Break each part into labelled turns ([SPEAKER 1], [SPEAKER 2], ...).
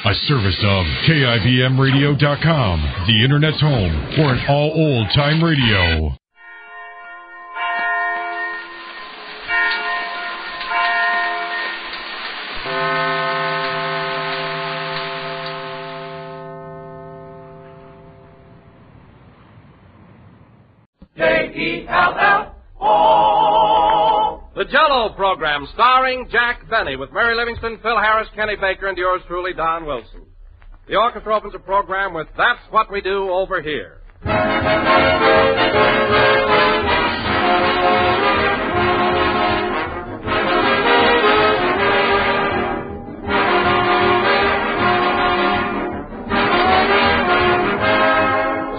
[SPEAKER 1] A service of KIBMradio.com, the Internet's home for an all old-time radio.
[SPEAKER 2] The Jell-O program, starring Jack Benny, with Mary Livingston, Phil Harris, Kenny Baker, and yours truly, Don Wilson. The orchestra opens the program with That's What We Do Over Here. The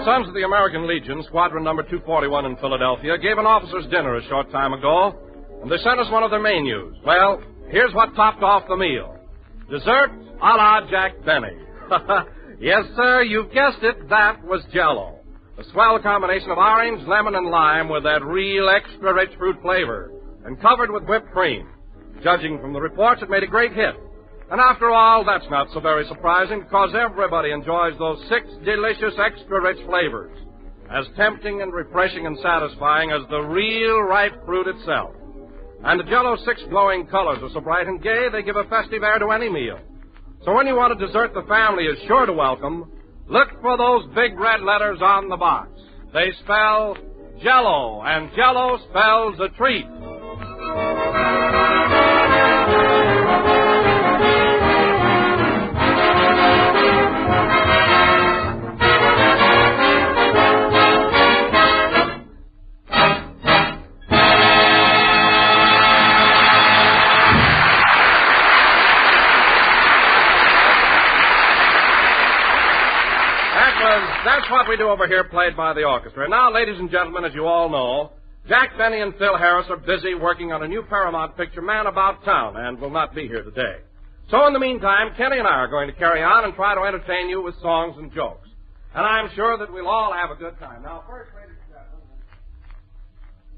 [SPEAKER 2] Sons of the American Legion, Squadron Number 241 in Philadelphia, gave an officers' dinner a short time ago. And they sent us one of their menus. Well, here's what topped off the meal. Dessert a la Jack Benny. Yes, sir, you've guessed it. That was Jell-O. A swell combination of orange, lemon, and lime with that real extra-rich fruit flavor. And covered with whipped cream. Judging from the reports, it made a great hit. And after all, that's not so very surprising, because everybody enjoys those 6 delicious extra-rich flavors. As tempting and refreshing and satisfying as the real ripe fruit itself. And the Jell-O 6 glowing colors are so bright and gay, they give a festive air to any meal. So when you want a dessert the family is sure to welcome, look for those big red letters on the box. They spell Jell-O, and Jell-O spells a treat. That's What We Do Over Here, played by the orchestra. And now, ladies and gentlemen, as you all know, Jack Benny and Phil Harris are busy working on a new Paramount picture, Man About Town, and will not be here today. So in the meantime, Kenny and I are going to carry on and try to entertain you with songs and jokes. And I'm sure that we'll all have a good time. Now, first, ladies and gentlemen,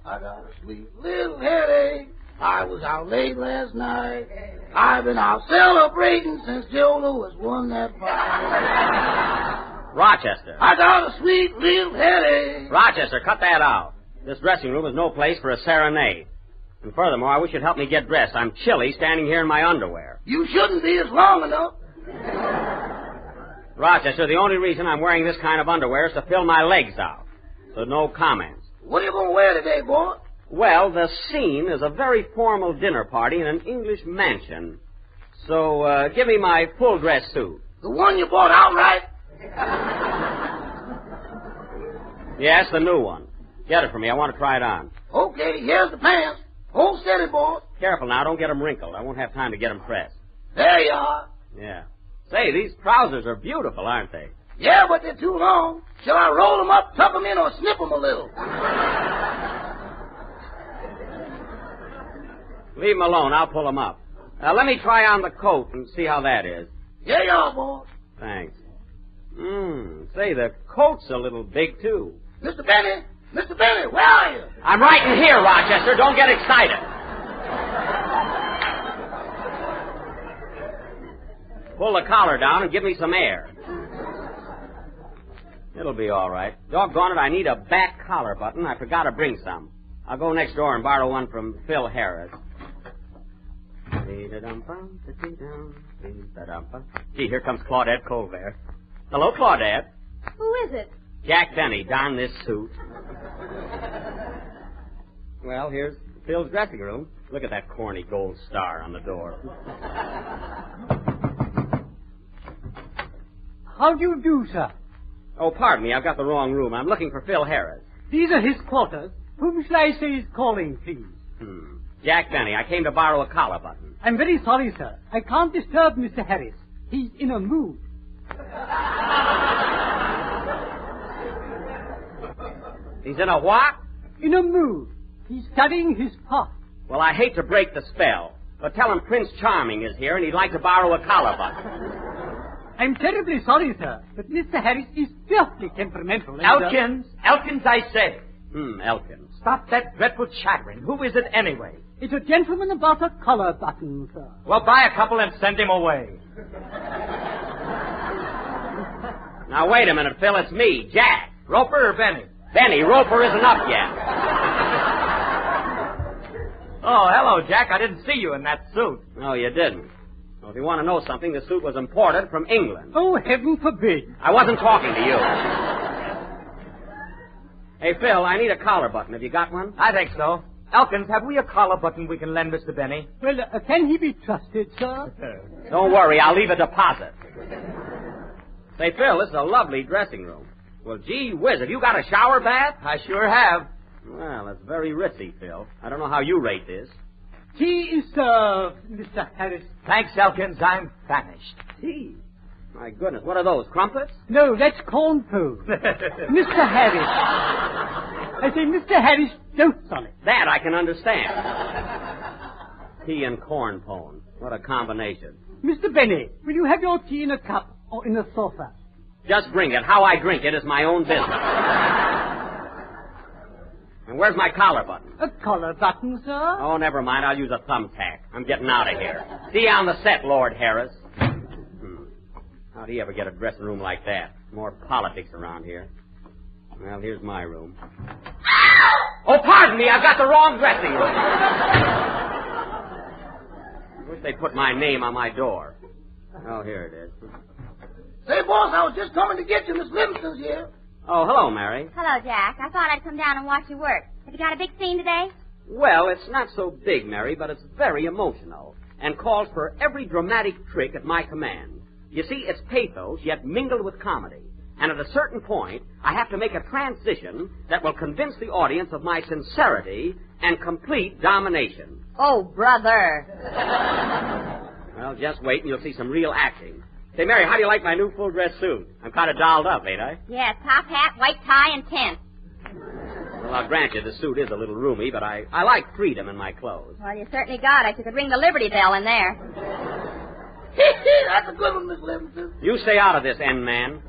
[SPEAKER 3] I got a sweet little headache. I was out late last night. I've been out celebrating since Joe Louis won that fight.
[SPEAKER 4] Rochester.
[SPEAKER 3] I got a sweet little headache.
[SPEAKER 4] Rochester, cut that out. This dressing room is no place for a serenade. And furthermore, I wish you'd help me get dressed. I'm chilly standing here in my underwear.
[SPEAKER 3] You shouldn't be. It's long enough.
[SPEAKER 4] Rochester, the only reason I'm wearing this kind of underwear is to fill my legs out. So no comments.
[SPEAKER 3] What are you going to wear today, boy?
[SPEAKER 4] Well, the scene is a very formal dinner party in an English mansion. So, give me my full dress suit.
[SPEAKER 3] The one you bought outright?
[SPEAKER 4] Yes, the new one. Get it for me. I want to try it on.
[SPEAKER 3] Okay, here's the pants. Hold steady, boy.
[SPEAKER 4] Careful now. Don't get them wrinkled. I won't have time to get them pressed.
[SPEAKER 3] There you are.
[SPEAKER 4] Yeah. Say, these trousers are beautiful, aren't they?
[SPEAKER 3] Yeah, but they're too long. Shall I roll them up, tuck them in, or snip them a little?
[SPEAKER 4] Leave them alone. I'll pull them up. Let me try on the coat and see how that is.
[SPEAKER 3] Here you are, boy.
[SPEAKER 4] Thanks. Say, the coat's a little big, too.
[SPEAKER 3] Mr. Benny, where are you?
[SPEAKER 4] I'm right in here, Rochester. Don't get excited. Pull the collar down and give me some air. It'll be all right. Doggone it, I need a back collar button. I forgot to bring some. I'll go next door and borrow one from Phil Harris. Gee, here comes Claudette Colbert. Hello, Claudette.
[SPEAKER 5] Who is it?
[SPEAKER 4] Jack Benny, darn this suit. Well, here's Phil's dressing room. Look at that corny gold star on the door.
[SPEAKER 6] How do you do, sir?
[SPEAKER 4] Oh, pardon me, I've got the wrong room. I'm looking for Phil Harris.
[SPEAKER 6] These are his quarters. Whom shall I say is calling, please?
[SPEAKER 4] Jack Benny, I came to borrow a collar button.
[SPEAKER 6] I'm very sorry, sir. I can't disturb Mr. Harris. He's in a mood.
[SPEAKER 4] He's in a what?
[SPEAKER 6] In a mood. He's studying his part.
[SPEAKER 4] Well, I hate to break the spell, but tell him Prince Charming is here and he'd like to borrow a collar button.
[SPEAKER 6] I'm terribly sorry, sir, but Mr. Harris is fearfully temperamental. And,
[SPEAKER 7] Elkins, I say.
[SPEAKER 4] Elkins.
[SPEAKER 7] Stop that dreadful chattering. Who is it anyway?
[SPEAKER 6] It's a gentleman about a collar button, sir.
[SPEAKER 7] Well, buy a couple and send him away.
[SPEAKER 4] Now, wait a minute, Phil. It's me, Jack.
[SPEAKER 7] Roper or Benny?
[SPEAKER 4] Benny, Roper isn't up yet.
[SPEAKER 7] Oh, hello, Jack. I didn't see you in that suit.
[SPEAKER 4] No, you didn't. Well, if you want to know something, the suit was imported from England.
[SPEAKER 6] Oh, heaven forbid.
[SPEAKER 4] I wasn't talking to you. Hey, Phil, I need a collar button. Have you got one?
[SPEAKER 7] I think so. Elkins, have we a collar button we can lend Mr. Benny?
[SPEAKER 6] Well, can he be trusted, sir?
[SPEAKER 4] Don't worry, I'll leave a deposit. Say, Phil, this is a lovely dressing room. Well, gee whiz, have you got a shower bath?
[SPEAKER 7] I sure have.
[SPEAKER 4] Well, that's very ritzy, Phil. I don't know how you rate this.
[SPEAKER 6] Tea is served, Mr. Harris.
[SPEAKER 7] Thanks, Elkins. I'm famished.
[SPEAKER 4] Tea? My goodness, what are those, crumpets?
[SPEAKER 6] No, that's corn pone. Mr. Harris. I say, Mr. Harris, dotes on it.
[SPEAKER 4] That I can understand. Tea and corn pone. What a combination.
[SPEAKER 6] Mr. Benny, will you have your tea in a cup or in a saucer?
[SPEAKER 4] Just bring it. How I drink it is my own business. And where's my collar button?
[SPEAKER 6] A collar button, sir?
[SPEAKER 4] Oh, never mind. I'll use a thumbtack. I'm getting out of here. See you on the set, Lord Harris. How do you ever get a dressing room like that? More politics around here. Well, here's my room. Oh, pardon me. I've got the wrong dressing room. I wish they'd put my name on my door. Oh, here it is.
[SPEAKER 3] Say, boss, I was just coming to get you. Miss Livingston's here.
[SPEAKER 4] Oh, hello, Mary.
[SPEAKER 5] Hello, Jack. I thought I'd come down and watch you work. Have you got a big scene today?
[SPEAKER 4] Well, it's not so big, Mary, but it's very emotional and calls for every dramatic trick at my command. You see, it's pathos, yet mingled with comedy. And at a certain point, I have to make a transition that will convince the audience of my sincerity and complete domination.
[SPEAKER 5] Oh, brother.
[SPEAKER 4] Well, just wait and you'll see some real acting. Say, Mary, how do you like my new full-dress suit? I'm kind of dolled up, ain't I?
[SPEAKER 5] Yeah, top hat, white tie, and tent.
[SPEAKER 4] Well, I'll grant you the suit is a little roomy, but I like freedom in my clothes.
[SPEAKER 5] Well, you certainly got it. You could ring the Liberty Bell in there.
[SPEAKER 3] That's a good one, Miss Livingston.
[SPEAKER 4] You stay out of this, N-man.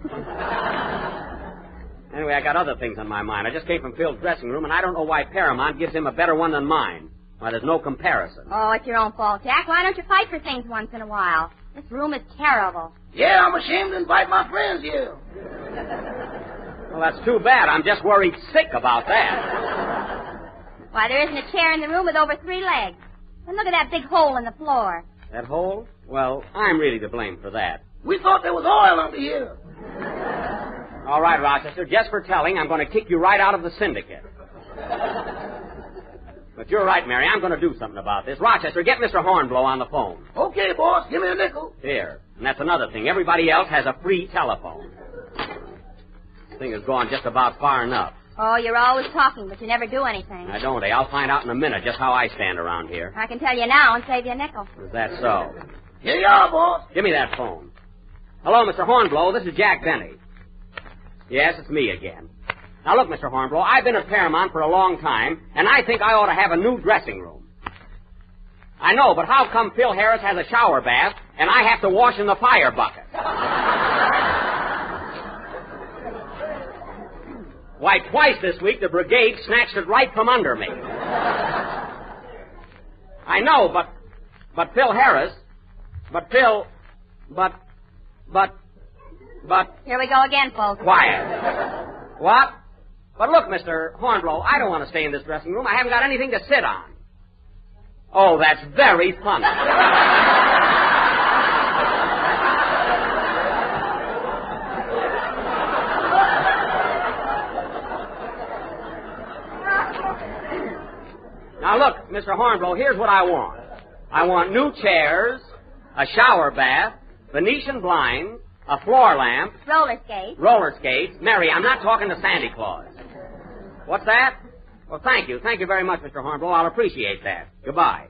[SPEAKER 4] Anyway, I got other things on my mind. I just came from Phil's dressing room, and I don't know why Paramount gives him a better one than mine. Why, there's no comparison.
[SPEAKER 5] Oh, it's your own fault, Jack. Why don't you fight for things once in a while? This room is terrible.
[SPEAKER 3] Yeah, I'm ashamed to invite my friends here.
[SPEAKER 4] Well, that's too bad. I'm just worried sick about that.
[SPEAKER 5] Why, there isn't a chair in the room with over 3 legs. And look at that big hole in the floor.
[SPEAKER 4] That hole? Well, I'm really to blame for that.
[SPEAKER 3] We thought there was oil under here.
[SPEAKER 4] All right, Rochester, just for telling, I'm going to kick you right out of the syndicate. But you're right, Mary. I'm going to do something about this. Rochester, get Mr. Hornblow on the phone.
[SPEAKER 3] Okay, boss. Give me a nickel.
[SPEAKER 4] Here. And that's another thing. Everybody else has a free telephone. This thing has gone just about far enough.
[SPEAKER 5] Oh, you're always talking, but you never do anything.
[SPEAKER 4] I don't, eh? I'll find out in a minute just how I stand around here.
[SPEAKER 5] I can tell you now and save you a nickel.
[SPEAKER 4] Is that so?
[SPEAKER 3] Here you are, boss.
[SPEAKER 4] Give me that phone. Hello, Mr. Hornblow. This is Jack Benny. Yes, it's me again. Now, look, Mr. Hornblow, I've been at Paramount for a long time, and I think I ought to have a new dressing room. I know, but how come Phil Harris has a shower bath, and I have to wash in the fire bucket? Why, twice this week, the brigade snatched it right from under me. I know, but Phil Harris, but...
[SPEAKER 5] Here we go again, folks.
[SPEAKER 4] Quiet. What? But look, Mr. Hornblow, I don't want to stay in this dressing room. I haven't got anything to sit on. Oh, that's very funny. Now, look, Mr. Hornblow, here's what I want. I want new chairs, a shower bath, Venetian blinds, a floor lamp.
[SPEAKER 5] Roller skates.
[SPEAKER 4] Roller skates. Mary, I'm not talking to Santa Claus. What's that? Well, thank you. Thank you very much, Mr. Hornblow. I'll appreciate that. Goodbye.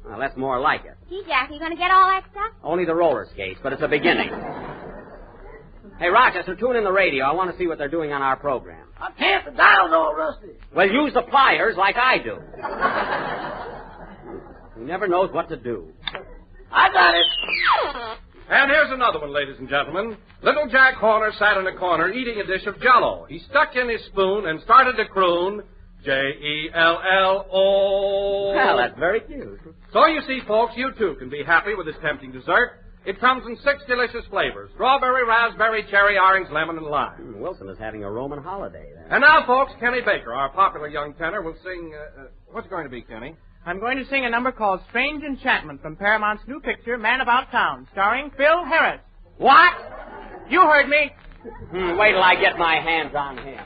[SPEAKER 4] Well, that's more like it.
[SPEAKER 5] Gee, Jack, you going to get all that stuff?
[SPEAKER 4] Only the roller skates, but it's a beginning. Hey, Rochester, tune in the radio. I want to see what they're doing on our program.
[SPEAKER 3] I can't. The dial's all rusty.
[SPEAKER 4] Well, use the pliers like I do. He never knows what to do.
[SPEAKER 3] I got it.
[SPEAKER 2] And here's another one, ladies and gentlemen. Little Jack Horner sat in a corner eating a dish of Jell-O. He stuck in his spoon and started to croon, Jello.
[SPEAKER 4] Well, that's very cute.
[SPEAKER 2] So you see, folks, you too can be happy with this tempting dessert. It comes in 6 delicious flavors: strawberry, raspberry, cherry, orange, lemon, and lime.
[SPEAKER 4] Wilson is having a Roman holiday then.
[SPEAKER 2] And now, folks, Kenny Baker, our popular young tenor, will sing... what's it going to be, Kenny?
[SPEAKER 8] I'm going to sing a number called Strange Enchantment from Paramount's new picture, Man About Town, starring Phil Harris.
[SPEAKER 4] What?
[SPEAKER 8] You heard me.
[SPEAKER 4] Wait till I get my hands on him.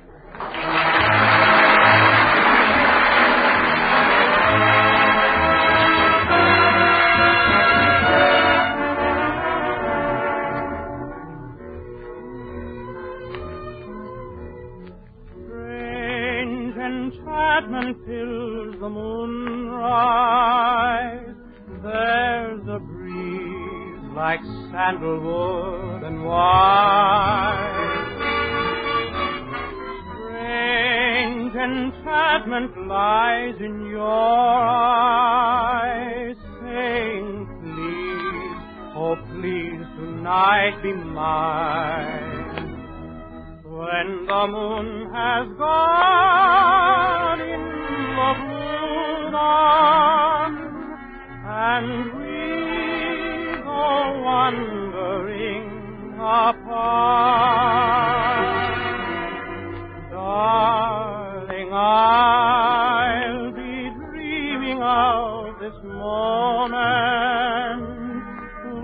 [SPEAKER 8] Strange enchantment fills the moonrise. There's a breeze like sandalwood and wine. Strange enchantment lies in your eyes, saying, please, oh please, tonight be mine. When the moon has gone in the blue dawn, and we go wandering apart, darling, I'll be dreaming of this moment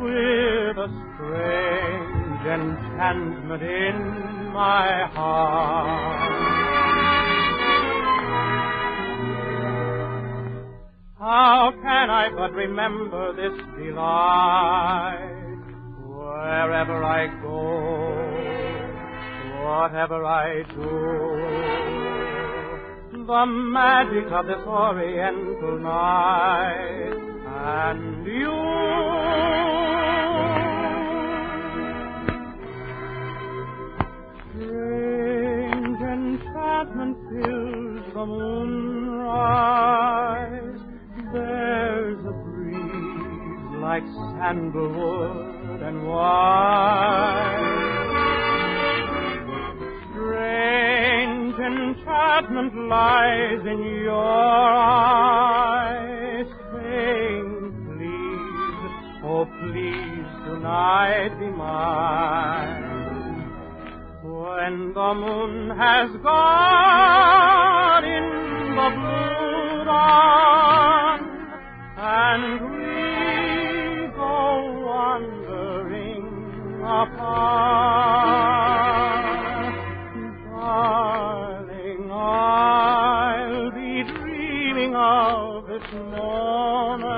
[SPEAKER 8] with a strange enchantment in my heart. How can I but remember this delight? Wherever I go, whatever I do, the magic of this oriental night, and strange enchantment fills the moonrise. There's a breeze like sandalwood and wine. Strange enchantment lies in your eyes, saying, please, oh please, tonight be mine. When the moon has gone in the blue dawn, and we go wandering apart, darling, I'll be dreaming of this moment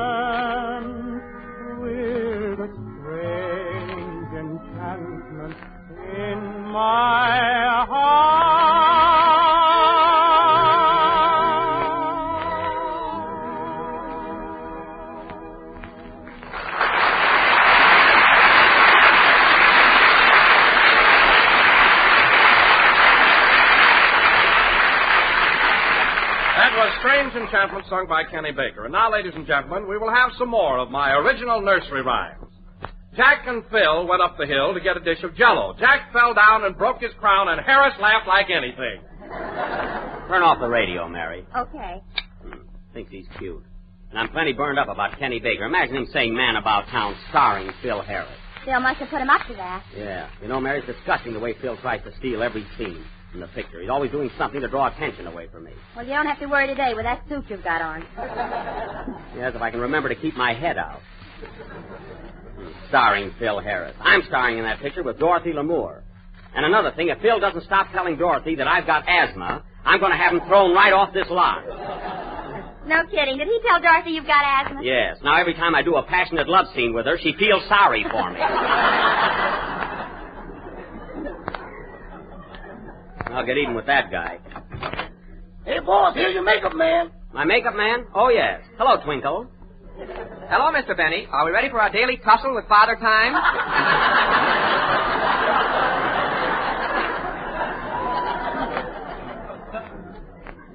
[SPEAKER 8] with a strange enchantment in my heart.
[SPEAKER 2] That was Strange Enchantment, sung by Kenny Baker. And now, ladies and gentlemen, we will have some more of my original nursery rhymes. Jack and Phil went up the hill to get a dish of Jell-O. Jack fell down and broke his crown, and Harris laughed like anything.
[SPEAKER 4] Turn off the radio, Mary.
[SPEAKER 5] Okay.
[SPEAKER 4] Thinks he's cute. And I'm plenty burned up about Kenny Baker. Imagine him saying Man About Town starring Phil Harris.
[SPEAKER 5] Phil must have put him up to that.
[SPEAKER 4] Yeah. You know, Mary, it's disgusting the way Phil tries to steal every scene in the picture. He's always doing something to draw attention away from me.
[SPEAKER 5] Well, you don't have to worry today with that suit you've got on.
[SPEAKER 4] Yes, if I can remember to keep my head out. Starring Phil Harris. I'm starring in that picture with Dorothy Lamour. And another thing, if Phil doesn't stop telling Dorothy that I've got asthma, I'm going to have him thrown right off this lot.
[SPEAKER 5] No kidding. Did he tell Dorothy you've got asthma?
[SPEAKER 4] Yes. Now, every time I do a passionate love scene with her, she feels sorry for me. I'll get even with that guy.
[SPEAKER 3] Hey, boss, here's your makeup man.
[SPEAKER 4] My makeup man? Oh, yes. Hello, Twinkle.
[SPEAKER 9] Hello, Mr. Binnie. Are we ready for our daily tussle with Father Time?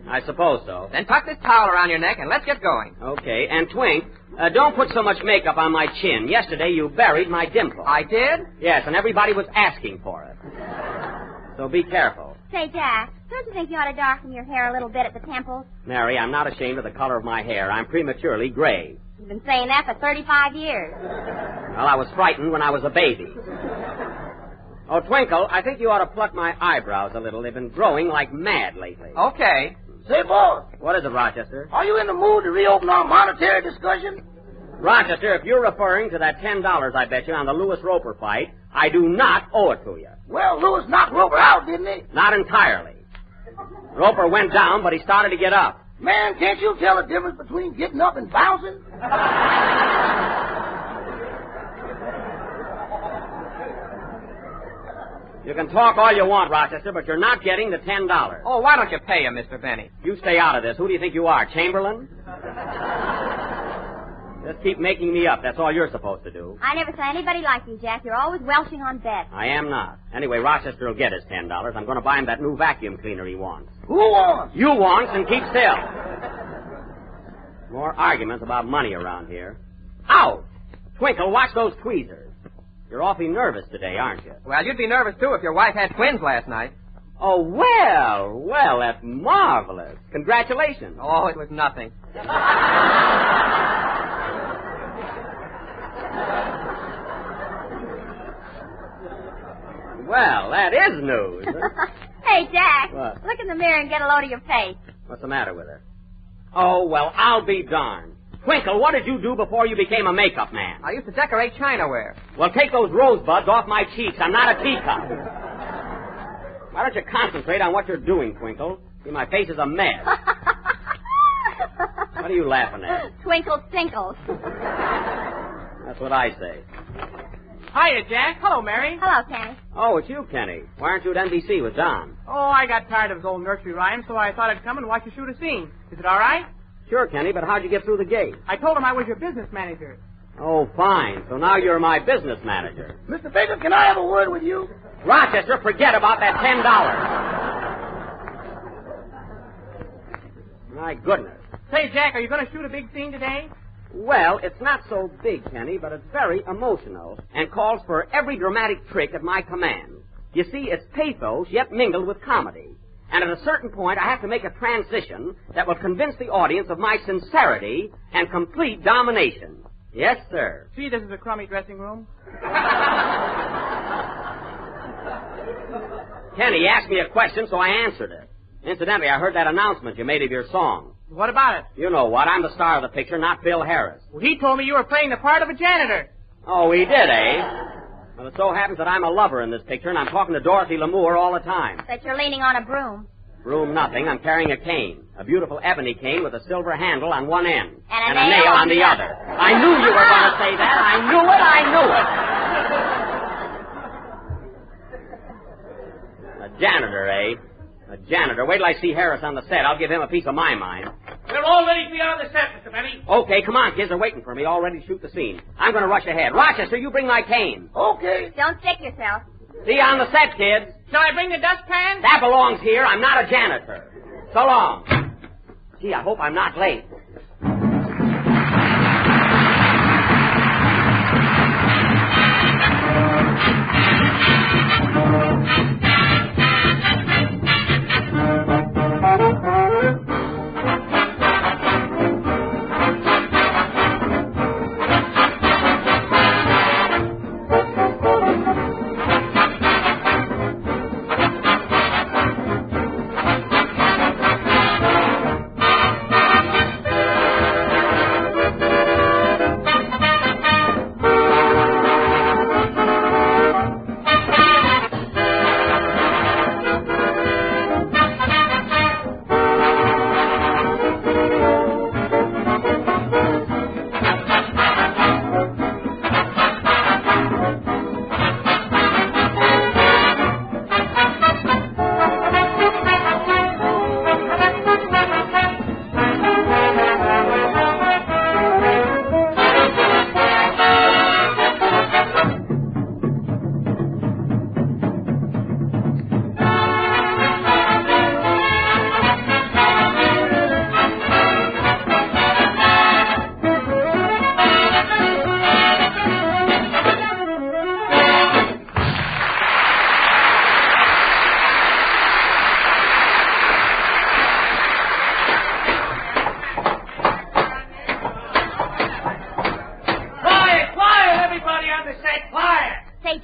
[SPEAKER 4] I suppose so.
[SPEAKER 9] Then tuck this towel around your neck and let's get going.
[SPEAKER 4] Okay. And, Twink, don't put so much makeup on my chin. Yesterday you buried my dimple.
[SPEAKER 9] I did?
[SPEAKER 4] Yes, and everybody was asking for it. So be careful.
[SPEAKER 5] Say, Jack, don't you think you ought to darken your hair a little bit at the temples?
[SPEAKER 4] Mary, I'm not ashamed of the color of my hair. I'm prematurely gray.
[SPEAKER 5] You've been saying that for 35 years.
[SPEAKER 4] Well, I was frightened when I was a baby. Oh, Twinkle, I think you ought to pluck my eyebrows a little. They've been growing like mad lately.
[SPEAKER 9] Okay.
[SPEAKER 3] Say, boy,
[SPEAKER 4] What is it, Rochester?
[SPEAKER 3] are you in the mood to reopen our monetary discussion?
[SPEAKER 4] Rochester, if you're referring to that $10 I bet you on the Lewis Roper fight, I do not owe it to you.
[SPEAKER 3] Well, Lewis knocked Roper out, didn't he?
[SPEAKER 4] Not entirely. Roper went down, but he started to get up.
[SPEAKER 3] Man, can't you tell the difference between getting up and bouncing?
[SPEAKER 4] You can talk all you want, Rochester, but you're not getting the $10.
[SPEAKER 9] Oh, why don't you pay him, Mr. Benny?
[SPEAKER 4] You stay out of this. Who do you think you are, Chamberlain? Just keep making me up. That's all you're supposed to do.
[SPEAKER 5] I never saw anybody like you, Jack. You're always welching on bets.
[SPEAKER 4] I am not. Anyway, Rochester will get his $10. I'm going to buy him that new vacuum cleaner he wants.
[SPEAKER 3] Who wants?
[SPEAKER 4] You wants, and keep still. More arguments about money around here. Ow! Twinkle, watch those tweezers. You're awfully nervous today, aren't you?
[SPEAKER 9] Well, you'd be nervous, too, if your wife had twins last night.
[SPEAKER 4] Oh, well, that's marvelous. Congratulations.
[SPEAKER 9] Oh, it was nothing.
[SPEAKER 4] Well, that is news.
[SPEAKER 5] Hey, Jack.
[SPEAKER 4] What?
[SPEAKER 5] Look in the mirror and get a load of your face.
[SPEAKER 4] What's the matter with her? Oh, well, I'll be darned. Twinkle, what did you do before you became a makeup man?
[SPEAKER 9] I used to decorate chinaware.
[SPEAKER 4] Well, take those rosebuds off my cheeks. I'm not a teacup. Why don't you concentrate on what you're doing, Twinkle? See, my face is a mess. What are you laughing at?
[SPEAKER 5] Twinkle tinkles.
[SPEAKER 4] That's what I say.
[SPEAKER 8] Hiya, Jack. Hello, Mary.
[SPEAKER 5] Hello, Kenny.
[SPEAKER 4] Oh, it's you, Kenny. Why aren't you at NBC with Don?
[SPEAKER 8] Oh, I got tired of his old nursery rhymes, so I thought I'd come and watch you shoot a scene. Is it all right?
[SPEAKER 4] Sure, Kenny, but how'd you get through the gate?
[SPEAKER 8] I told him I was your business manager.
[SPEAKER 4] Oh, fine. So now you're my business manager.
[SPEAKER 3] Mr. Baker, can I have a word with you?
[SPEAKER 4] Rochester, forget about that $10. My goodness.
[SPEAKER 8] Say, Jack, are you going to shoot a big scene today?
[SPEAKER 4] Well, it's not so big, Kenny, but it's very emotional and calls for every dramatic trick at my command. You see, it's pathos yet mingled with comedy. And at a certain point, I have to make a transition that will convince the audience of my sincerity and complete domination. Yes, sir.
[SPEAKER 8] Gee, this is a crummy dressing room.
[SPEAKER 4] Kenny asked me a question, so I answered it. Incidentally, I heard that announcement you made of your song.
[SPEAKER 8] What about it?
[SPEAKER 4] You know what? I'm the star of the picture, not Bill Harris.
[SPEAKER 8] Well, he told me you were playing the part of a janitor.
[SPEAKER 4] Oh, he did, eh? Well, it so happens that I'm a lover in this picture, and I'm talking to Dorothy Lamour all the time.
[SPEAKER 5] That you're leaning on a broom.
[SPEAKER 4] Broom nothing. I'm carrying a cane. A beautiful ebony cane with a silver handle on one end.
[SPEAKER 5] And a
[SPEAKER 4] nail on the other. I knew you were going to say that. I knew it. A janitor, eh? A janitor. Wait till I see Harris on the set. I'll give him a piece of my mind.
[SPEAKER 8] We're all ready to be on the set, Mr. Benny.
[SPEAKER 4] Okay, come on, kids. They're waiting for me, all ready to shoot the scene. I'm going to rush ahead. Rochester, you bring my cane.
[SPEAKER 3] Okay.
[SPEAKER 5] Don't stick yourself.
[SPEAKER 4] See you on the set, kids.
[SPEAKER 8] Shall I bring the dustpan?
[SPEAKER 4] That belongs here. I'm not a janitor. So long. Gee, I hope I'm not late.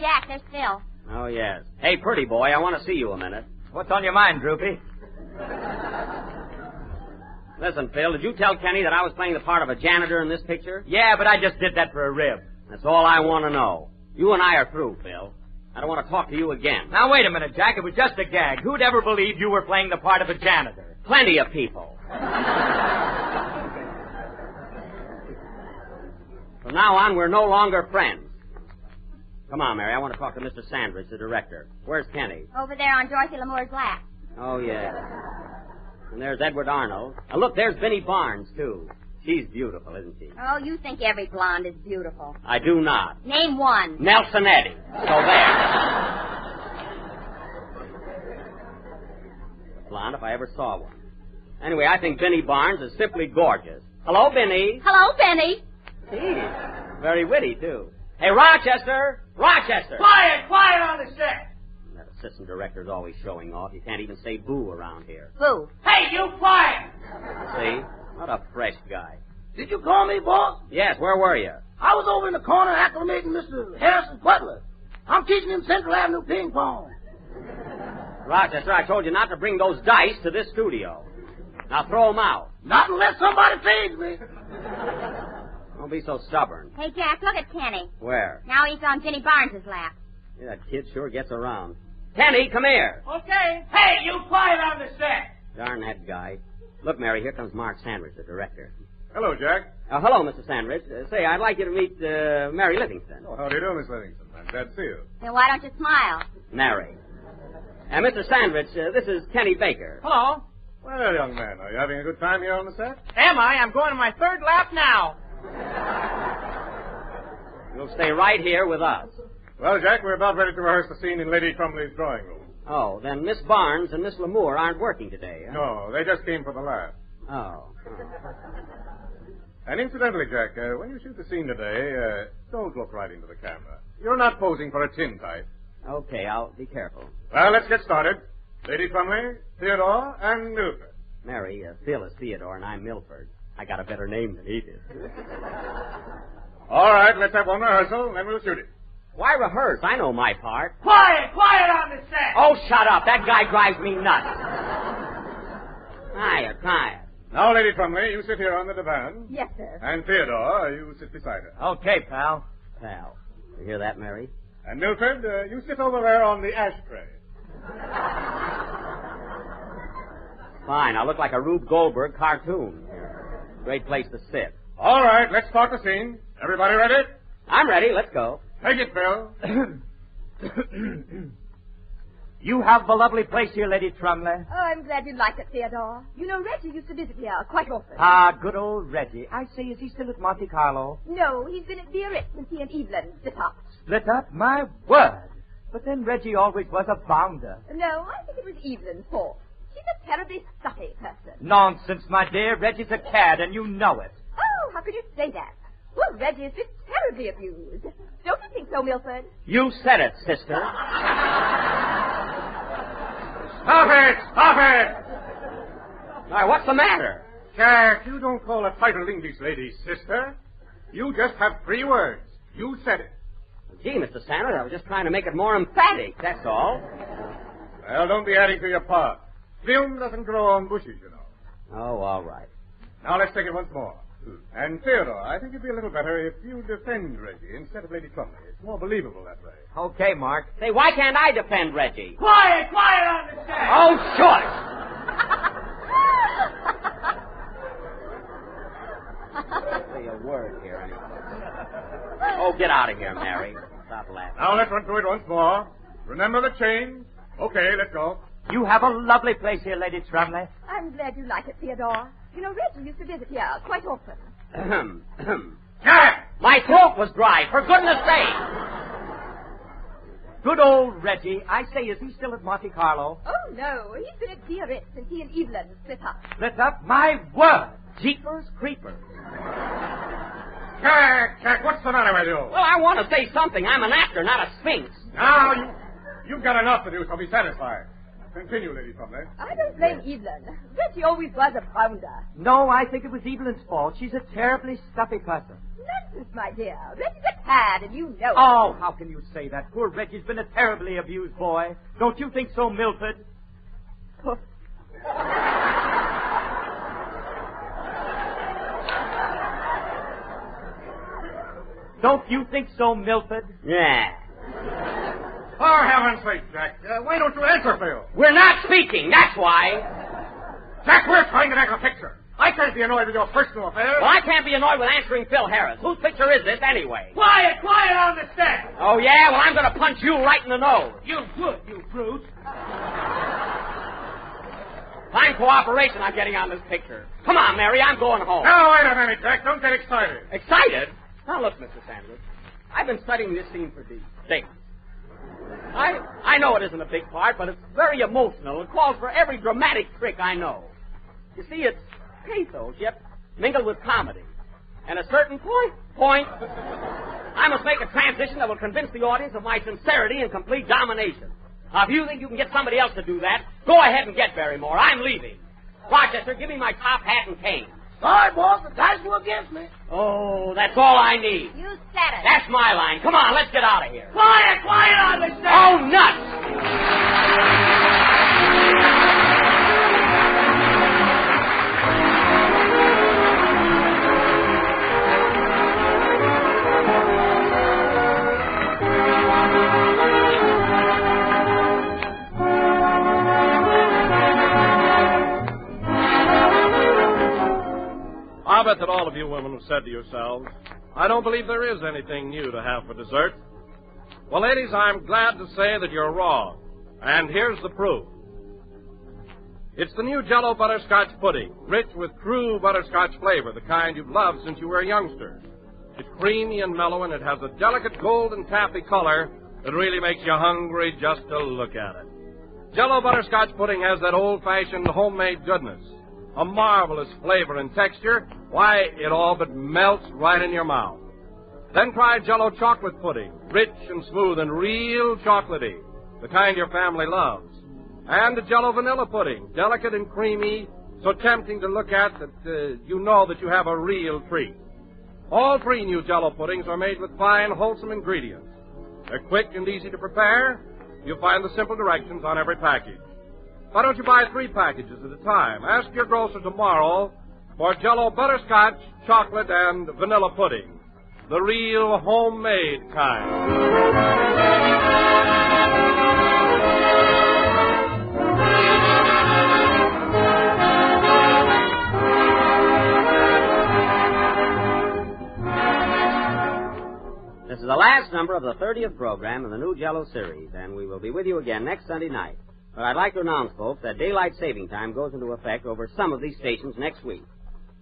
[SPEAKER 5] Jack, there's Phil.
[SPEAKER 4] Oh, yes. Hey, pretty boy, I want to see you a minute.
[SPEAKER 7] What's on your mind, Droopy?
[SPEAKER 4] Listen, Phil, did you tell Kenny that I was playing the part of a janitor in this picture?
[SPEAKER 7] Yeah, but I just did that for a rib.
[SPEAKER 4] That's all I want to know. You and I are through, Phil. I don't want to talk to you again.
[SPEAKER 7] Now, wait a minute, Jack. It was just a gag. Who'd ever believe you were playing the part of a janitor?
[SPEAKER 4] Plenty of people. From now on, we're no longer friends. Come on, Mary. I want to talk to Mr. Sandrich, the director. Where's Kenny?
[SPEAKER 5] Over there on Dorothy Lamour's lap.
[SPEAKER 4] Oh, yeah. And there's Edward Arnold. Now, look, there's Binnie Barnes, too. She's beautiful, isn't she?
[SPEAKER 5] Oh, you think every blonde is beautiful.
[SPEAKER 4] I do not.
[SPEAKER 5] Name one.
[SPEAKER 4] Nelsonetti. So there. Blonde if I ever saw one. Anyway, I think Binnie Barnes is simply gorgeous. Hello, Binnie.
[SPEAKER 5] Hello, Binnie.
[SPEAKER 4] Gee, very witty, too. Hey, Rochester! Rochester!
[SPEAKER 6] Quiet on the set.
[SPEAKER 4] That assistant director's always showing off. You can't even say boo around here.
[SPEAKER 5] Boo.
[SPEAKER 6] Hey, you quiet.
[SPEAKER 4] See? What a fresh guy.
[SPEAKER 3] Did you call me, boss?
[SPEAKER 4] Yes, where were you?
[SPEAKER 3] I was over in the corner acclimating Mr. Harrison's butler. I'm teaching him Central Avenue ping pong.
[SPEAKER 4] Rochester, I told you not to bring those dice to this studio. Now throw them out.
[SPEAKER 3] Not unless somebody pays me.
[SPEAKER 4] Don't be so stubborn.
[SPEAKER 5] Hey, Jack, look at Kenny.
[SPEAKER 4] Where?
[SPEAKER 5] Now he's on Binnie Barnes' lap.
[SPEAKER 4] Yeah, that kid sure gets around. Kenny, come here.
[SPEAKER 6] Okay. Hey, you quiet on the set.
[SPEAKER 4] Darn that guy. Look, Mary, here comes Mark Sandrich, the director.
[SPEAKER 2] Hello, Jack.
[SPEAKER 4] Hello, Mr. Sandrich. Say, I'd like you to meet Mary Livingston.
[SPEAKER 2] Oh, how do you do, Miss Livingston? I'm glad to see you.
[SPEAKER 5] Then why don't you smile?
[SPEAKER 4] Mary. Mr. Sandrich, this is Kenny Baker.
[SPEAKER 8] Hello.
[SPEAKER 2] Well, young man, are you having a good time here on the set?
[SPEAKER 8] Am I? I'm going to my third lap now.
[SPEAKER 4] You'll stay right here with us.
[SPEAKER 2] Well, Jack, we're about ready to rehearse the scene in Lady Trumley's drawing room.
[SPEAKER 4] Oh, then Miss Barnes and Miss Lamour aren't working today, huh?
[SPEAKER 2] No, they just came for the laugh.
[SPEAKER 4] Oh.
[SPEAKER 2] And incidentally, Jack, when you shoot the scene today, don't look right into the camera. You're not posing for a tintype.
[SPEAKER 4] Okay, I'll be careful.
[SPEAKER 2] Well, let's get started. Lady Trumley, Theodore, and Milford.
[SPEAKER 4] Mary, Phil is Theodore and I'm Milford. I got a better name than he did.
[SPEAKER 2] All right, let's have one rehearsal, then we'll shoot it.
[SPEAKER 4] Why rehearse? I know my part.
[SPEAKER 6] Quiet on the set.
[SPEAKER 4] Oh, shut up. That guy drives me nuts. Tired.
[SPEAKER 2] Now, Lady Trumley, you sit here on the divan.
[SPEAKER 5] Yes, sir.
[SPEAKER 2] And Theodore, you sit beside her.
[SPEAKER 7] Okay, pal.
[SPEAKER 4] Pal. You hear that, Mary?
[SPEAKER 2] And Milford, you sit over there on the ashtray.
[SPEAKER 4] Fine. I'll look like a Rube Goldberg cartoon. Great place to sit.
[SPEAKER 2] All right, let's start the scene. Everybody ready?
[SPEAKER 4] I'm ready. Let's go.
[SPEAKER 2] Take it, Phil.
[SPEAKER 7] You have a lovely place here, Lady Trumley.
[SPEAKER 10] Oh, I'm glad you like it, Theodore. You know, Reggie used to visit here quite often.
[SPEAKER 7] Ah, good old Reggie. I say, is he still at Monte Carlo?
[SPEAKER 10] No, he's been at Biarritz since he and Evelyn split up.
[SPEAKER 7] Split up? My word. But then Reggie always was a bounder.
[SPEAKER 10] No, I think it was Evelyn's fault. She's a terribly stuffy person.
[SPEAKER 7] Nonsense, my dear. Reggie's a cad, and you know it.
[SPEAKER 10] Oh, how could you say that? Well, Reggie has been terribly abused. Don't you think so, Milford?
[SPEAKER 4] You said it, sister.
[SPEAKER 2] Stop it!
[SPEAKER 4] All right, what's the matter?
[SPEAKER 2] Jack, you don't call a title English lady sister. You just have 3 words. You said it.
[SPEAKER 4] Gee, Mr. Sanders, I was just trying to make it more emphatic, that's all.
[SPEAKER 2] Well, don't be adding to your part. Film doesn't grow on bushes, you know.
[SPEAKER 4] Oh, all right.
[SPEAKER 2] Now let's take it once more. And Theodore, I think it'd be a little better if you defend Reggie instead of Lady Trumley. It's more believable that way.
[SPEAKER 7] Okay, Mark.
[SPEAKER 4] Say, why can't I defend Reggie?
[SPEAKER 6] Quiet on the set.
[SPEAKER 4] Oh, shush! Say a word here, anyway. Oh, get out of here, Mary. Stop laughing.
[SPEAKER 2] Now let's run through it once more. Remember the change? Okay, let's go.
[SPEAKER 7] You have a lovely place here, Lady Trumley.
[SPEAKER 10] I'm glad you like it, Theodore. You know, Reggie used to visit here quite often.
[SPEAKER 2] Jack!
[SPEAKER 4] My throat was dry, for goodness sake!
[SPEAKER 7] Good old Reggie. I say, is he still at Monte Carlo?
[SPEAKER 10] Oh, no. He's been at Biarritz since he and Evelyn split up.
[SPEAKER 7] Split up? My word!
[SPEAKER 4] Jeepers creepers.
[SPEAKER 2] Jack, what's the matter with you?
[SPEAKER 4] Well, I want to say something. I'm an actor, not a sphinx.
[SPEAKER 2] Now, you've got enough to do, so be satisfied. Continue, Lady Trumley.
[SPEAKER 10] I don't blame Evelyn. Reggie always was a bounder.
[SPEAKER 7] No, I think it was Evelyn's fault. She's a terribly stuffy person.
[SPEAKER 10] Nonsense, my dear. Reggie's a cad, and you know it.
[SPEAKER 7] Oh, how can you say that? Poor Reggie's been a terribly abused boy. Don't you think so, Milford? Don't you think so, Milford?
[SPEAKER 4] Yeah.
[SPEAKER 2] For heaven's sake, Jack, why don't you answer, Phil?
[SPEAKER 4] We're not speaking, that's why.
[SPEAKER 2] Jack, we're trying to make a picture. I can't be annoyed with your personal affairs.
[SPEAKER 4] Well, I can't be annoyed with answering Phil Harris. Whose picture is this, anyway?
[SPEAKER 7] Quiet on the stand.
[SPEAKER 4] Oh, yeah? Well, I'm going to punch you right in the nose.
[SPEAKER 7] You would, you brute.
[SPEAKER 4] Fine cooperation I'm getting on this picture. Come on, Mary, I'm going home.
[SPEAKER 2] Now, wait a minute, Jack. Don't get excited.
[SPEAKER 4] Excited? Now, look, Mr. Sandrich. I've been studying this scene for days. I know it isn't a big part, but it's very emotional. It calls for every dramatic trick I know. You see, it's pathos, yet mingled with comedy. And at a certain point, I must make a transition that will convince the audience of my sincerity and complete domination. Now, if you think you can get somebody else to do that, go ahead and get Barrymore. I'm leaving. Rochester, give me my top hat and cane.
[SPEAKER 3] Sorry, boss, the dice were against me.
[SPEAKER 4] Oh, that's all I need.
[SPEAKER 5] You said it.
[SPEAKER 4] That's my line. Come on, let's get out of here.
[SPEAKER 7] Quiet on the stand.
[SPEAKER 4] Oh, nuts!
[SPEAKER 2] I'll bet that all of you women have said to yourselves, I don't believe there is anything new to have for dessert. Well, ladies, I'm glad to say that you're wrong. And here's the proof. It's the new Jell-O butterscotch pudding, rich with true butterscotch flavor, the kind you've loved since you were a youngster. It's creamy and mellow, and it has a delicate golden taffy color that really makes you hungry just to look at it. Jell-O butterscotch pudding has that old-fashioned homemade goodness, a marvelous flavor and texture. Why, it all but melts right in your mouth. Then try Jell-O chocolate pudding, rich and smooth and real chocolatey, the kind your family loves. And the Jell-O vanilla pudding, delicate and creamy, so tempting to look at that you know that you have a real treat. All three new Jell-O puddings are made with fine, wholesome ingredients. They're quick and easy to prepare. You'll find the simple directions on every package. Why don't you buy 3 packages at a time? Ask your grocer tomorrow for Jell-O butterscotch, chocolate, and vanilla pudding. The real homemade kind.
[SPEAKER 4] This is the last number of the 30th program in the new Jell-O series, and we will be with you again next Sunday night. But I'd like to announce, folks, that daylight saving time goes into effect over some of these stations next week.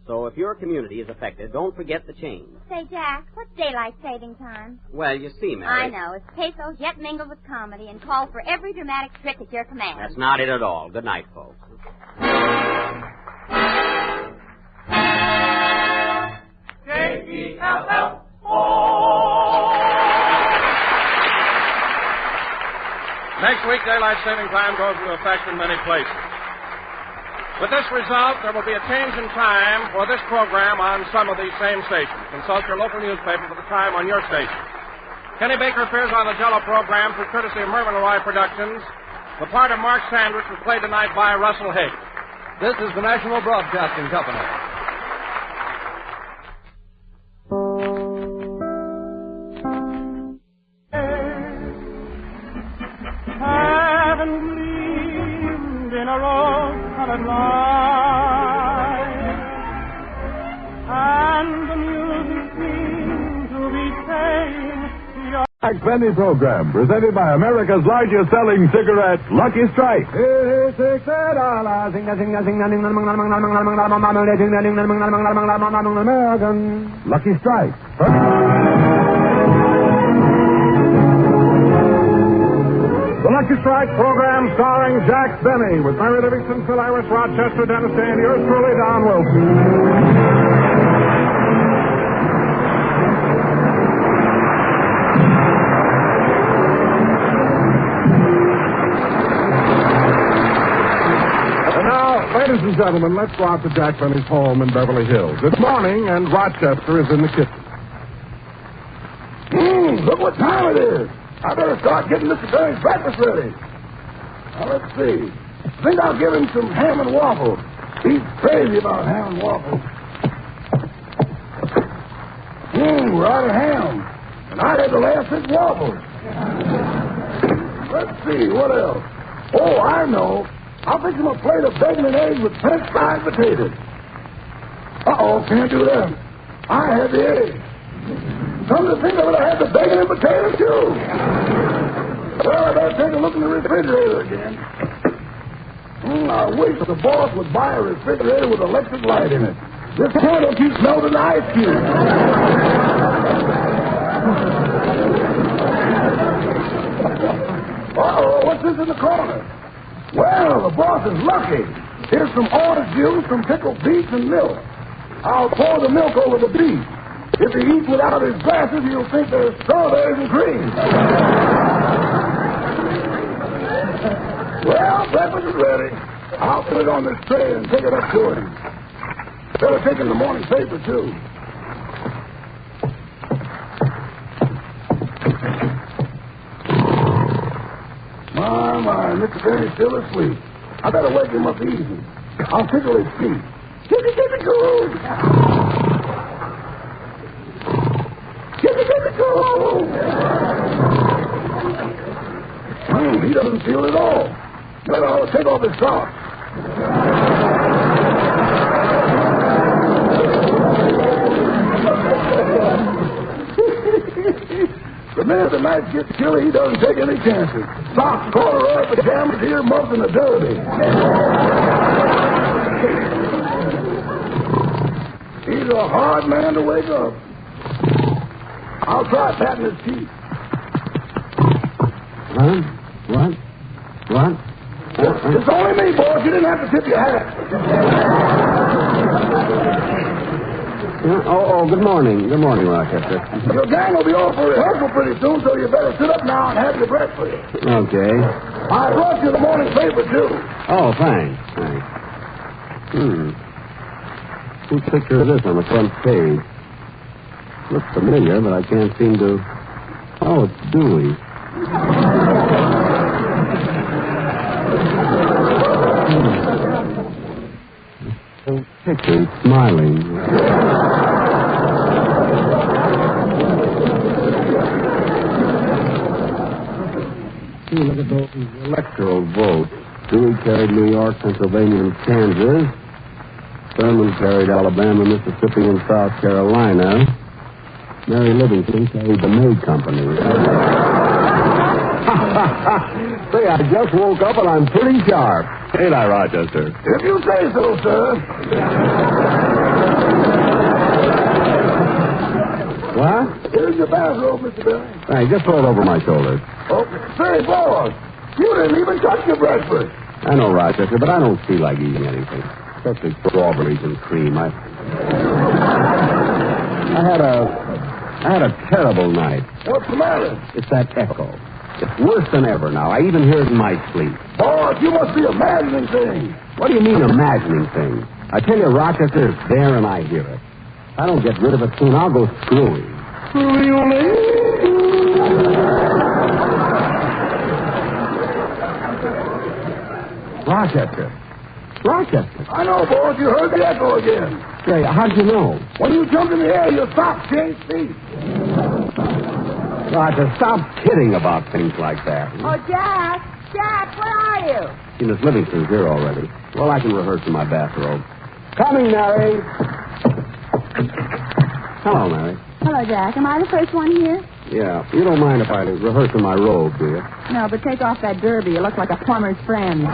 [SPEAKER 4] So if your community is affected, don't forget the change.
[SPEAKER 5] Say, Jack, what's daylight saving time?
[SPEAKER 4] Well, you see, Mary.
[SPEAKER 5] I know. It's pathos yet mingled with comedy and calls for every dramatic trick at your command.
[SPEAKER 4] That's not it at all. Good night, folks.
[SPEAKER 2] Next week, daylight saving time goes into effect in many places. With this result, there will be a change in time for this program on some of these same stations. Consult your local newspaper for the time on your station. Kenny Baker appears on the Jell-O program through courtesy of Mervyn and Roy Productions. The part of Mark Sandrich was played tonight by Russell Hicks.
[SPEAKER 11] This is the National Broadcasting Company.
[SPEAKER 12] Haven't gleamed in a rose-colored light, and the music seems to be saying,
[SPEAKER 13] Binnie program, presented by America's largest selling cigarette, Lucky Strike. Lucky Strike. The Lucky Strike program starring Jack Binnie with Mary Livingston, Phil Iris, Rochester, Dennis Day, and yours truly, Don Wilson. Ladies and gentlemen, let's go out to Jack Binnie's home in Beverly Hills. It's morning, and Rochester is in the kitchen.
[SPEAKER 14] look what time it is. I better start getting Mr. Berry's breakfast ready. Now, let's see. I think I'll give him some ham and waffles. He's crazy about ham and waffles. We're out of ham. And I had the last 6 waffles. Let's see, what else? Oh, I know. I'll fix him a plate of bacon and eggs with French fried potatoes. Uh-oh, can't do that. I had the eggs. Come to think of it, I had the bacon and potatoes, too. Well, I better take a look in the refrigerator again. I wish the boss would buy a refrigerator with electric light in it. This candle keeps melting the ice cubes. Uh-oh, what's this in the corner? Well, the boss is lucky. Here's some orange juice, some pickled beets, and milk. I'll pour the milk over the beets. If he eats without his glasses, he'll think there's strawberries and cream. Well, breakfast is ready. I'll put it on this tray and take it up to him. Better take in the morning paper, too. My, Mr. Benny's still asleep. I better wake him up easy. I'll tickle his feet. Tickle. He doesn't feel it at all. Better I'll take off his socks. The minute the night gets chilly, he doesn't take any chances. Socks, corduroy, pajamas, earmuffs, and a derby. He's a hard man to wake up. I'll try patting his teeth. What? It's only me, boss. You didn't have to tip your hat.
[SPEAKER 15] Good morning. Good morning, Rochester.
[SPEAKER 14] Your gang will be off for rehearsal pretty soon, so you better sit up now and have your breakfast.
[SPEAKER 15] Okay.
[SPEAKER 14] I brought you the morning paper, too.
[SPEAKER 15] Oh, thanks. Whose picture is this on the front page? Looks familiar, but I can't seem to... Oh, it's Dewey. Picture, smiling. See, look at those electoral votes. Dewey carried New York, Pennsylvania, and Kansas. Thurman carried Alabama, Mississippi, and South Carolina. Mary Livingston carried the maid company. Say, I just woke up and I'm pretty sharp. Ain't I, Rochester?
[SPEAKER 14] If you say so, sir.
[SPEAKER 15] What?
[SPEAKER 14] Here's your bathrobe, Mr. Benny.
[SPEAKER 15] Hey, just throw it over my shoulders.
[SPEAKER 14] Okay. Say, boss, you didn't even touch your breakfast.
[SPEAKER 15] I know, Rochester, but I don't feel like eating anything. Especially strawberries and cream. I had a terrible night.
[SPEAKER 14] What's the matter?
[SPEAKER 15] It's that echo. It's worse than ever now. I even hear it in my sleep.
[SPEAKER 14] Boss, you must be imagining things.
[SPEAKER 15] What do you mean imagining things? I tell you, Rochester, it's there and I hear it. If I don't get rid of it soon, I'll go screwy. Rochester.
[SPEAKER 14] I know, boss. You heard the echo again.
[SPEAKER 15] Say, how'd you know?
[SPEAKER 14] When you jumped in the air, your socks changed feet.
[SPEAKER 15] Roger, stop kidding about things like that.
[SPEAKER 10] Oh, Jack, where are you?
[SPEAKER 15] See, Miss Livingston's here already. Well, I can rehearse in my bathrobe. Coming, Mary. Hello, Mary.
[SPEAKER 5] Hello, Jack. Am I the first one here?
[SPEAKER 15] Yeah. You don't mind if I rehearse in my robe, do you?
[SPEAKER 5] No, but take off that derby. You look like a plumber's friend.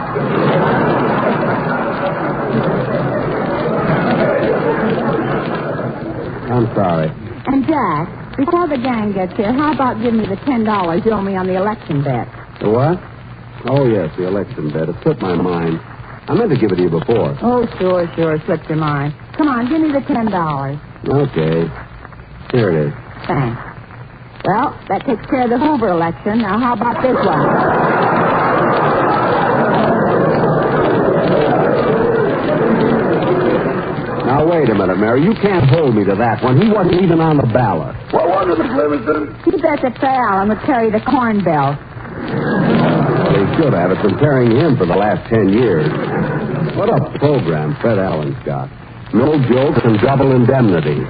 [SPEAKER 15] I'm sorry.
[SPEAKER 5] And, Jack, before the gang gets here, how about giving me the $10 you owe me on the election bet?
[SPEAKER 15] The what? Oh, yes, the election bet. It slipped my mind. I meant to give it to you before.
[SPEAKER 5] Oh, sure. Slipped your mind. Come on, give me the $10.
[SPEAKER 15] Okay. Here it is.
[SPEAKER 5] Thanks. Well, that takes care of the Hoover election. Now, how about this one?
[SPEAKER 15] Now, wait a minute, Mary. You can't hold me to that one. He wasn't even on the ballot.
[SPEAKER 14] What was under the Clemson.
[SPEAKER 16] You bet that Fred Allen would carry the corn bell.
[SPEAKER 15] They should have. It's been carrying him for the last 10 years. What a program Fred Allen's got. No jokes and double indemnity.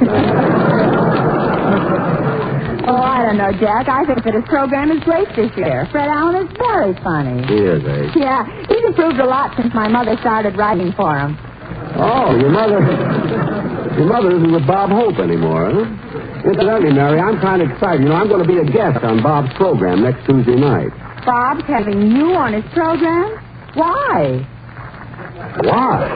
[SPEAKER 16] Oh, I don't know, Jack. I think that his program is great this year. Fred Allen is very funny.
[SPEAKER 15] He is, eh?
[SPEAKER 16] Yeah, he's improved a lot since my mother started writing for him.
[SPEAKER 15] Oh, your mother isn't with Bob Hope anymore, huh? Incidentally, Mary, I'm kind of excited. You know, I'm going to be a guest on Bob's program next Tuesday night.
[SPEAKER 16] Bob's having you on his program? Why?
[SPEAKER 15] Why?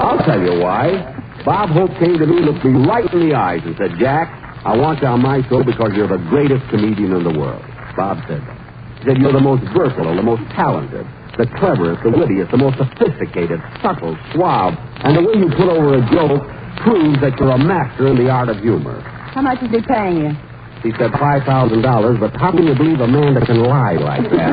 [SPEAKER 15] I'll tell you why. Bob Hope came to me, looked me right in the eyes, and said, Jack, I want you on my show because you're the greatest comedian in the world. Bob said that. He said you're the most versatile, the most talented, the cleverest, the wittiest, the most sophisticated, subtle, suave, and the way you put over a joke proves that you're a master in the art of humor.
[SPEAKER 16] How much is he paying you?
[SPEAKER 15] He said $5,000, but how can you believe a man that can lie like that?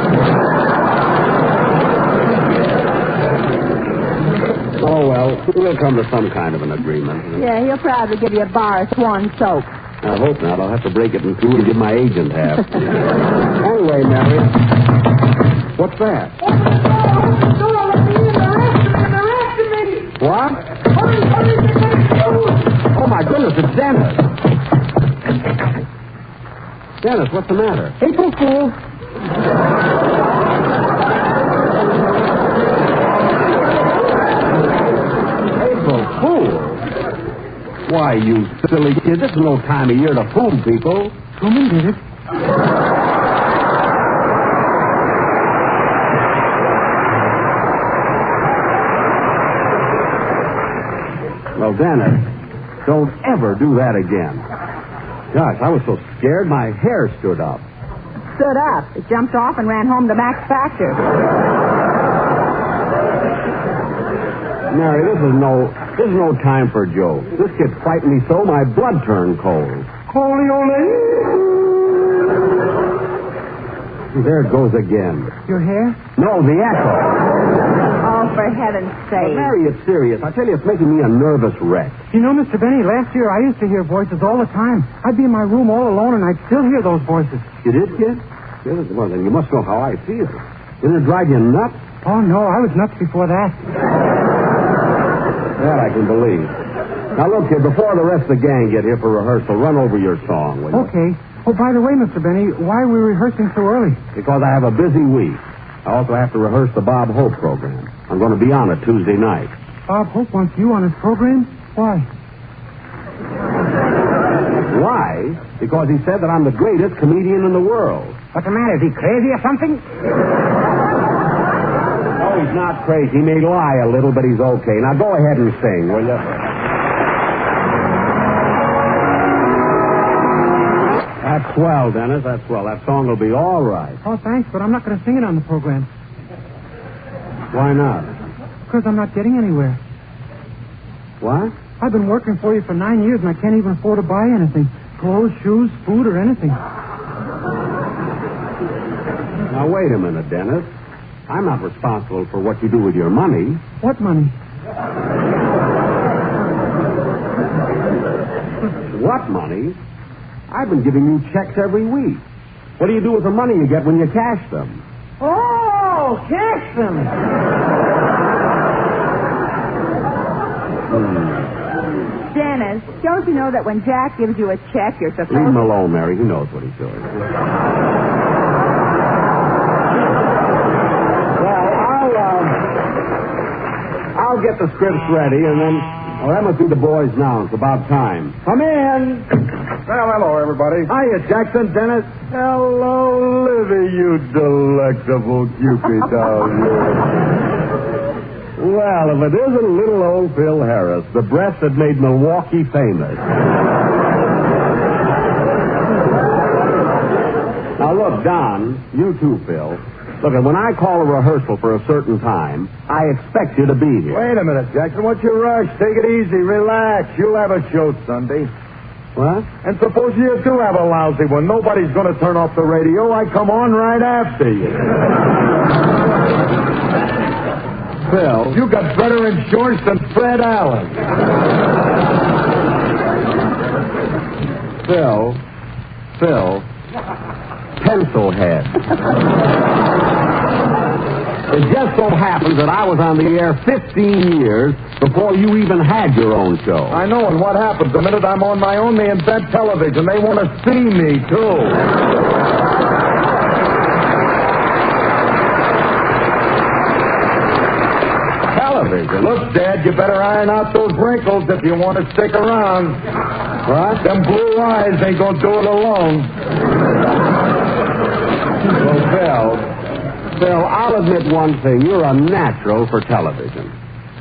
[SPEAKER 15] Oh, well, we'll come to some kind of an agreement.
[SPEAKER 16] Yeah, he'll probably give you a bar of swan soap.
[SPEAKER 15] I hope not. I'll have to break it in two and give my agent half. Anyway, Mary, what's that? What? Oh, my goodness, it's Dennis. Dennis, what's the matter?
[SPEAKER 6] April Fool.
[SPEAKER 15] April Fool? Why, you silly kid, this is no time of year to fool people.
[SPEAKER 6] Truman did it.
[SPEAKER 15] Well, Dennis, don't ever do that again. Gosh, I was so scared my hair stood up.
[SPEAKER 16] Stood up. It jumped off and ran home to Max Factor.
[SPEAKER 15] Mary, this is no time for jokes. This kid frightened me so my blood turned cold. There it goes again.
[SPEAKER 6] Your hair?
[SPEAKER 15] No, the echo.
[SPEAKER 16] Oh, for heaven's sake.
[SPEAKER 15] But Mary, it's serious. I tell you, it's making me a nervous wreck.
[SPEAKER 6] You know, Mr. Benny, last year I used to hear voices all the time. I'd be in my room all alone and I'd still hear those voices.
[SPEAKER 15] You did, kid? Well, then you must know how I feel. Didn't it drive you nuts?
[SPEAKER 6] Oh, no, I was nuts before that.
[SPEAKER 15] That I can believe. Now, look, kid, before the rest of the gang get here for rehearsal, run over your song, will you?
[SPEAKER 6] Okay. Oh, by the way, Mr. Benny, why are we rehearsing so early?
[SPEAKER 15] Because I have a busy week. I also have to rehearse the Bob Hope program. I'm going to be on it Tuesday night.
[SPEAKER 6] Bob Hope wants you on his program? Why?
[SPEAKER 15] Why? Because he said that I'm the greatest comedian in the world.
[SPEAKER 6] What's the matter? Is he crazy or something?
[SPEAKER 15] No, he's not crazy. He may lie a little, but he's okay. Now go ahead and sing, will you? That's swell, Dennis. That's swell. That song will be all right.
[SPEAKER 6] Oh, thanks, but I'm not going to sing it on the program.
[SPEAKER 15] Why not?
[SPEAKER 6] Because I'm not getting anywhere.
[SPEAKER 15] What?
[SPEAKER 6] I've been working for you for 9 years, and I can't even afford to buy anything. Clothes, shoes, food, or anything.
[SPEAKER 15] Now, wait a minute, Dennis. I'm not responsible for what you do with your money.
[SPEAKER 6] What money?
[SPEAKER 15] What money? I've been giving you checks every week. What do you do with the money you get when you cash them?
[SPEAKER 6] Oh, cash them.
[SPEAKER 16] Dennis, don't you know that when Jack gives you a check, you're supposed to...
[SPEAKER 15] Leave him alone, Mary. He knows what he's doing. I'll get the scripts ready, and then... Oh, that must be the boys now. It's about time. Come in.
[SPEAKER 13] Well, hello, everybody.
[SPEAKER 15] Hiya, Jackson, Dennis.
[SPEAKER 13] Hello, Livy, you delectable Cupid doll.
[SPEAKER 15] Well, if it isn't little old Phil Harris, the breast that made Milwaukee famous. Now, look, Don, you too, Phil. Look, when I call a rehearsal for a certain time, I expect you to be here.
[SPEAKER 13] Wait a minute, Jackson. What's your rush? Take it easy. Relax. You'll have a show Sunday.
[SPEAKER 15] What?
[SPEAKER 13] And suppose you do have a lousy one. Nobody's going to turn off the radio. I come on right after you.
[SPEAKER 15] Phil.
[SPEAKER 14] You got better insurance than Fred Allen.
[SPEAKER 15] Phil. Pencil head. It just so happens that I was on the air 15 years before you even had your own show.
[SPEAKER 14] I know, and what happens? The minute I'm on my own, they invent television. They want to see me, too.
[SPEAKER 15] Television?
[SPEAKER 14] Look, Dad, you better iron out those wrinkles if you want to stick around.
[SPEAKER 15] What?
[SPEAKER 14] Them blue eyes ain't going to do it alone.
[SPEAKER 15] Well, Phil, I'll admit one thing. You're a natural for television.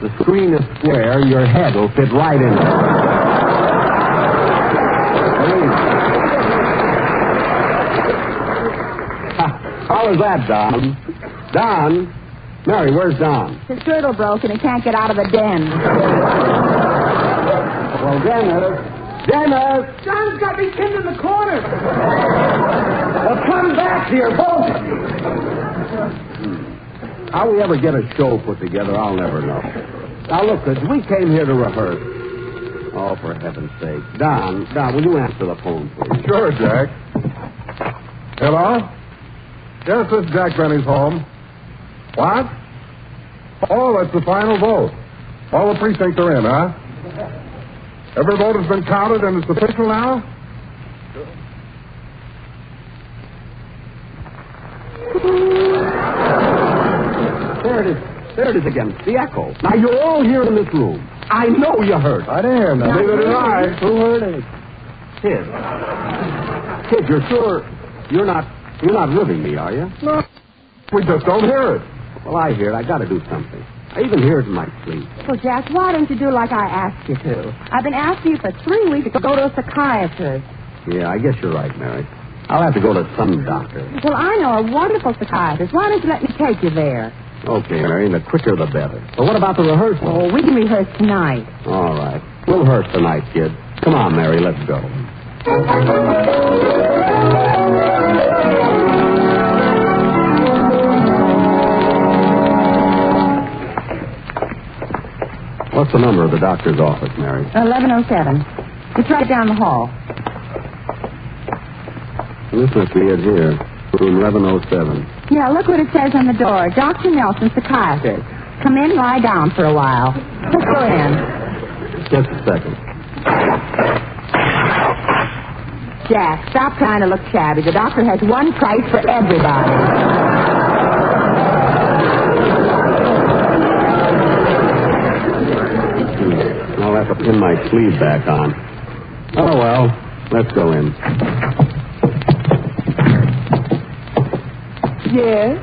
[SPEAKER 15] The screen is square. Your head will fit right in there. How is that, Don? Don? Mary, where's Don?
[SPEAKER 16] His girdle broke and he can't get out of the den.
[SPEAKER 15] Well, Dennis!
[SPEAKER 6] John's got me pinned in the corner.
[SPEAKER 14] Well, come back here, both.
[SPEAKER 15] How we ever get a show put together, I'll never know. Now, look, we came here to rehearse. Oh, for heaven's sake. Don, will you answer the phone, please?
[SPEAKER 13] Sure, Jack. Hello? Yes, this is Jack Benny's home. What? Oh, that's the final vote. All the precincts are in, huh? Every vote has been counted and it's official now?
[SPEAKER 15] There it is again. The echo. Now, you're all here in this room. I know you heard.
[SPEAKER 13] I did. Neither did I.
[SPEAKER 15] Who heard it? Kid, you're sure you're not ribbing me, are you?
[SPEAKER 13] No. We just don't hear it.
[SPEAKER 15] Well, I hear it. I got to do something. I even hear it in my sleep.
[SPEAKER 16] Well, Jack, why don't you do like I asked you to? I've been asking you for 3 weeks to go to a psychiatrist.
[SPEAKER 15] Yeah, I guess you're right, Mary. I'll have to go to some doctor.
[SPEAKER 16] Well, I know a wonderful psychiatrist. Why don't you let me take you there?
[SPEAKER 15] Okay, Mary, the quicker the better. But what about the rehearsal?
[SPEAKER 16] Oh, we can rehearse tonight.
[SPEAKER 15] All right. We'll rehearse tonight, kid. Come on, Mary, let's go. What's the number of the doctor's office, Mary?
[SPEAKER 16] 1107. It's right down the hall.
[SPEAKER 15] This must be it here. Room 1107.
[SPEAKER 16] Yeah, look what it says on the door. Dr. Nelson, psychiatrist. Come in, lie down for a while. Let's go in.
[SPEAKER 15] Just a second.
[SPEAKER 16] Jack, stop trying to look shabby. The doctor has one price for everybody.
[SPEAKER 15] I'll have to pin my sleeve back on. Oh, well, let's go in.
[SPEAKER 17] Yes?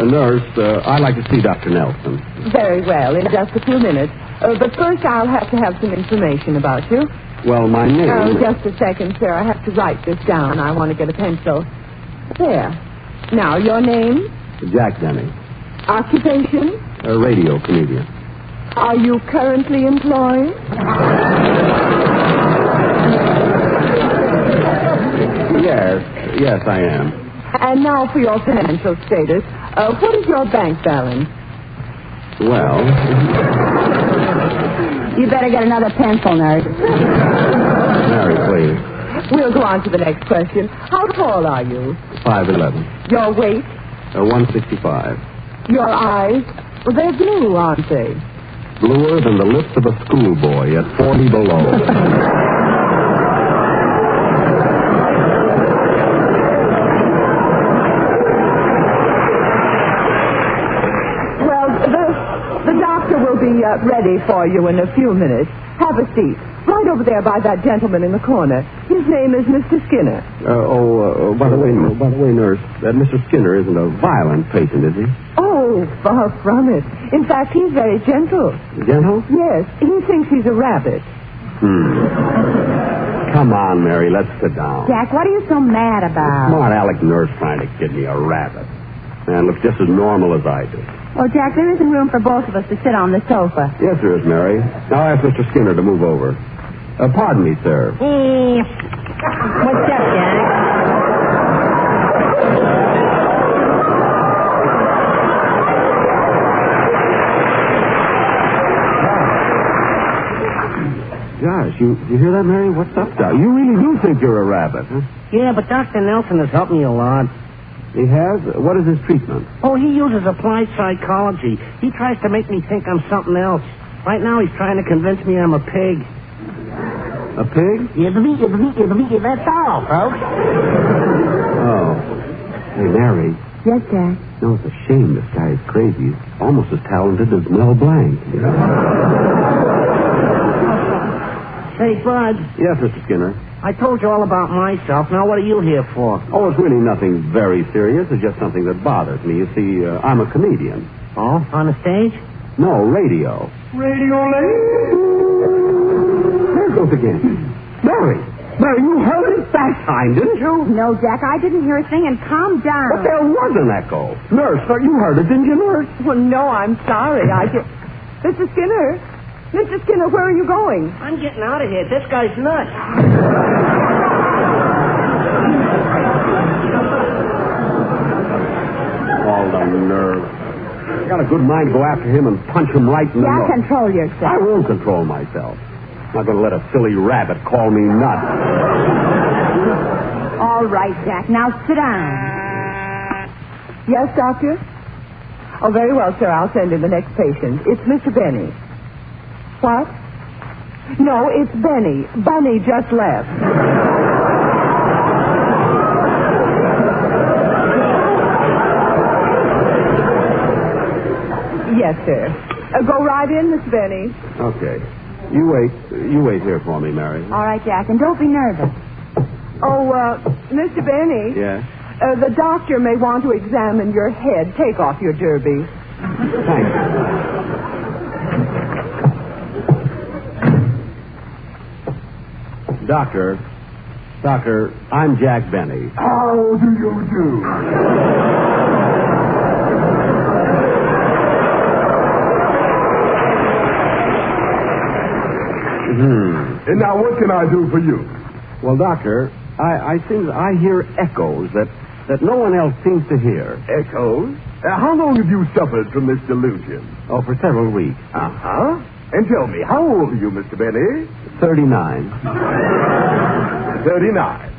[SPEAKER 15] Nurse, I'd like to see Dr. Nelson.
[SPEAKER 17] Very well, in just a few minutes. But first I'll have to have some information about you.
[SPEAKER 15] Well, my name...
[SPEAKER 17] Oh, just a second, sir. I have to write this down. I want to get a pencil. There. Now, your name?
[SPEAKER 15] Jack Benny.
[SPEAKER 17] Occupation?
[SPEAKER 15] A radio comedian.
[SPEAKER 17] Are you currently employed?
[SPEAKER 15] Yes, I am.
[SPEAKER 17] And now for your financial status. What is your bank balance?
[SPEAKER 15] Well...
[SPEAKER 16] You better get another pencil, nurse.
[SPEAKER 15] Mary, please.
[SPEAKER 17] We'll go on to the next question. How tall are you?
[SPEAKER 15] 5'11".
[SPEAKER 17] Your weight?
[SPEAKER 15] 165.
[SPEAKER 17] Your eyes? Well, they're blue, aren't they?
[SPEAKER 15] Bluer than the lips of a schoolboy at 40 below.
[SPEAKER 17] Ready for you in a few minutes. Have a seat. Right over there by that gentleman in the corner. His name is Mr. Skinner.
[SPEAKER 15] By the way, nurse, that Mr. Skinner isn't a violent patient, is he?
[SPEAKER 17] Oh, far from it. In fact, he's very gentle.
[SPEAKER 15] Gentle?
[SPEAKER 17] Yes. He thinks he's a rabbit.
[SPEAKER 15] Come on, Mary, let's sit down.
[SPEAKER 16] Jack, what are you so mad about?
[SPEAKER 15] Smart aleck nurse trying to kid me, a rabbit. Man, looks just as normal as I do.
[SPEAKER 16] Well, Jack, there isn't room for both of us to sit on the sofa.
[SPEAKER 15] Yes, there is, Mary. Now ask Mr. Skinner to move over. Pardon me, sir.
[SPEAKER 16] What's up, Jack?
[SPEAKER 15] you hear that, Mary? What's up, Doc? You really do think you're a rabbit, huh?
[SPEAKER 18] Yeah, but Dr. Nelson has helped me a lot.
[SPEAKER 15] He has? What is his treatment?
[SPEAKER 18] Oh, he uses applied psychology. He tries to make me think I'm something else. Right now, he's trying to convince me I'm a pig.
[SPEAKER 15] A pig?
[SPEAKER 18] That's all, folks.
[SPEAKER 15] Oh. Hey, Mary.
[SPEAKER 16] Yes, Jack.
[SPEAKER 15] No, it's a shame this guy is crazy. He's almost as talented as Mel Blanc.
[SPEAKER 18] Hey, Bud.
[SPEAKER 15] Yes, Mr. Skinner.
[SPEAKER 18] I told you all about myself. Now, what are you here for?
[SPEAKER 15] Oh, it's really nothing very serious. It's just something that bothers me. You see, I'm a comedian.
[SPEAKER 18] Oh, on the stage?
[SPEAKER 15] No, radio.
[SPEAKER 14] Radio lady.
[SPEAKER 15] There it goes again. Mary, you heard it that time, didn't you?
[SPEAKER 16] No, Jack, I didn't hear a thing, and calm down.
[SPEAKER 15] But there was an echo. Nurse, you heard it, didn't you, Nurse?
[SPEAKER 17] Well, no, I'm sorry. Mr. Skinner, where are you going?
[SPEAKER 18] I'm getting out of here. This guy's nuts.
[SPEAKER 15] All the nerve. I got a good mind to go after him and punch him right in the nose.
[SPEAKER 16] Control yourself.
[SPEAKER 15] I won't control myself. I'm not going to let a silly rabbit call me nuts.
[SPEAKER 16] All right, Jack. Now sit down.
[SPEAKER 17] Yes, doctor? Oh, very well, sir. I'll send in the next patient. It's Mr. Binnie. What? No, it's Binnie. Bunny just left. Yes, sir. Go right in, Miss Binnie.
[SPEAKER 15] Okay. You wait here for me, Mary.
[SPEAKER 16] All right, Jack, and don't be nervous.
[SPEAKER 17] Oh, Mr. Binnie.
[SPEAKER 15] Yes?
[SPEAKER 17] The doctor may want to examine your head. Take off your derby.
[SPEAKER 15] Thanks. Doctor, I'm Jack Binnie.
[SPEAKER 14] How do you do? And now what can I do for you?
[SPEAKER 15] Well, Doctor, I hear echoes that no one else seems to hear.
[SPEAKER 14] Echoes? How long have you suffered from this delusion?
[SPEAKER 15] Oh, for several weeks.
[SPEAKER 14] Uh-huh. And tell me, how old are you, Mr. Binnie?
[SPEAKER 15] 39.
[SPEAKER 14] 39.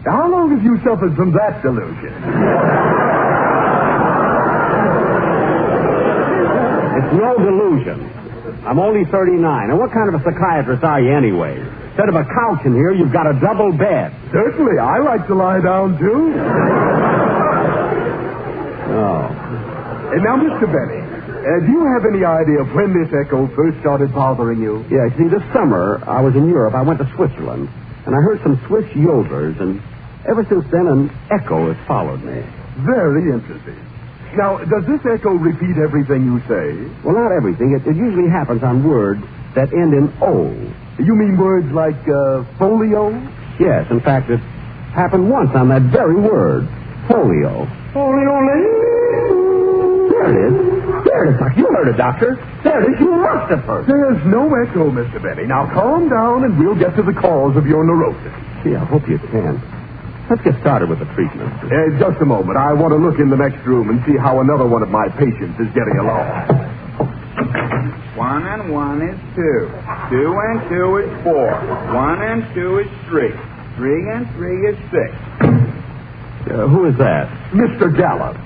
[SPEAKER 14] How long have you suffered from that delusion?
[SPEAKER 15] It's no delusion. I'm only 39. And what kind of a psychiatrist are you anyway? Instead of a couch in here, you've got a double bed.
[SPEAKER 14] Certainly. I like to lie down, too.
[SPEAKER 15] Oh.
[SPEAKER 14] And now, Mr. Binnie, do you have any idea of when this echo first started bothering you?
[SPEAKER 15] Yeah, see, this summer I was in Europe. I went to Switzerland, and I heard some Swiss yodelers, and ever since then an echo has followed me.
[SPEAKER 14] Very interesting. Now, does this echo repeat everything you say?
[SPEAKER 15] Well, not everything. It usually happens on words that end in O.
[SPEAKER 14] You mean words like folio?
[SPEAKER 15] Yes, in fact, it happened once on that very word, folio.
[SPEAKER 14] Folio.
[SPEAKER 15] There it is. There it is, Doctor. You heard it, Doctor. There it is. You must have heard it.
[SPEAKER 14] There's no echo, Mr. Binnie. Now, calm down and we'll get to the cause of your neurosis.
[SPEAKER 15] Gee, I hope you can. Let's get started with the treatment.
[SPEAKER 14] Just a moment. I want to look in the next room and see how another one of my patients is getting along.
[SPEAKER 19] 1 and 1 is 2. 2 and 2 is 4. 1 and 2 is 3. 3 and 3 is 6.
[SPEAKER 15] Who is that?
[SPEAKER 14] Mr. Gallup.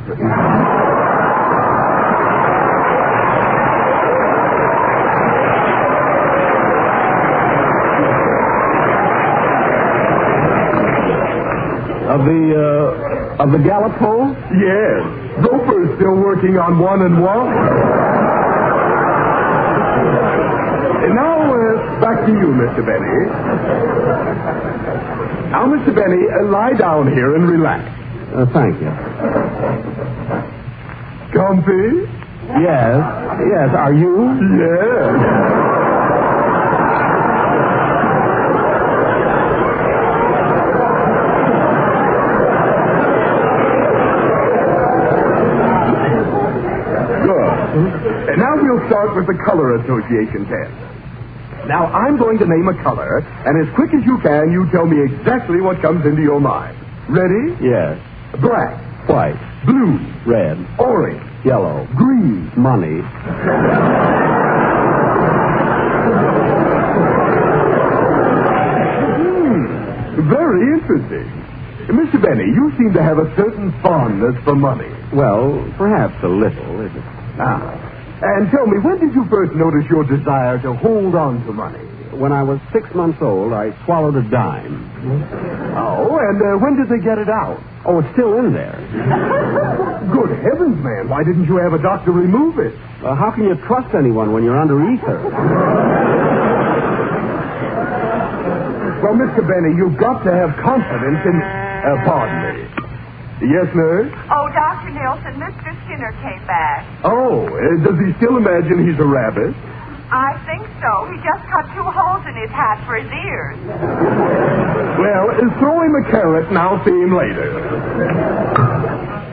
[SPEAKER 15] Of the Gallup poll?
[SPEAKER 14] Yes. Roper's still working on 1 and 1. And now, back to you, Mr. Binnie. Now, Mr. Binnie, lie down here and relax.
[SPEAKER 15] Thank you.
[SPEAKER 14] Comfy?
[SPEAKER 15] Yes. Are you?
[SPEAKER 14] Yes. And now we'll start with the color association test. Now, I'm going to name a color, and as quick as you can, you tell me exactly what comes into your mind. Ready?
[SPEAKER 15] Yes.
[SPEAKER 14] Black.
[SPEAKER 15] White.
[SPEAKER 14] Blue.
[SPEAKER 15] Red.
[SPEAKER 14] Orange.
[SPEAKER 15] Yellow.
[SPEAKER 14] Green.
[SPEAKER 15] Money.
[SPEAKER 14] Very interesting. Mr. Benny, you seem to have a certain fondness for money.
[SPEAKER 15] Well, perhaps a little.
[SPEAKER 14] And tell me, when did you first notice your desire to hold on to money?
[SPEAKER 15] When I was 6 months old, I swallowed a dime.
[SPEAKER 14] Oh, and when did they get it out?
[SPEAKER 15] Oh, it's still in there.
[SPEAKER 14] Good heavens, man. Why didn't you have a doctor remove it?
[SPEAKER 15] How can you trust anyone when you're under ether?
[SPEAKER 14] Well, Mr. Benny, you've got to have confidence in... pardon me. Yes, nurse?
[SPEAKER 17] Oh, Dr. Nielsen, Mr. Skinner came back.
[SPEAKER 14] Oh, does he still imagine he's a rabbit?
[SPEAKER 17] I think so. He just cut 2 holes in his hat for his ears.
[SPEAKER 14] Well, throw him a carrot and I'll see him later.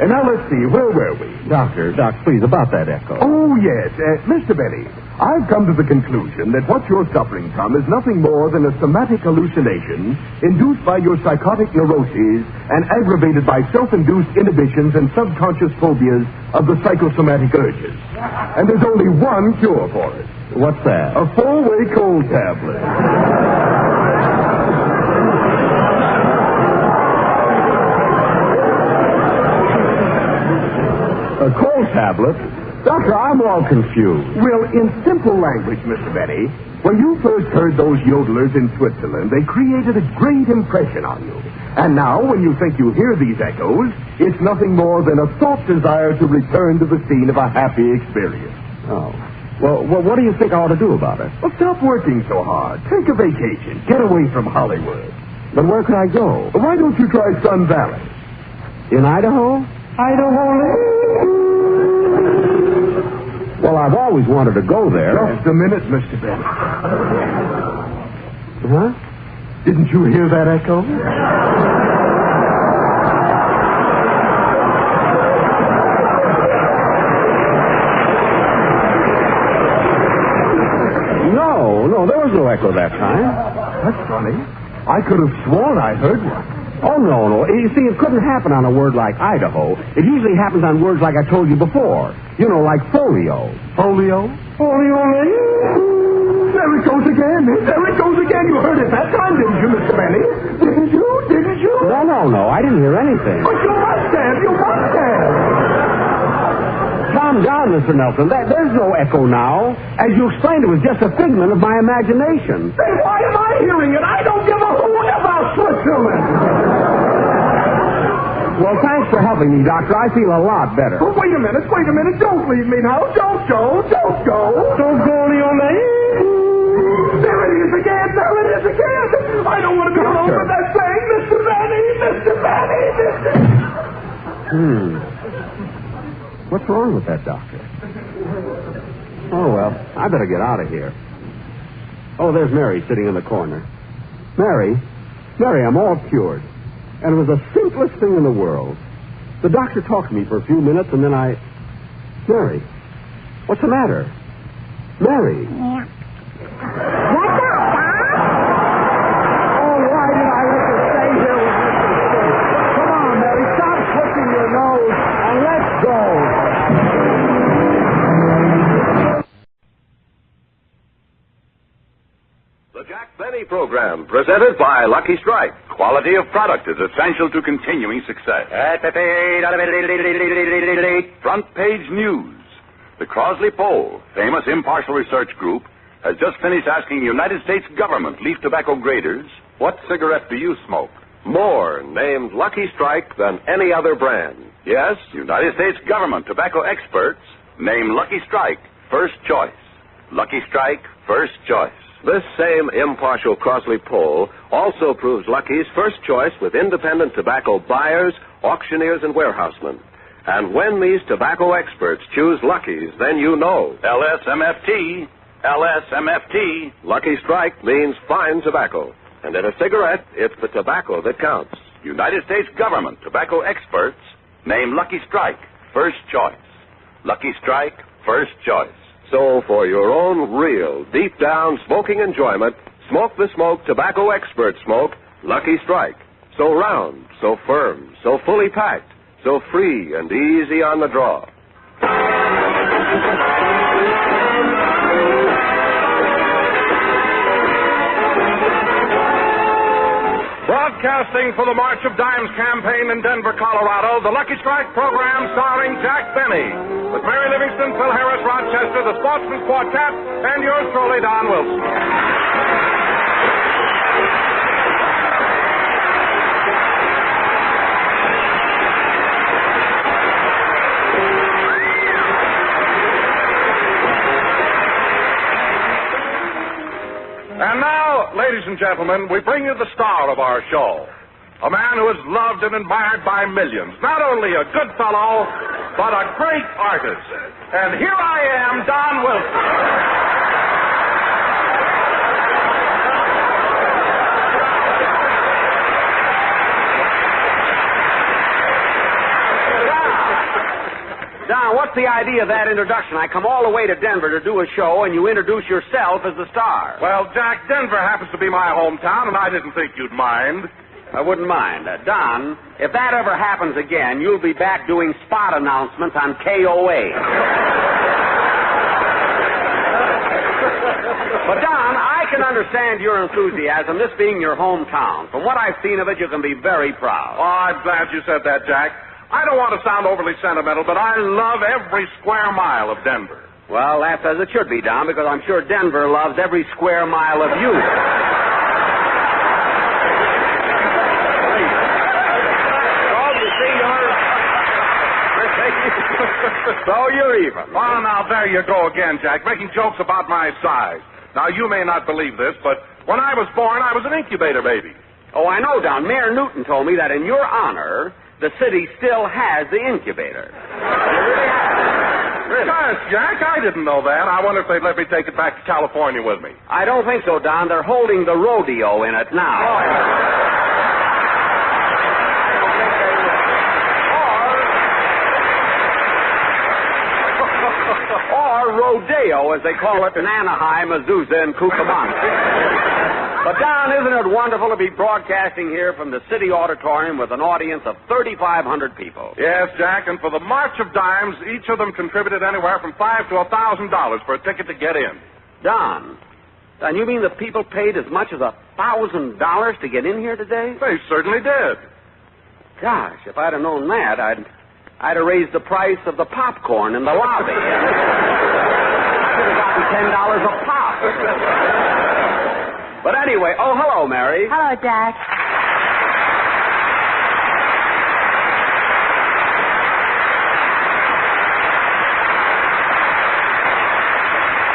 [SPEAKER 14] And now let's see, where were we?
[SPEAKER 15] Doc, please, about that echo.
[SPEAKER 14] Oh, yes. Mr. Benny, I've come to the conclusion that what you're suffering from is nothing more than a somatic hallucination induced by your psychotic neuroses and aggravated by self-induced inhibitions and subconscious phobias of the psychosomatic urges. And there's only one cure for it.
[SPEAKER 15] What's that?
[SPEAKER 14] A 4-way cold tablet.
[SPEAKER 15] A cold tablet? Doctor, I'm all confused.
[SPEAKER 14] Well, in simple language, Mr. Benny, when you first heard those yodelers in Switzerland, they created a great impression on you. And now, when you think you hear these echoes, it's nothing more than a thought desire to return to the scene of a happy experience.
[SPEAKER 15] Oh. Well, what do you think I ought to do about it?
[SPEAKER 14] Well, stop working so hard. Take a vacation. Get away from Hollywood.
[SPEAKER 15] But where can I go?
[SPEAKER 14] Why don't you try Sun Valley?
[SPEAKER 15] In Idaho? Well, I've always wanted to go there.
[SPEAKER 14] Just a minute, Mr. Benny.
[SPEAKER 15] Huh?
[SPEAKER 14] Didn't you hear that echo?
[SPEAKER 15] No, there was no echo that time.
[SPEAKER 14] That's funny. I could have sworn I heard one.
[SPEAKER 15] Oh, no. You see, it couldn't happen on a word like Idaho. It usually happens on words like I told you before. You know, like folio.
[SPEAKER 14] Folio? Folio. There it goes again. There it goes again. You heard it that time, didn't you, Mr. Benny? Didn't you?
[SPEAKER 15] No. I didn't hear anything.
[SPEAKER 14] But you must have.
[SPEAKER 15] Calm down, Mr. Nelson. There's no echo now. As you explained, it was just a figment of my imagination.
[SPEAKER 14] Then why am I hearing it? I don't give a hoot about Switzerland.
[SPEAKER 15] Well, thanks for helping me, Doctor. I feel a lot better.
[SPEAKER 14] Oh, wait a minute. Don't leave me now. Don't go. Don't go, Leone. There it is again. I don't want to be alone with that thing. Mr. Benny.
[SPEAKER 15] What's wrong with that, Doctor? Oh, well, I better get out of here. Oh, there's Mary sitting in the corner. Mary, I'm all cured. And it was the simplest thing in the world. The doctor talked to me for a few minutes, and then Mary, what's the matter? Mary.
[SPEAKER 5] Yeah.
[SPEAKER 15] What's up, Doc? Oh, why did I let you stay here with Mr. Skinner? Come on, Mary, stop pushing your nose, and let's go.
[SPEAKER 20] The Jack Benny Program, presented by Lucky Strike. Quality of product is essential to continuing success. Front page news. The Crosley Poll, famous impartial research group, has just finished asking the United States government leaf tobacco graders, what cigarette do you smoke? More named Lucky Strike than any other brand. Yes, United States government tobacco experts name Lucky Strike first choice. Lucky Strike first choice. This same impartial Crosley poll also proves Lucky's first choice with independent tobacco buyers, auctioneers, and warehousemen. And when these tobacco experts choose Lucky's, then you know. LSMFT. Lucky Strike means fine tobacco. And in a cigarette, it's the tobacco that counts. United States government tobacco experts name Lucky Strike first choice. Lucky Strike first choice. So for your own real, deep-down smoking enjoyment, smoke the smoke tobacco expert smoke, Lucky Strike. So round, so firm, so fully packed, so free and easy on the draw.
[SPEAKER 2] Broadcasting for the March of Dimes campaign in Denver, Colorado, the Lucky Strike program starring Jack Benny, with Mary Livingston, Phil Harris, Rochester, the Sportsman Quartet, and yours truly, Don Wilson. And now, ladies and gentlemen, we bring you the star of our show. A man who is loved and admired by millions. Not only a good fellow, but a great artist. And here I am, Don Wilson.
[SPEAKER 4] Don, what's the idea of that introduction? I come all the way to Denver to do a show, and you introduce yourself as the star.
[SPEAKER 2] Well, Jack, Denver happens to be my hometown, and I didn't think you'd mind.
[SPEAKER 4] I wouldn't mind. Don, if that ever happens again, you'll be back doing spot announcements on KOA. But, Don, I can understand your enthusiasm, this being your hometown. From what I've seen of it, you can be very proud.
[SPEAKER 2] Oh, I'm glad you said that, Jack. I don't want to sound overly sentimental, but I love every square mile of Denver.
[SPEAKER 4] Well, that's as it should be, Don, because I'm sure Denver loves every square mile of you. So you're even.
[SPEAKER 2] Well, now, there you go again, Jack, making jokes about my size. Now, you may not believe this, but when I was born, I was an incubator baby.
[SPEAKER 4] Oh, I know, Don. Mayor Newton told me that in your honor, the city still has the incubator.
[SPEAKER 2] Really? Gosh, Jack, I didn't know that. I wonder if they'd let me take it back to California with me.
[SPEAKER 4] I don't think so, Don. They're holding the rodeo in it now. Or rodeo, as they call it in Anaheim, Azusa, and Cucamonga. But, Don, isn't it wonderful to be broadcasting here from the City Auditorium with an audience of 3,500 people?
[SPEAKER 2] Yes, Jack, and for the March of Dimes, each of them contributed anywhere from $5,000 to $1,000 for a ticket to get in.
[SPEAKER 4] Don, you mean the people paid as much as $1,000 to get in here today?
[SPEAKER 2] They certainly did.
[SPEAKER 4] Gosh, if I'd have known that, I'd have raised the price of the popcorn in the lobby. I could have gotten $10 a pop. But anyway, oh, hello, Mary.
[SPEAKER 16] Hello, Jack.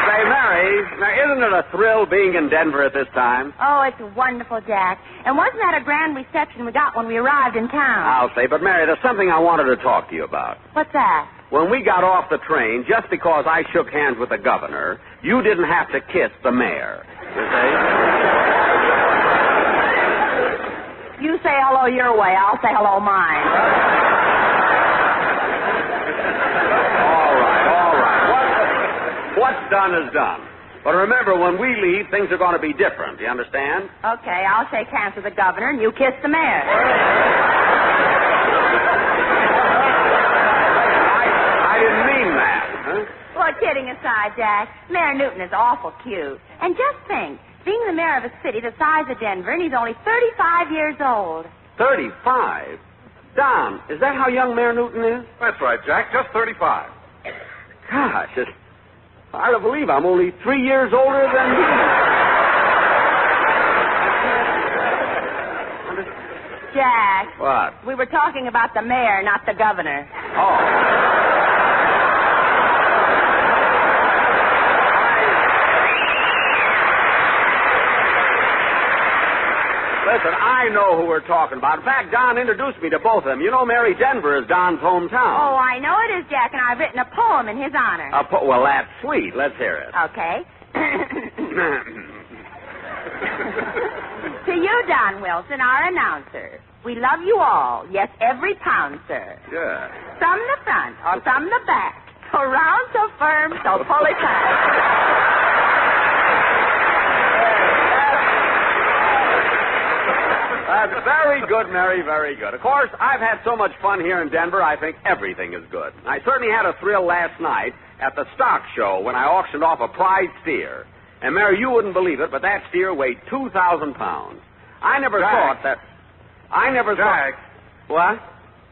[SPEAKER 4] Say, Mary, now isn't it a thrill being in Denver at this time?
[SPEAKER 16] Oh, it's wonderful, Jack. And wasn't that a grand reception we got when we arrived in town?
[SPEAKER 4] I'll say, but Mary, there's something I wanted to talk to you about.
[SPEAKER 16] What's that?
[SPEAKER 4] When we got off the train, just because I shook hands with the governor, you didn't have to kiss the mayor. You see?
[SPEAKER 16] You say hello your way, I'll say hello mine.
[SPEAKER 4] All right. What's done is done. But remember, when we leave, things are going to be different. You understand?
[SPEAKER 16] Okay, I'll shake hands with the governor and you kiss the mayor.
[SPEAKER 4] I didn't mean that. Huh?
[SPEAKER 16] Well, kidding aside, Jack, Mayor Newton is awful cute. And just think, being the mayor of a city the size of Denver, and he's only 35 years old.
[SPEAKER 4] 35? Don, is that how young Mayor Newton is?
[SPEAKER 2] That's right, Jack, just 35.
[SPEAKER 4] Gosh, it's hard to believe I'm only 3 years older than you.
[SPEAKER 16] Jack.
[SPEAKER 4] What?
[SPEAKER 16] We were talking about the mayor, not the governor.
[SPEAKER 4] Oh. Listen, I know who we're talking about. In fact, Don introduced me to both of them. You know, Mary, Denver is Don's hometown.
[SPEAKER 16] Oh, I know it is, Jack, and I've written a poem in his honor.
[SPEAKER 4] Well, that's sweet. Let's hear it.
[SPEAKER 16] Okay. To you, Don Wilson, our announcer. We love you all. Yes, every pound, sir.
[SPEAKER 4] Yeah.
[SPEAKER 16] From the front or from the back. So round, so firm, so pull it tight.
[SPEAKER 4] That's very good, Mary, very good. Of course, I've had so much fun here in Denver, I think everything is good. I certainly had a thrill last night at the stock show when I auctioned off a prize steer. And, Mary, you wouldn't believe it, but that steer weighed 2,000 pounds. I never thought that... I never
[SPEAKER 2] Jack.
[SPEAKER 4] thought... What?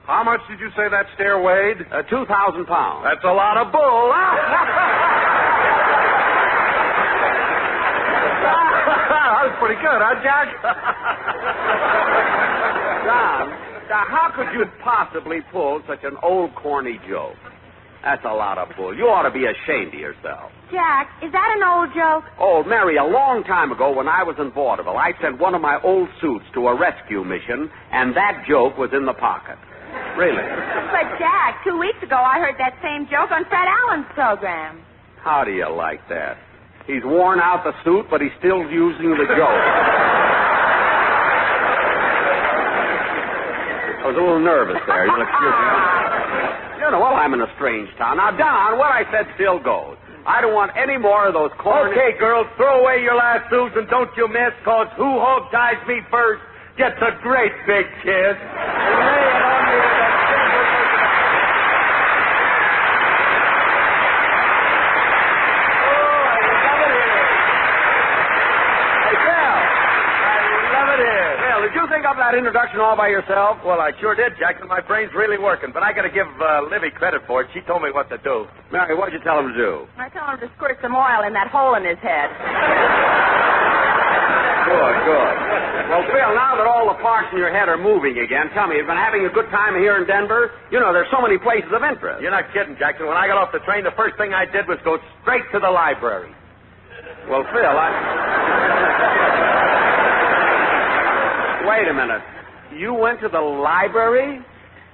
[SPEAKER 2] How much did you say that stair weighed?
[SPEAKER 4] 2,000 pounds.
[SPEAKER 2] That's a lot of bull. That was pretty good, huh, Jack?
[SPEAKER 4] Don, how could you possibly pull such an old corny joke? That's a lot of bull. You ought to be ashamed of yourself.
[SPEAKER 16] Jack, is that an old joke?
[SPEAKER 4] Oh, Mary, a long time ago when I was in vaudeville, I sent one of my old suits to a rescue mission, and that joke was in the pocket. Really.
[SPEAKER 16] But, Jack, 2 weeks ago I heard that same joke on Fred Allen's program.
[SPEAKER 4] How do you like that? He's worn out the suit, but he's still using the joke. I was a little nervous there. You'll excuse me. You know, well, I'm in a strange town. Now, Don, what I said still goes. I don't want any more of those corny...
[SPEAKER 2] Okay, girls, throw away your lassos and don't you miss, because who hog ties me first gets a great big kiss. Lay it on me with that
[SPEAKER 4] Did you think up that introduction all by yourself?
[SPEAKER 2] Well, I sure did, Jackson. My brain's really working, but I got to give Livy credit for it. She told me what to do.
[SPEAKER 4] Mary, what'd you tell him to do?
[SPEAKER 16] I told him to squirt some oil in that hole in his head.
[SPEAKER 4] Good. Well, Phil, now that all the parts in your head are moving again, tell me, you've been having a good time here in Denver? You know, there's so many places of interest.
[SPEAKER 2] You're not kidding, Jackson. When I got off the train, the first thing I did was go straight to the library.
[SPEAKER 4] Well, Phil, Wait a minute. You went to the library?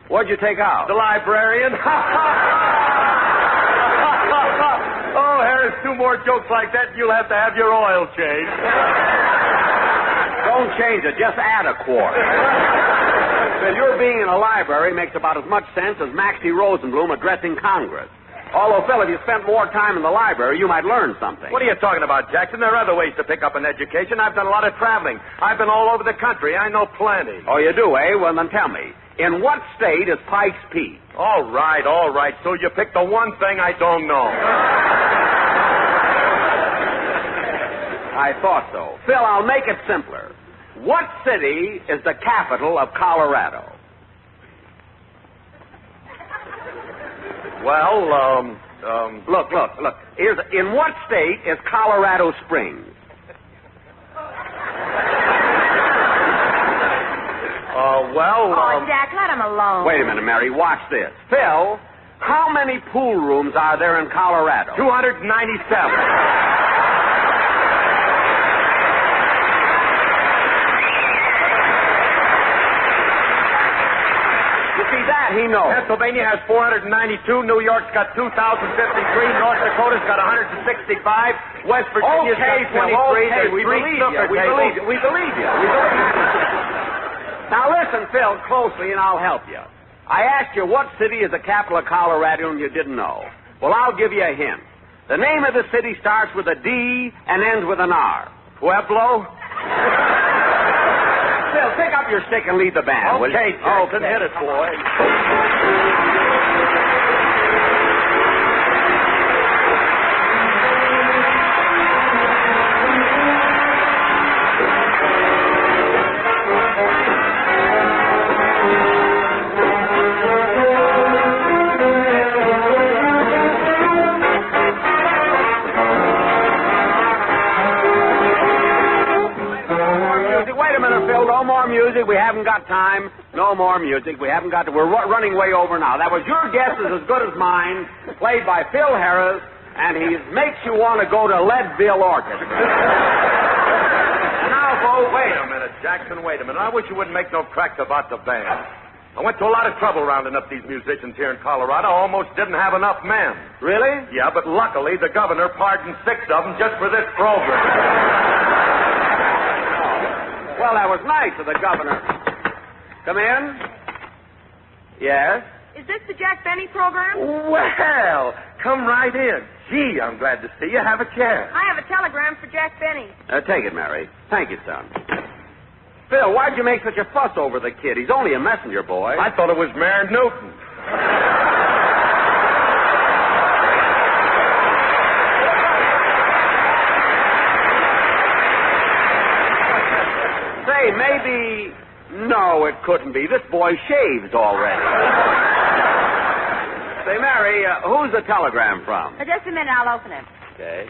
[SPEAKER 4] What'd you take out?
[SPEAKER 2] The librarian. Oh, Harris, 2 more jokes like that, and you'll have to have your oil changed.
[SPEAKER 4] Don't change it. Just add a quart. Phil, your being in a library makes about as much sense as Maxie Rosenblum addressing Congress. Although, Phil, if you spent more time in the library, you might learn something.
[SPEAKER 2] What are you talking about, Jackson? There are other ways to pick up an education. I've done a lot of traveling. I've been all over the country. I know plenty.
[SPEAKER 4] Oh, you do, eh? Well, then tell me. In what state is Pikes Peak?
[SPEAKER 2] All right. So you picked the one thing I don't know.
[SPEAKER 4] I thought so. Phil, I'll make it simpler. What city is the capital of Colorado?
[SPEAKER 2] Well,
[SPEAKER 4] Look. In what state is Colorado Springs?
[SPEAKER 16] Oh, Jack, let him alone.
[SPEAKER 4] Wait a minute, Mary. Watch this. Phil, how many pool rooms are there in Colorado?
[SPEAKER 2] 297.
[SPEAKER 4] He knows.
[SPEAKER 2] Pennsylvania has 492. New York's got 2,053. North Dakota's got 165. West Virginia's got 23.
[SPEAKER 4] Okay, we believe you. Now listen, Phil, closely, and I'll help you. I asked you what city is the capital of Colorado, and you didn't know. Well, I'll give you a hint. The name of the city starts with a D and ends with an R. Pueblo? Phil, pick up your stick and lead the band, will you?
[SPEAKER 2] Okay, Jackson, hit it, boy.
[SPEAKER 4] No more music. We haven't got time. No more music. We haven't got to. We're running way over now. That was Your Guess Is As Good As Mine, played by Phil Harris, and he makes you want to go to Leadville Orchestra. And now, folks,
[SPEAKER 2] wait a minute, Jackson, wait a minute. I wish you wouldn't make no tracks about the band. I went to a lot of trouble rounding up these musicians here in Colorado. I almost didn't have enough men.
[SPEAKER 4] Really?
[SPEAKER 2] Yeah, but luckily the governor pardoned 6 of them just for this program.
[SPEAKER 4] Well, that was nice of the governor. Come in. Yes?
[SPEAKER 10] Is this the Jack Benny program?
[SPEAKER 2] Well, come right in. Gee, I'm glad to see you. Have a chair.
[SPEAKER 10] I have a telegram for Jack Benny.
[SPEAKER 4] Take it, Mary. Thank you, son. Phil, why'd you make such a fuss over the kid? He's only a messenger boy.
[SPEAKER 2] I thought it was Mayor Newton.
[SPEAKER 4] Say,
[SPEAKER 15] Say, maybe... No, it couldn't be. This boy shaved already. Say, Mary, who's the telegram from?
[SPEAKER 16] Just a minute, I'll open it.
[SPEAKER 15] Okay.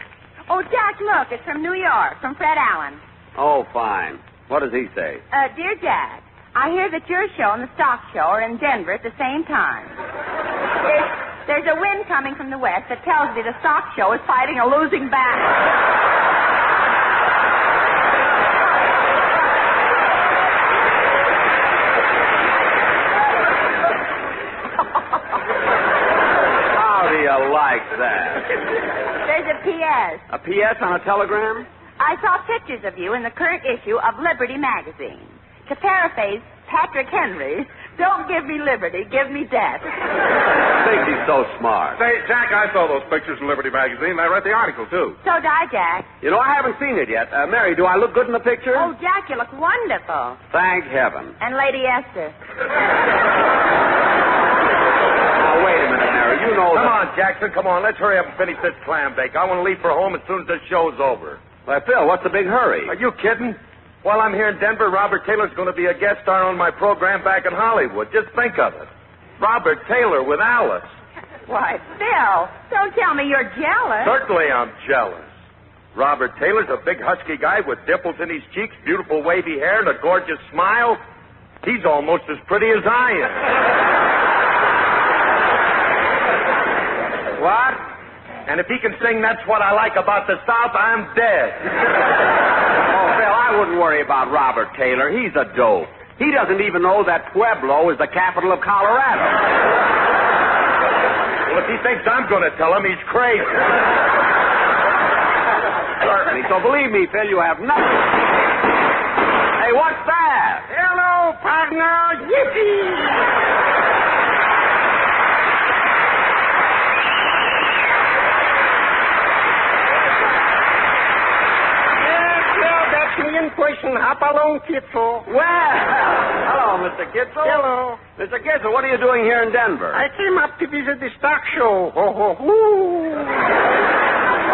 [SPEAKER 16] Oh, Jack, look, it's from New York, from Fred Allen.
[SPEAKER 15] Oh, fine. What does he say?
[SPEAKER 16] Dear Jack, I hear that your show and the stock show are in Denver at the same time. There's a wind coming from the west that tells me the stock show is fighting a losing battle.
[SPEAKER 15] Like that.
[SPEAKER 16] There's a P.S.
[SPEAKER 15] A P.S. on a telegram?
[SPEAKER 16] I saw pictures of you in the current issue of Liberty magazine. To paraphrase Patrick Henry, don't give me liberty, give me death.
[SPEAKER 15] Thinks he's so smart.
[SPEAKER 2] Say, Jack, I saw those pictures in Liberty magazine. I read the article, too.
[SPEAKER 16] So did I, Jack.
[SPEAKER 15] You know, I haven't seen it yet. Mary, do I look good in the picture?
[SPEAKER 16] Oh, Jack, you look wonderful.
[SPEAKER 15] Thank heaven.
[SPEAKER 16] And Lady Esther.
[SPEAKER 15] Now, wait a minute, Mary. You know
[SPEAKER 2] Come on, Jackson, come on. Let's hurry up and finish this clam bake. I want to leave for home as soon as this show's over.
[SPEAKER 15] Why, Phil, what's the big hurry?
[SPEAKER 2] Are you kidding? While I'm here in Denver, Robert Taylor's going to be a guest star on my program back in Hollywood. Just think of it. Robert Taylor with Alice.
[SPEAKER 16] Why, Phil, don't tell me you're jealous.
[SPEAKER 2] Certainly I'm jealous. Robert Taylor's a big husky guy with dimples in his cheeks, beautiful wavy hair, and a gorgeous smile. He's almost as pretty as I am. What? And if he can sing That's What I Like About the South, I'm dead.
[SPEAKER 15] Oh, Phil, I wouldn't worry about Robert Taylor. He's a dope. He doesn't even know that Pueblo is the capital of Colorado.
[SPEAKER 2] Well, if he thinks I'm going to tell him, he's crazy.
[SPEAKER 15] Certainly. So believe me, Phil, you have nothing. Hey, what's that?
[SPEAKER 6] Hello, partner. Yippee! Person, hop along, Kitzel.
[SPEAKER 15] Well, hello, Mr. Kitzel.
[SPEAKER 6] Hello.
[SPEAKER 15] Mr. Kitzel, what are you doing here in Denver?
[SPEAKER 6] I came up to visit the stock show. Ho, ho, ho.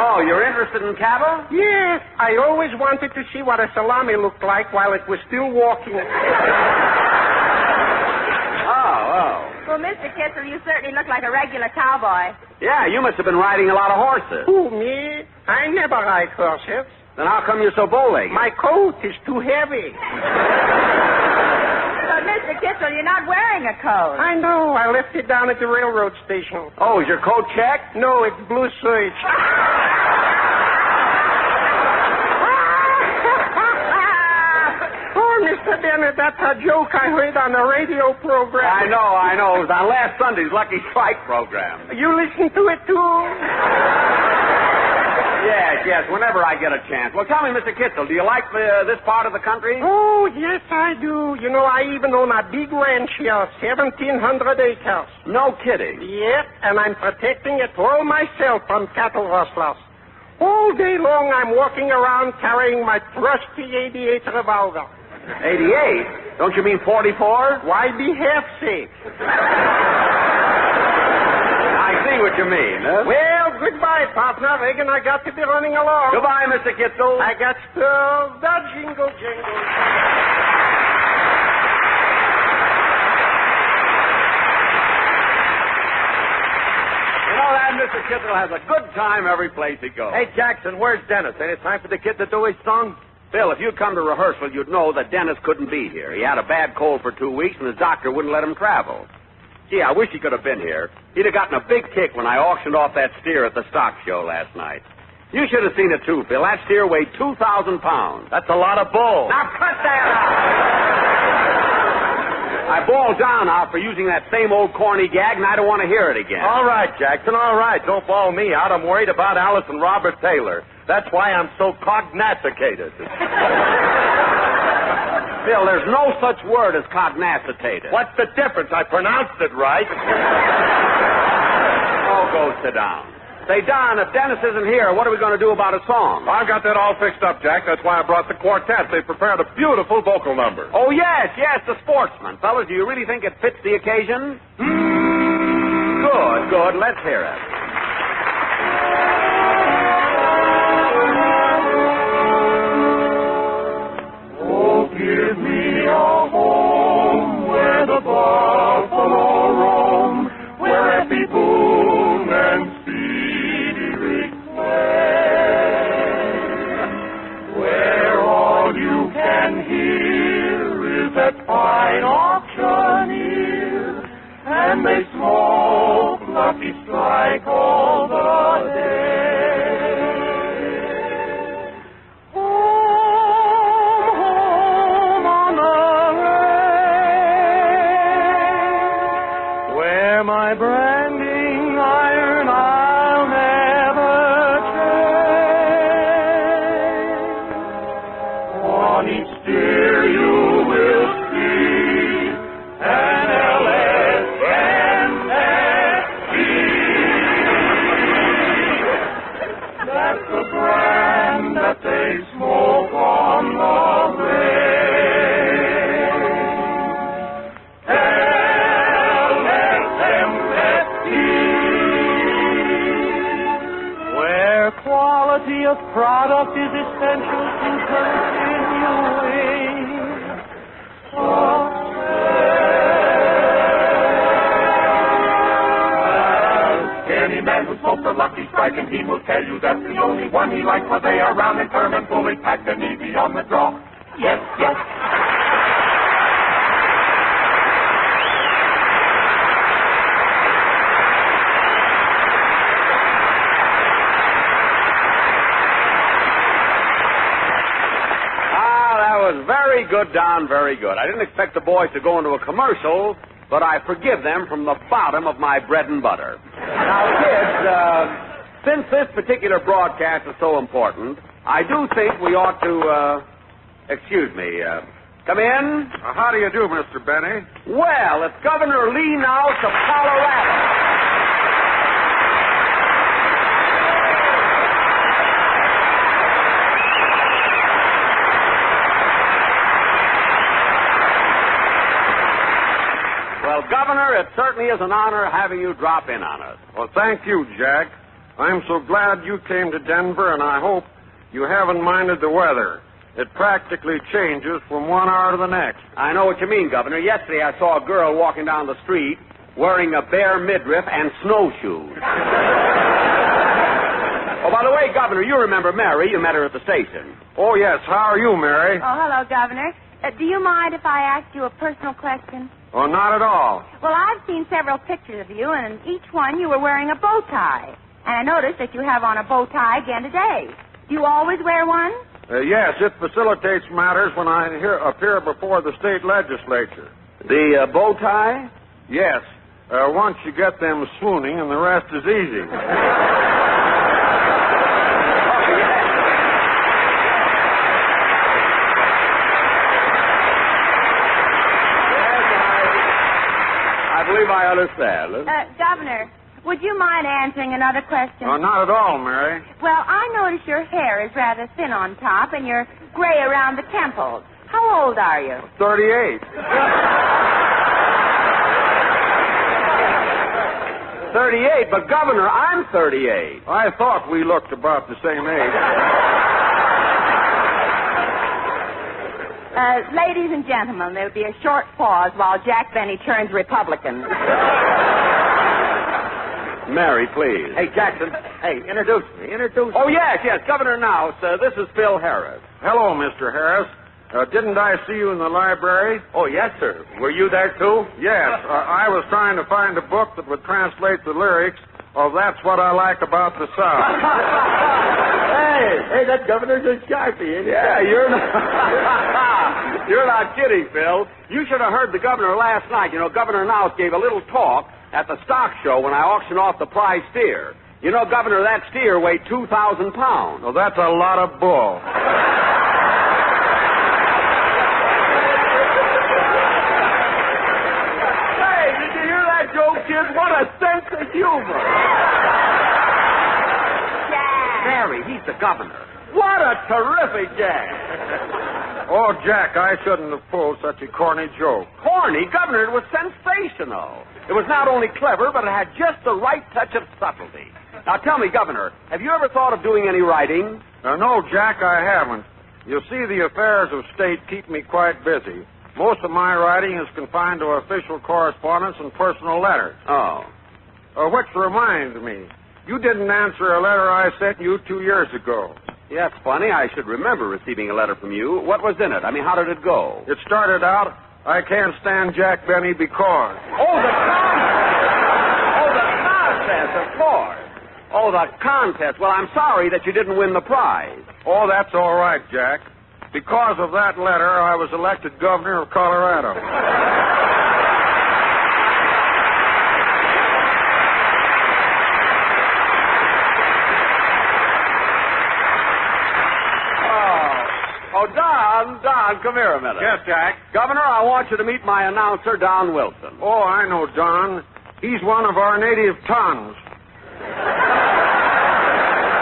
[SPEAKER 15] Oh, you're interested in cattle?
[SPEAKER 6] Yes. I always wanted to see what a salami looked like while it was still walking.
[SPEAKER 15] Oh.
[SPEAKER 16] Well, Mr. Kitzel, you certainly look like a regular cowboy.
[SPEAKER 15] Yeah, you must have been riding a lot of horses.
[SPEAKER 6] Who, me? I never ride horses.
[SPEAKER 15] Then how come you're so bow-legged?
[SPEAKER 6] My coat is too heavy.
[SPEAKER 16] But, Mr. Kitzel, you're not wearing a coat.
[SPEAKER 6] I know. I left it down at the railroad station.
[SPEAKER 15] Oh, is your coat checked?
[SPEAKER 6] No, it's blue serge. Oh, Mr. Bennett, that's a joke I heard on the radio program.
[SPEAKER 15] I know. It was on last Sunday's Lucky Strike program.
[SPEAKER 6] You listen to it, too?
[SPEAKER 15] Yes, whenever I get a chance. Well, tell me, Mr. Kitzel, do you like this part of the country?
[SPEAKER 6] Oh, yes, I do. You know, I even own a big ranch here, 1,700 acres.
[SPEAKER 15] No kidding.
[SPEAKER 6] Yes, and I'm protecting it all myself from cattle rustlers. All day long, I'm walking around carrying my trusty 88 revolver.
[SPEAKER 15] 88? Don't you mean 44?
[SPEAKER 6] Why be half safe?
[SPEAKER 15] I see what you mean, huh?
[SPEAKER 6] Well, goodbye, partner. Regan, I got to be running along.
[SPEAKER 15] Goodbye, Mr. Kitzel.
[SPEAKER 6] I got the jingle jingle.
[SPEAKER 15] You know that Mr. Kitzel has a good time every place he goes.
[SPEAKER 2] Hey, Jackson, where's Dennis? Ain't it time for the kid to do his song?
[SPEAKER 15] Phil, if you'd come to rehearsal, you'd know that Dennis couldn't be here. He had a bad cold for 2 weeks, and his doctor wouldn't let him travel. Gee, I wish he could have been here. He'd have gotten a big kick when I auctioned off that steer at the stock show last night. You should have seen it, too, Phil. That steer weighed 2,000 pounds.
[SPEAKER 2] That's a lot of bull.
[SPEAKER 15] Now, cut that out! I bawled down out for using that same old corny gag, and I don't want to hear it again.
[SPEAKER 2] All right, Jackson, all right. Don't bawl me out. I'm worried about Alice and Robert Taylor. That's why I'm so cognasticated.
[SPEAKER 15] Phil, there's no such word as cognasticated.
[SPEAKER 2] What's the difference? I pronounced it right.
[SPEAKER 15] Oh, go sit down. Say, Don, if Dennis isn't here, what are we going to do about a song?
[SPEAKER 2] I've got that all fixed up, Jack. That's why I brought the quartet. They prepared a beautiful vocal number.
[SPEAKER 15] Oh, yes, the Sportsman. Fellas, do you really think it fits the occasion? Good. Let's hear it.
[SPEAKER 14] Oh, give
[SPEAKER 12] the buffalo roam, where every boom and speedy Rick play, where all you can hear is that fine auctioneer, and they smoke lucky strike all the day. Home, home on the range, where my branding iron I'll never change. On each steer you will see an LSNSE. That's the brand that they smoke on the range. LSMSE, where quality of product is essential to continuing success. Any man who smokes a lucky strike, and he will tell you that's the only one he likes, for they are round and firm and fully packed and easy on the draw. Yes, yes.
[SPEAKER 15] Very good, Don, very good. I didn't expect the boys to go into a commercial, but I forgive them from the bottom of my bread and butter. Now, kids, since this particular broadcast is so important, I do think we ought to, excuse me, come in.
[SPEAKER 13] How do you do, Mr. Binnie?
[SPEAKER 15] Well, it's Governor Lee now of Colorado. Well, Governor, it certainly is an honor having you drop in on us.
[SPEAKER 13] Well, thank you, Jack. I'm so glad you came to Denver, and I hope you haven't minded the weather. It practically changes from 1 hour to the next.
[SPEAKER 15] I know what you mean, Governor. Yesterday I saw a girl walking down the street wearing a bare midriff and snowshoes. Oh, by the way, Governor, you remember Mary. You met her at the station.
[SPEAKER 13] Oh, yes. How are you, Mary?
[SPEAKER 16] Oh, hello, Governor. Do you mind if I ask you a personal question?
[SPEAKER 13] Oh, not at all.
[SPEAKER 16] Well, I've seen several pictures of you, and in each one you were wearing a bow tie. And I noticed that you have on a bow tie again today. Do you always wear one?
[SPEAKER 13] Yes, it facilitates matters when I appear before the state legislature.
[SPEAKER 15] The bow tie?
[SPEAKER 13] Yes. Once you get them swooning, and the rest is easy.
[SPEAKER 15] I believe I understand.
[SPEAKER 16] Governor, would you mind answering another question?
[SPEAKER 13] Oh, not at all, Mary.
[SPEAKER 16] Well, I notice your hair is rather thin on top and you're gray around the temples. How old are you?
[SPEAKER 13] 38.
[SPEAKER 15] 38, but Governor, I'm 38.
[SPEAKER 13] I thought we looked about the same age.
[SPEAKER 16] Ladies and gentlemen, there'll be a short pause while Jack Benny turns Republican.
[SPEAKER 15] Mary, please.
[SPEAKER 7] Hey, Jackson. Hey, introduce me.
[SPEAKER 15] Oh, yes. Governor Nouse, this is Phil Harris.
[SPEAKER 13] Hello, Mr. Harris. Didn't I see you in the library?
[SPEAKER 15] Oh, yes, sir. Were you there, too?
[SPEAKER 13] Yes. I was trying to find a book that would translate the lyrics of That's What I Like About the South.
[SPEAKER 7] Hey, that governor's a sharpie, ain't he?
[SPEAKER 15] Yeah, you're not kidding, Phil. You should have heard the governor last night. You know, Governor Nouse gave a little talk at the stock show when I auctioned off the prize steer. You know, Governor, that steer weighed 2,000 pounds.
[SPEAKER 13] Well, that's a lot of bull.
[SPEAKER 15] Hey, did you hear that joke, kid? What a sense of humor. Mary, he's the governor. What a terrific gag.
[SPEAKER 13] Oh, Jack, I shouldn't have pulled such a corny joke.
[SPEAKER 15] Corny? Governor, it was sensational. It was not only clever, but it had just the right touch of subtlety. Now, tell me, Governor, have you ever thought of doing any writing?
[SPEAKER 13] No, Jack, I haven't. You see, the affairs of state keep me quite busy.
[SPEAKER 21] Most of my writing is confined to official correspondence and personal letters.
[SPEAKER 20] Oh.
[SPEAKER 21] Which reminds me, you didn't answer a letter I sent you 2 years ago.
[SPEAKER 20] Yeah, it's funny. I should remember receiving a letter from you. What was in it? I mean, how did it go?
[SPEAKER 21] It started out, I can't stand Jack Benny because.
[SPEAKER 20] Oh, the contest, of course. Oh, the contest. Well, I'm sorry that you didn't win the prize.
[SPEAKER 21] Oh, that's all right, Jack. Because of that letter, I was elected governor of Colorado.
[SPEAKER 20] Oh, Don, come here a minute.
[SPEAKER 21] Yes, Jack.
[SPEAKER 20] Governor, I want you to meet my announcer, Don Wilson.
[SPEAKER 21] Oh, I know Don. He's one of our native tongues.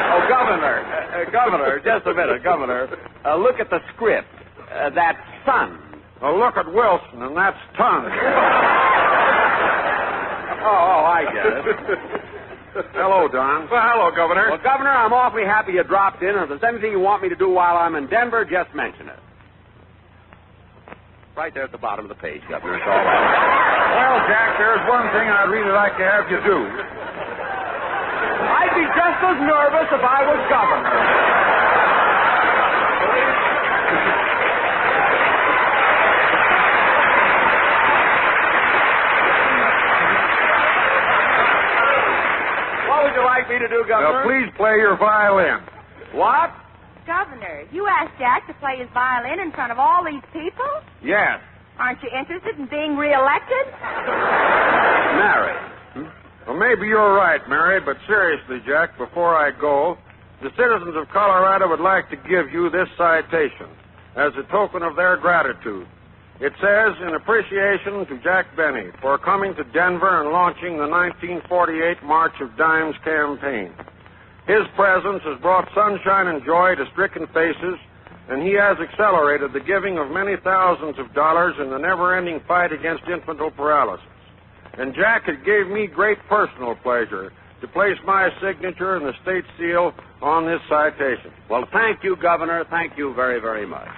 [SPEAKER 20] Oh, Governor, just a minute, Governor. Look at the script. That's son.
[SPEAKER 21] Look at Wilson, and that's tongue.
[SPEAKER 20] Oh, I get it.
[SPEAKER 21] Hello, Don.
[SPEAKER 2] Well, hello, Governor.
[SPEAKER 20] Well, Governor, I'm awfully happy you dropped in, and if there's anything you want me to do while I'm in Denver, just mention it. Right there at the bottom of the page, Governor. It's all right.
[SPEAKER 21] Well, Jack, there's one thing I'd really like to have you do.
[SPEAKER 20] I'd be just as nervous if I was governor. What would you like me to do, Governor?
[SPEAKER 21] Now, please play your violin.
[SPEAKER 20] What?
[SPEAKER 16] Governor, you asked Jack to play his violin in front of all these people?
[SPEAKER 21] Yes.
[SPEAKER 16] Aren't you interested in being reelected?
[SPEAKER 20] Mary.
[SPEAKER 21] Well, maybe you're right, Mary, but seriously, Jack, before I go, the citizens of Colorado would like to give you this citation as a token of their gratitude. It says, in appreciation to Jack Benny for coming to Denver and launching the 1948 March of Dimes campaign. His presence has brought sunshine and joy to stricken faces, and he has accelerated the giving of many thousands of dollars in the never-ending fight against infantile paralysis. And Jack, it gave me great personal pleasure to place my signature and the state seal on this citation.
[SPEAKER 20] Well, thank you, Governor. Thank you very, very much.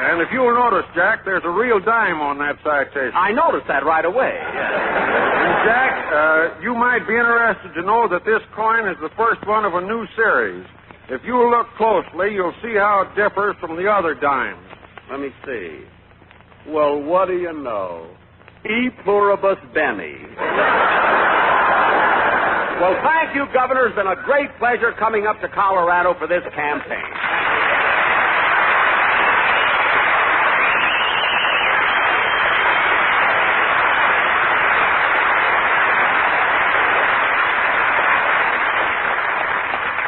[SPEAKER 21] And if you'll notice, Jack, there's a real dime on that citation.
[SPEAKER 20] I noticed that right away.
[SPEAKER 21] And Jack, you might be interested to know that this coin is the first one of a new series. If you look closely, you'll see how it differs from the other dimes.
[SPEAKER 20] Let me see. Well, what do you know? E pluribus Benny. Well, thank you, Governor. It's been a great pleasure coming up to Colorado for this campaign.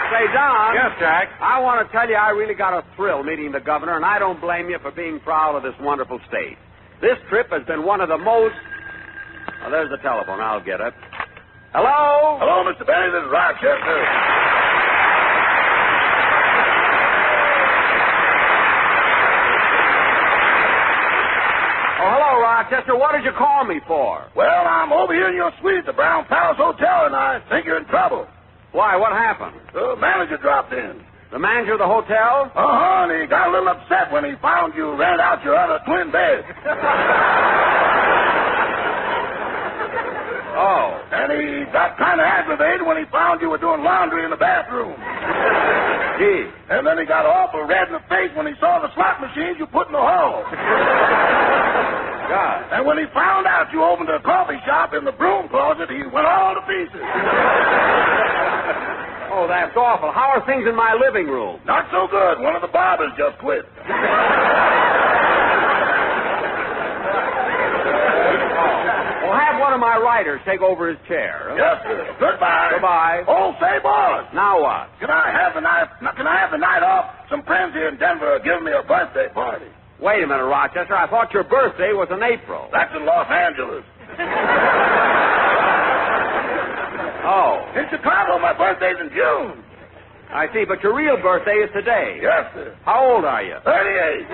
[SPEAKER 20] Say, Don.
[SPEAKER 21] Yes, Jack?
[SPEAKER 20] I want to tell you I really got a thrill meeting the governor, and I don't blame you for being proud of this wonderful state. This trip has been one of the most... Oh, there's the telephone. I'll get it. Hello?
[SPEAKER 14] Hello, Mr. Benny. This is Rochester.
[SPEAKER 20] Oh, hello, Rochester. What did you call me for?
[SPEAKER 14] Well, I'm over here in your suite at the Brown Palace Hotel, and I think you're in trouble.
[SPEAKER 20] Why? What happened?
[SPEAKER 14] The manager dropped in.
[SPEAKER 20] The manager of the hotel?
[SPEAKER 14] Uh-huh, and he got a little upset when he found you rented out your other twin bed.
[SPEAKER 20] Oh.
[SPEAKER 14] And he got kind of aggravated when he found you were doing laundry in the bathroom.
[SPEAKER 20] Gee.
[SPEAKER 14] And then he got awful red in the face when he saw the slot machines you put in the hall.
[SPEAKER 20] God.
[SPEAKER 14] And when he found out you opened a coffee shop in the broom closet, he went all to pieces.
[SPEAKER 20] Oh, that's awful. How are things in my living room?
[SPEAKER 14] Not so good. One of the barbers just quit.
[SPEAKER 20] Well, have one of my writers take over his chair.
[SPEAKER 14] Yes, sir. Goodbye.
[SPEAKER 20] Goodbye.
[SPEAKER 14] Oh, say, boss.
[SPEAKER 20] Now what?
[SPEAKER 14] Can I have the night off? Some friends here in Denver are giving me a birthday party.
[SPEAKER 20] Wait a minute, Rochester. I thought your birthday was in April.
[SPEAKER 14] That's in Los Angeles.
[SPEAKER 20] Oh.
[SPEAKER 14] In Chicago, my birthday's in June.
[SPEAKER 20] I see, but your real birthday is today.
[SPEAKER 14] Yes, sir.
[SPEAKER 20] How old are you?
[SPEAKER 14] 38.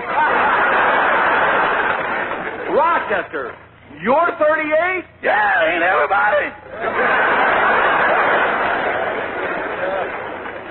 [SPEAKER 20] Rochester, you're 38?
[SPEAKER 14] Yeah, ain't everybody?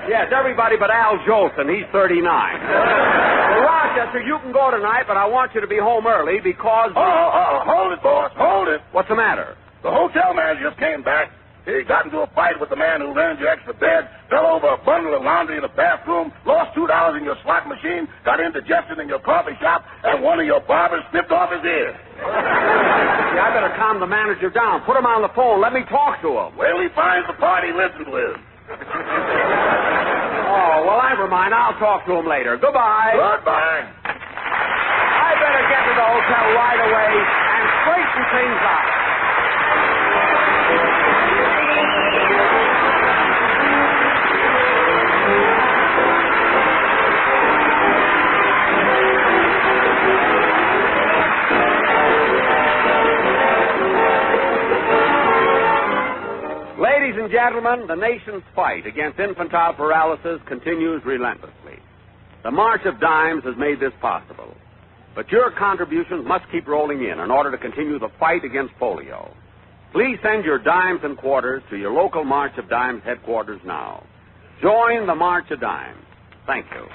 [SPEAKER 1] Yes, everybody but Al Jolson. He's 39. Well, Rochester, you can go tonight, but I want you to be home early because...
[SPEAKER 14] Hold it, boss. Hold it.
[SPEAKER 1] What's the matter?
[SPEAKER 14] The hotel manager just came back. He got into a fight with the man who rented your extra bed, fell over a bundle of laundry in the bathroom, lost $2 in your slot machine, got indigestion in your coffee shop, and one of your barbers snipped off his ear.
[SPEAKER 1] Yeah, I better calm the manager down. Put him on the phone. Let me talk to him.
[SPEAKER 14] Well, he finds the part he listened with.
[SPEAKER 1] Oh, well, never mind. I'll talk to him later. Goodbye.
[SPEAKER 14] Goodbye.
[SPEAKER 1] I better get to the hotel right away and straighten things out. Ladies and gentlemen, the nation's fight against infantile paralysis continues relentlessly. The March of Dimes has made this possible. But your contributions must keep rolling in order to continue the fight against polio. Please send your dimes and quarters to your local March of Dimes headquarters now. Join the March of Dimes. Thank you.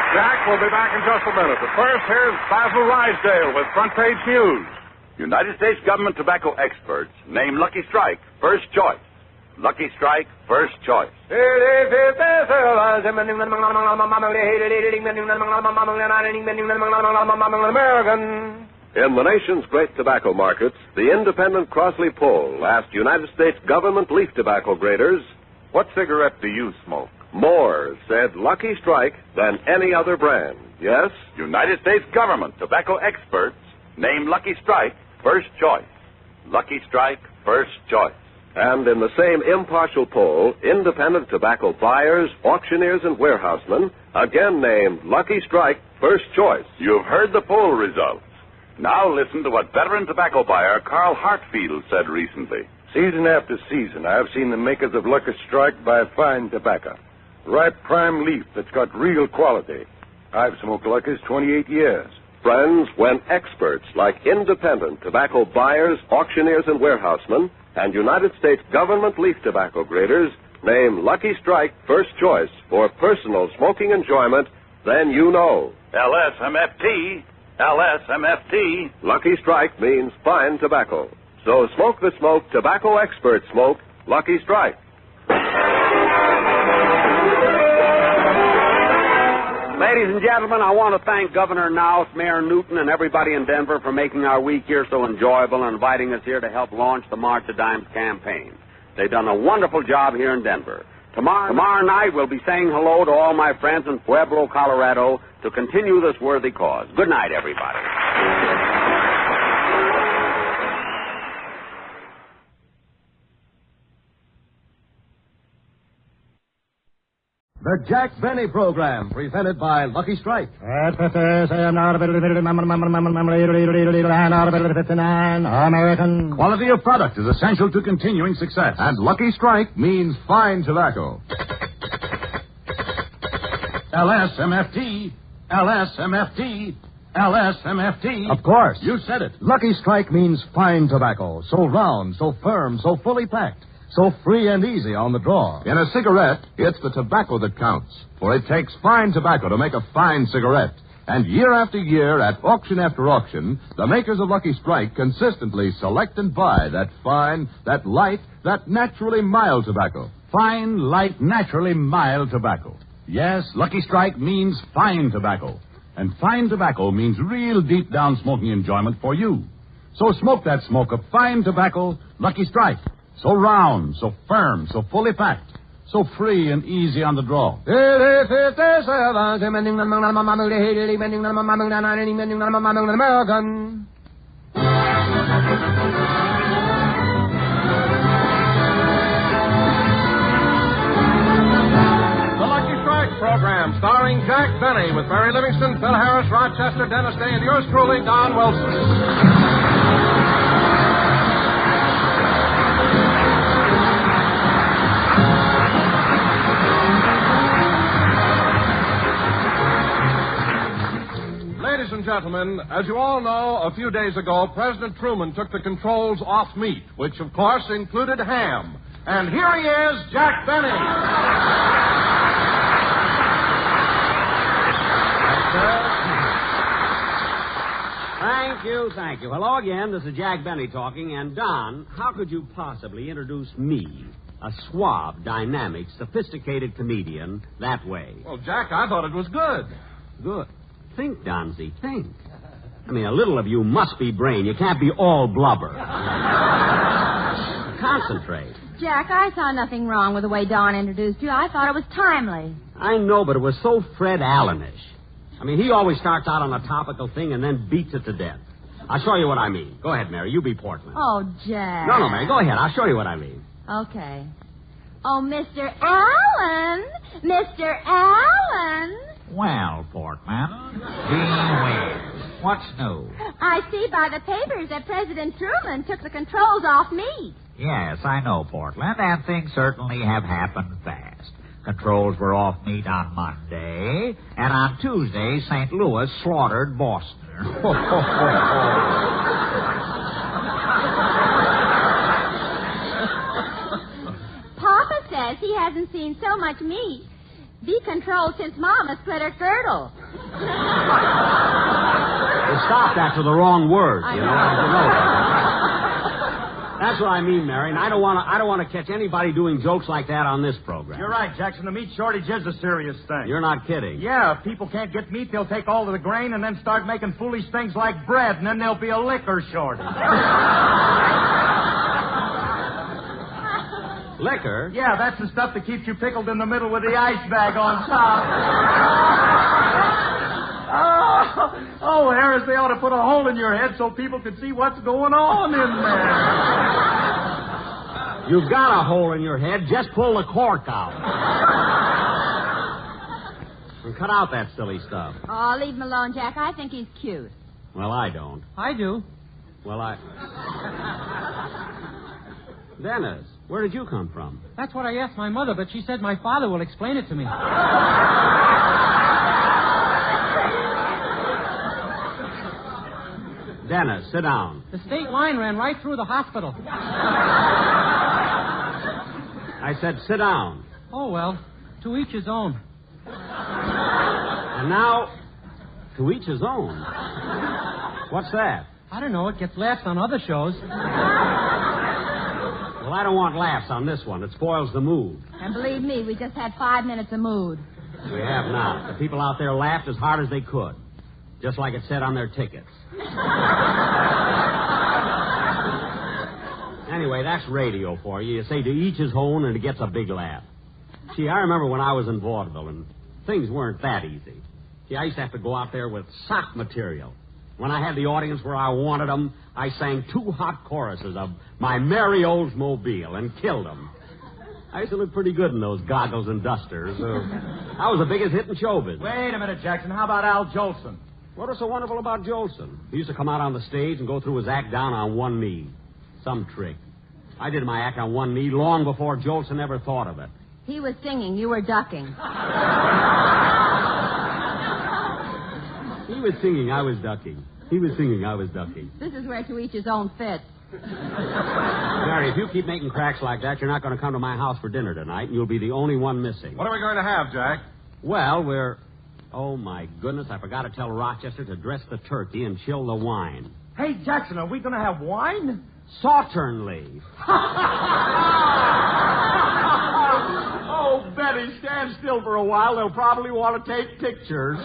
[SPEAKER 2] Jack will be back in just a minute. But first, here's Basil Rysdale with Front Page News.
[SPEAKER 20] United States government tobacco experts name Lucky Strike first choice. Lucky Strike first choice.
[SPEAKER 22] In the nation's great tobacco markets, the independent Crossley poll asked United States government leaf tobacco graders, "What cigarette do you smoke?" More said Lucky Strike than any other brand. Yes?
[SPEAKER 20] United States government tobacco experts name Lucky Strike first choice. Lucky Strike first choice.
[SPEAKER 22] And in the same impartial poll, independent tobacco buyers, auctioneers, and warehousemen again named Lucky Strike first choice.
[SPEAKER 20] You've heard the poll results. Now listen to what veteran tobacco buyer Carl Hartfield said recently.
[SPEAKER 23] Season after season, I've seen the makers of Lucky Strike buy fine tobacco. Ripe prime leaf that's got real quality. I've smoked Lucky's 28 years.
[SPEAKER 22] Friends, when experts like independent tobacco buyers, auctioneers, and warehousemen and United States government leaf tobacco graders name Lucky Strike first choice for personal smoking enjoyment, then you know.
[SPEAKER 20] LSMFT. LSMFT.
[SPEAKER 22] Lucky Strike means fine tobacco. So smoke the smoke tobacco experts smoke Lucky Strike.
[SPEAKER 1] Ladies and gentlemen, I want to thank Governor Nouse, Mayor Newton, and everybody in Denver for making our week here so enjoyable and inviting us here to help launch the March of Dimes campaign. They've done a wonderful job here in Denver. Tomorrow night, we'll be saying hello to all my friends in Pueblo, Colorado, to continue this worthy cause. Good night, everybody.
[SPEAKER 11] The Jack Benny Program, presented by Lucky Strike.
[SPEAKER 17] American.
[SPEAKER 11] Quality of product is essential to continuing success. And Lucky Strike means fine tobacco. LSMFT, LSMFT, LSMFT.
[SPEAKER 22] Of course.
[SPEAKER 11] You said it.
[SPEAKER 22] Lucky Strike means fine tobacco. So round, so firm, so fully packed. So free and easy on the draw.
[SPEAKER 11] In a cigarette, it's the tobacco that counts. For it takes fine tobacco to make a fine cigarette. And year after year, at auction after auction, the makers of Lucky Strike consistently select and buy that fine, that light, that naturally mild tobacco. Fine, light, naturally mild tobacco. Yes, Lucky Strike means fine tobacco. And fine tobacco means real deep down smoking enjoyment for you. So smoke that smoke of fine tobacco, Lucky Strike. So round, so firm, so fully packed, so free and easy on the draw.
[SPEAKER 17] American.
[SPEAKER 2] The Lucky Strike program, starring Jack Benny with Mary Livingston, Phil Harris, Rochester, Dennis Day, and yours truly, Don Wilson. Ladies and gentlemen, as you all know, a few days ago, President Truman took the controls off meat, which, of course, included ham. And here he is, Jack Benny.
[SPEAKER 4] Thank you. Hello again. This is Jack Benny talking. And, Don, how could you possibly introduce me, a suave, dynamic, sophisticated comedian, that way?
[SPEAKER 2] Well, Jack, I thought it was good.
[SPEAKER 4] Good. Think, Donzie, think. I mean, a little of you must be brain. You can't be all blubber. Concentrate.
[SPEAKER 5] Jack, I saw nothing wrong with the way Don introduced you. I thought it was timely.
[SPEAKER 4] I know, but it was so Fred Allenish. I mean, he always starts out on a topical thing and then beats it to death. I'll show you what I mean. Go ahead, Mary. You be Portland.
[SPEAKER 5] Oh, Jack.
[SPEAKER 4] No, Mary. Go ahead. I'll show you what I mean.
[SPEAKER 5] Okay. Oh, Mr. Allen. Mr. Allen.
[SPEAKER 3] Well, Portman, beware. What's new?
[SPEAKER 5] I see by the papers that President Truman took the controls off meat.
[SPEAKER 3] Yes, I know, Portland, and things certainly have happened fast. Controls were off meat on Monday, and on Tuesday, St. Louis slaughtered Boston.
[SPEAKER 5] Papa says he hasn't seen so much meat be controlled since Mama split her girdle.
[SPEAKER 4] You stopped after the wrong words,
[SPEAKER 5] I
[SPEAKER 4] you
[SPEAKER 5] know.
[SPEAKER 4] That's what I mean, Mary, and I don't want to catch anybody doing jokes like that on this program.
[SPEAKER 7] You're right, Jackson. The meat shortage is a serious thing.
[SPEAKER 4] You're not kidding.
[SPEAKER 7] Yeah, if people can't get meat, they'll take all of the grain and then start making foolish things like bread, and then there'll be a liquor shortage.
[SPEAKER 4] Liquor?
[SPEAKER 7] Yeah, that's the stuff that keeps you pickled in the middle with the ice bag on top. Oh, Harris, they ought to put a hole in your head so people can see what's going on in there.
[SPEAKER 4] You've got a hole in your head. Just pull the cork out. And cut out that silly stuff.
[SPEAKER 5] Oh, leave him alone, Jack. I think he's cute.
[SPEAKER 4] Well, I don't.
[SPEAKER 8] I do.
[SPEAKER 4] Well, Dennis, where did you come from?
[SPEAKER 8] That's what I asked my mother, but she said my father will explain it to me.
[SPEAKER 4] Dennis, sit down.
[SPEAKER 8] The state line ran right through the hospital.
[SPEAKER 4] I said sit down.
[SPEAKER 8] Oh, well, to each his own.
[SPEAKER 4] And now, to each his own. What's that?
[SPEAKER 8] I don't know. It gets laughs on other shows.
[SPEAKER 4] Well, I don't want laughs on this one. It spoils the mood.
[SPEAKER 5] And believe me, we just had 5 minutes of mood.
[SPEAKER 4] We have not. The people out there laughed as hard as they could. Just like it said on their tickets. Anyway, that's radio for you. You say to each his own and it gets a big laugh. Gee, I remember when I was in vaudeville and things weren't that easy. See, I used to have to go out there with sock material. When I had the audience where I wanted them, I sang 2 hot choruses of My Merry Oldsmobile and killed them. I used to look pretty good in those goggles and dusters. I was the biggest hit in showbiz.
[SPEAKER 7] Wait a minute, Jackson. How about Al Jolson?
[SPEAKER 4] What was so wonderful about Jolson? He used to come out on the stage and go through his act down on one knee. Some trick. I did my act on one knee long before Jolson ever thought of it.
[SPEAKER 5] He was singing. You were ducking.
[SPEAKER 4] He was singing. I was ducking. He was singing. I was ducking.
[SPEAKER 5] This is where to each his own fits.
[SPEAKER 4] Mary, if you keep making cracks like that, you're not going to come to my house for dinner tonight, and you'll be the only one missing.
[SPEAKER 2] What are we going to have, Jack?
[SPEAKER 4] Well, Oh, my goodness, I forgot to tell Rochester to dress the turkey and chill the wine.
[SPEAKER 7] Hey, Jackson, are we going to have wine?
[SPEAKER 4] Sauternly.
[SPEAKER 7] Oh, Betty, stand still for a while. They'll probably want to take pictures.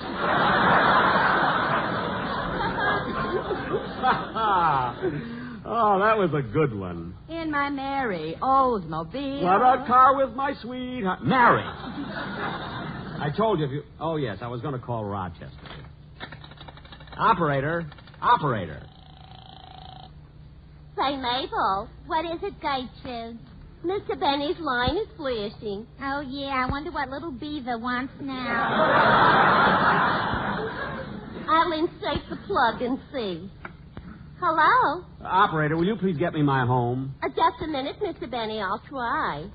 [SPEAKER 4] Oh, that was a good one.
[SPEAKER 5] In my Merry Oldsmobile.
[SPEAKER 4] What a car with my sweetheart. Mary. I told you if you... Oh, yes, I was going to call Rochester. Operator.
[SPEAKER 9] Say, Mabel, what is it, Chiss? Mr. Benny's line is flashing.
[SPEAKER 5] Oh, yeah, I wonder what little beaver wants now.
[SPEAKER 9] I'll insert the plug and see. Hello?
[SPEAKER 4] Operator, will you please get me my home?
[SPEAKER 9] Just a minute, Mr. Benny. I'll try.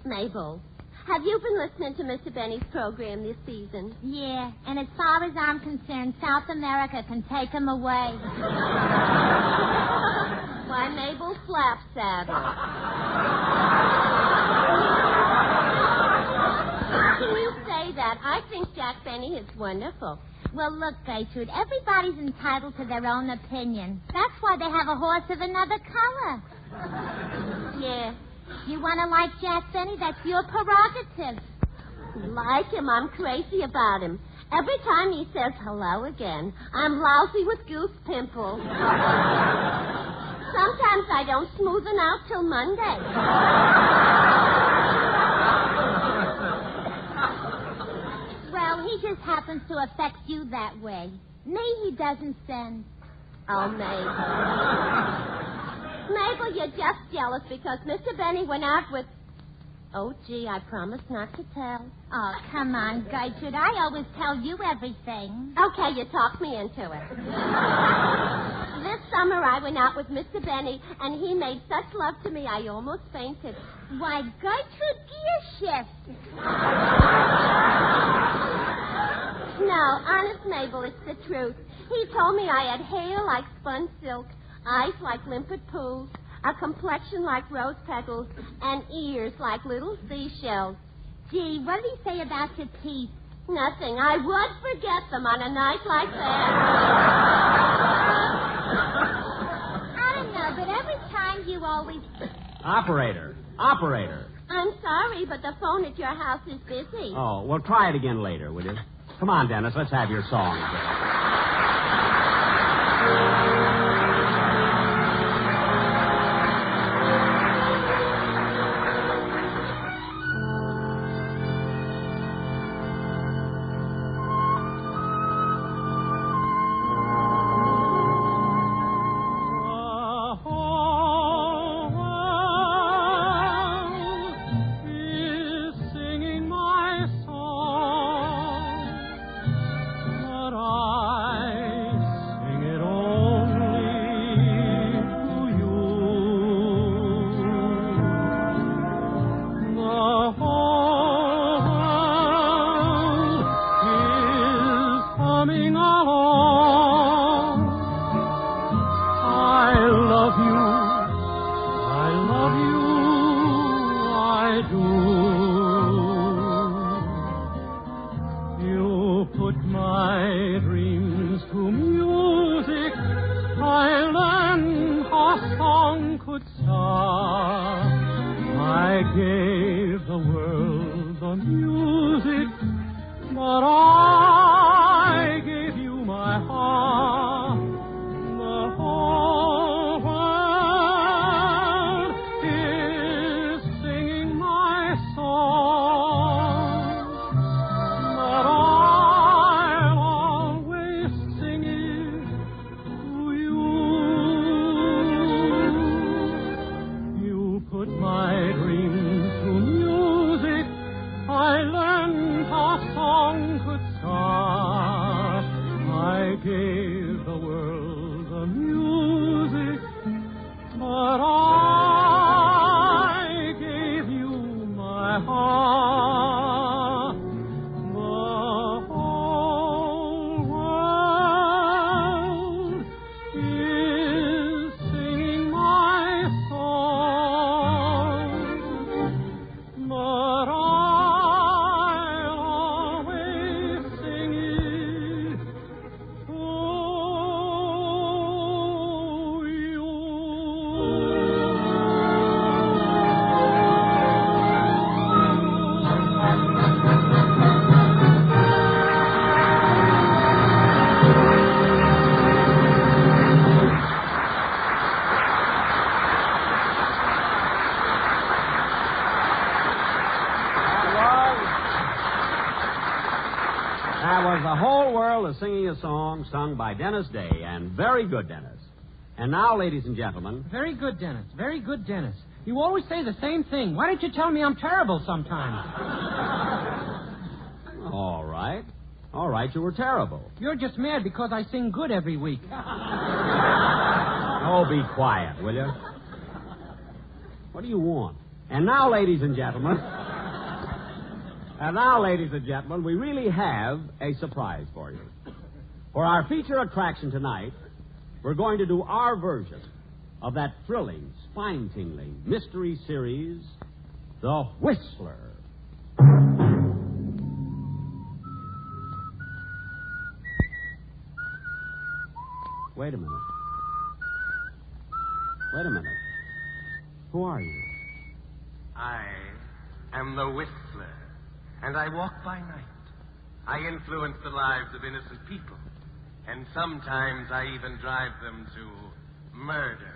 [SPEAKER 9] Mabel, Have you been listening to Mr. Benny's program this season?
[SPEAKER 5] Yeah, and as far as I'm concerned, South America can take him away.
[SPEAKER 9] Why, Mabel Flapsaddle. How can you say that? I think Jack Benny is wonderful.
[SPEAKER 5] Well, look, Gertrude, everybody's entitled to their own opinion. That's why they have a horse of another color.
[SPEAKER 9] Yeah.
[SPEAKER 5] You want to like Jack Benny? That's your prerogative.
[SPEAKER 9] Like him, I'm crazy about him. Every time he says hello again, I'm lousy with goose pimples. Sometimes I don't smoothen out till Monday.
[SPEAKER 5] Well, he just happens to affect you that way. Me, he doesn't send.
[SPEAKER 9] Oh, Mabel. Mabel, you're just jealous because Mr. Benny went out with... Oh, gee, I promised not to tell.
[SPEAKER 5] Oh, come on, Gertrude. I always tell you everything.
[SPEAKER 9] Okay, you talked me into it. This summer I went out with Mr. Benny, and he made such love to me I almost fainted.
[SPEAKER 5] Why, Gertrude, gear shift.
[SPEAKER 9] No, honest, Mabel, it's the truth. He told me I had hair like spun silk, eyes like limpid pools, a complexion like rose petals, and ears like little seashells.
[SPEAKER 5] Gee, what did he say about your teeth?
[SPEAKER 9] Nothing. I would forget them on a night like that.
[SPEAKER 5] I don't know, but every time you always...
[SPEAKER 10] Operator.
[SPEAKER 9] I'm sorry, but the phone at your house is busy.
[SPEAKER 10] Oh, well, try it again later, will you? Come on, Dennis, let's have your song again. Singing a song sung by Dennis Day, and very good, Dennis. And now, ladies and gentlemen...
[SPEAKER 8] Very good, Dennis. Very good, Dennis. You always say the same thing. Why don't you tell me I'm terrible sometimes?
[SPEAKER 10] All right, you were terrible.
[SPEAKER 8] You're just mad because I sing good every week.
[SPEAKER 10] Oh, be quiet, will you? What do you want? And now, ladies and gentlemen... And now, ladies and gentlemen, we really have a surprise for you. For our feature attraction tonight, we're going to do our version of that thrilling, spine-tingling mystery series, The Whistler. Wait a minute. Who are you?
[SPEAKER 6] I am the Whistler, and I walk by night. I influence the lives of innocent people, and sometimes I even drive them to murder.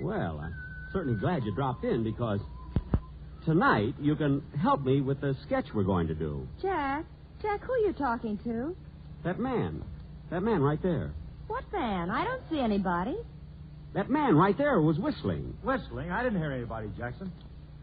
[SPEAKER 10] Well, I'm certainly glad you dropped in, because tonight you can help me with the sketch we're going to do.
[SPEAKER 5] Jack, who are you talking to?
[SPEAKER 10] That man right there.
[SPEAKER 5] What man? I don't see anybody.
[SPEAKER 10] That man right there was whistling.
[SPEAKER 7] Whistling? I didn't hear anybody, Jackson.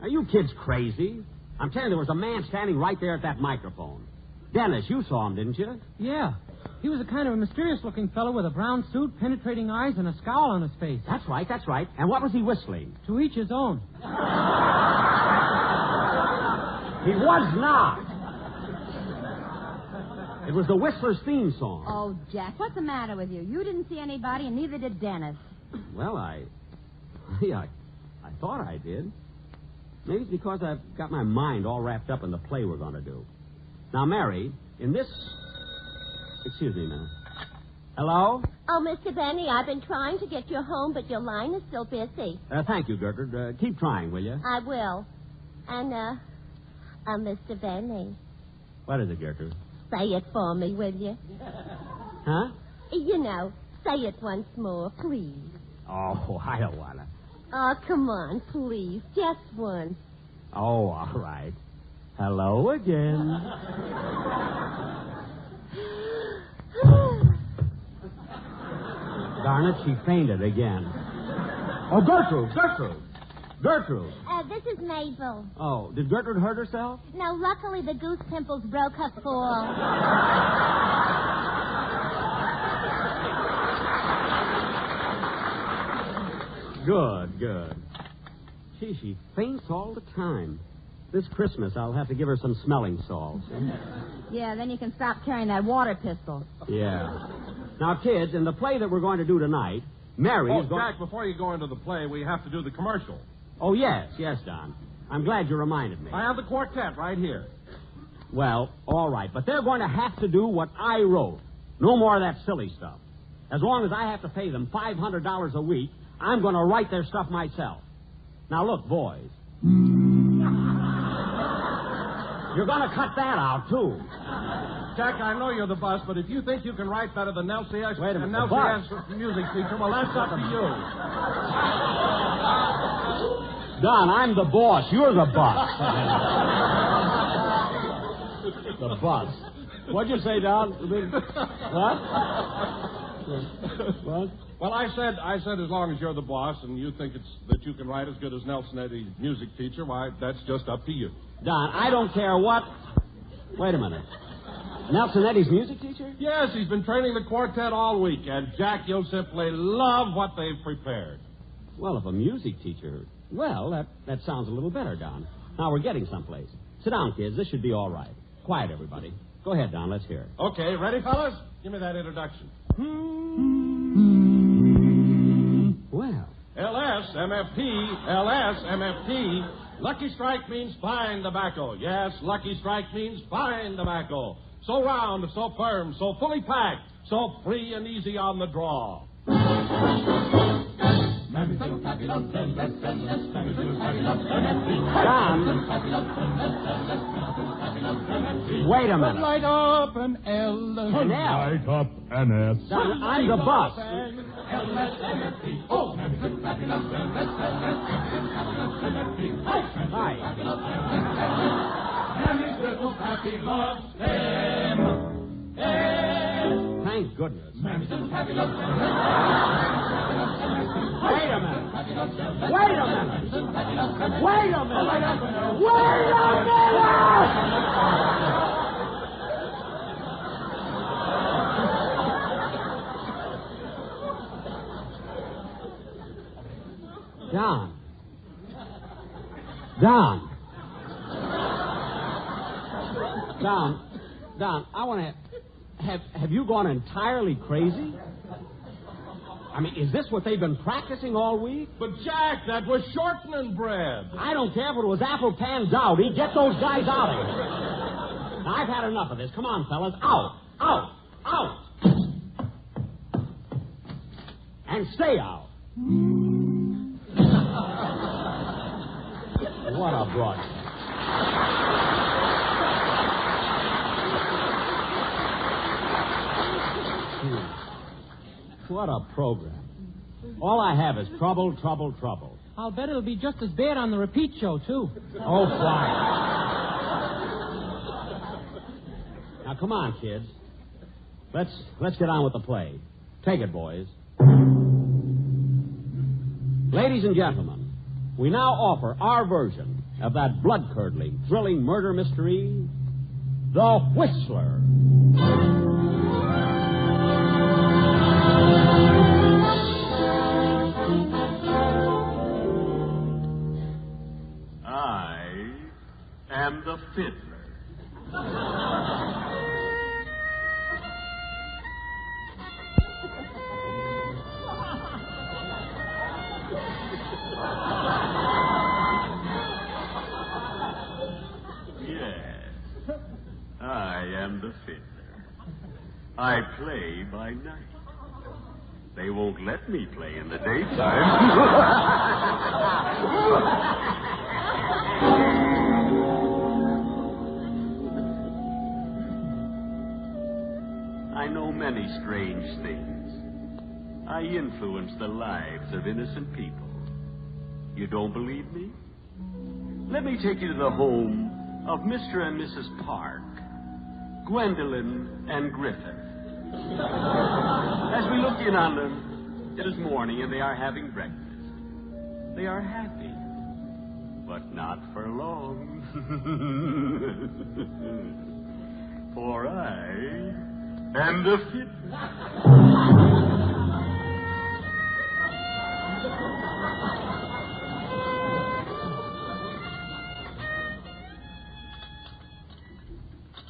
[SPEAKER 10] Are you kids crazy? I'm telling you, there was a man standing right there at that microphone. Dennis, you saw him, didn't you?
[SPEAKER 8] Yeah. He was a kind of a mysterious-looking fellow with a brown suit, penetrating eyes, and a scowl on his face.
[SPEAKER 10] That's right. And what was he whistling?
[SPEAKER 8] To each his own.
[SPEAKER 10] He was not. It was the Whistler's theme song.
[SPEAKER 5] Oh, Jack, what's the matter with you? You didn't see anybody, and neither did Dennis.
[SPEAKER 10] Well, I thought I did. Maybe it's because I've got my mind all wrapped up in the play we're going to do. Now, Mary, in this... Excuse me a minute. Hello?
[SPEAKER 9] Oh, Mr. Benny, I've been trying to get you home, but your line is still busy.
[SPEAKER 10] Thank you, Gertrude. Keep trying, will you?
[SPEAKER 9] I will. And, Mr. Benny.
[SPEAKER 10] What is it, Gertrude?
[SPEAKER 9] Say it for me, will you?
[SPEAKER 10] Huh?
[SPEAKER 9] You know, say it once more, please.
[SPEAKER 10] Oh, I don't want to.
[SPEAKER 9] Oh, come on, please. Just once.
[SPEAKER 10] Oh, all right. Hello again. Darn it, she fainted again. Oh, Gertrude.
[SPEAKER 9] This is Mabel.
[SPEAKER 10] Oh, did Gertrude hurt herself?
[SPEAKER 9] No, luckily the goose pimples broke her fall.
[SPEAKER 10] Good. Gee, she faints all the time. This Christmas, I'll have to give her some smelling salts.
[SPEAKER 5] Yeah, then you can stop carrying that water pistol.
[SPEAKER 10] Yeah. Now, kids, in the play that we're going to do tonight, Mary is going...
[SPEAKER 2] Jack, before you go into the play, we have to do the commercial.
[SPEAKER 10] Oh, yes, Don. I'm glad you reminded me.
[SPEAKER 2] I have the quartet right here.
[SPEAKER 10] Well, all right, but they're going to have to do what I wrote. No more of that silly stuff. As long as I have to pay them $500 a week, I'm going to write their stuff myself. Now, look, boys. You're going to cut that out, too.
[SPEAKER 2] Jack, I know you're the boss, but if you think you can write better than Nelsie X and Nelsie X music teacher, well, that's up to you.
[SPEAKER 10] Don, I'm the boss. You're the boss. The boss. What'd you say, Don? What? What?
[SPEAKER 2] Well, I said as long as you're the boss and you think that you can write as good as Nelson Eddy's music teacher, why, that's just up to you.
[SPEAKER 10] Don, I don't care what... Wait a minute. Nelson Eddy's music teacher?
[SPEAKER 2] Yes, he's been training the quartet all week, and Jack, you'll simply love what they've prepared.
[SPEAKER 10] Well, if a music teacher... Well, that sounds a little better, Don. Now we're getting someplace. Sit down, kids. This should be all right. Quiet, everybody. Go ahead, Don. Let's hear it.
[SPEAKER 2] Okay, ready, fellas? Give me that introduction.
[SPEAKER 10] Well.
[SPEAKER 2] LSMFT. Lucky Strike means fine tobacco. Yes, Lucky Strike means fine tobacco. So round, so firm, so fully packed, so free and easy on the draw.
[SPEAKER 10] Don. Wait a minute.
[SPEAKER 18] Light up an L.
[SPEAKER 10] An L.
[SPEAKER 18] Light up an S.
[SPEAKER 10] Don, I'm the boss. Hi. Thank goodness. Wait a minute. John. Don, I want to... Have you gone entirely crazy? I mean, is this what they've been practicing all week?
[SPEAKER 18] But, Jack, that was shortening bread.
[SPEAKER 10] I don't care if it was apple pan dowdy. Get those guys out of here. Now, I've had enough of this. Come on, fellas. Out. And stay out. What a broad. What a program. All I have is trouble.
[SPEAKER 8] I'll bet it'll be just as bad on the repeat show, too.
[SPEAKER 10] Oh, quiet. Now, come on, kids. Let's get on with the play. Take it, boys. Ladies and gentlemen, we now offer our version of that blood-curdling, thrilling murder mystery, The Whistler.
[SPEAKER 12] And the Fiddler. Yes, I am the Fiddler. I play by night. They won't let me play in the daytime. I know many strange things. I influence the lives of innocent people. You don't believe me? Let me take you to the home of Mr. and Mrs. Park, Gwendolyn and Griffith. As we look in on them, it is morning and they are having breakfast. They are happy, but not for long. For I am the Fiddler.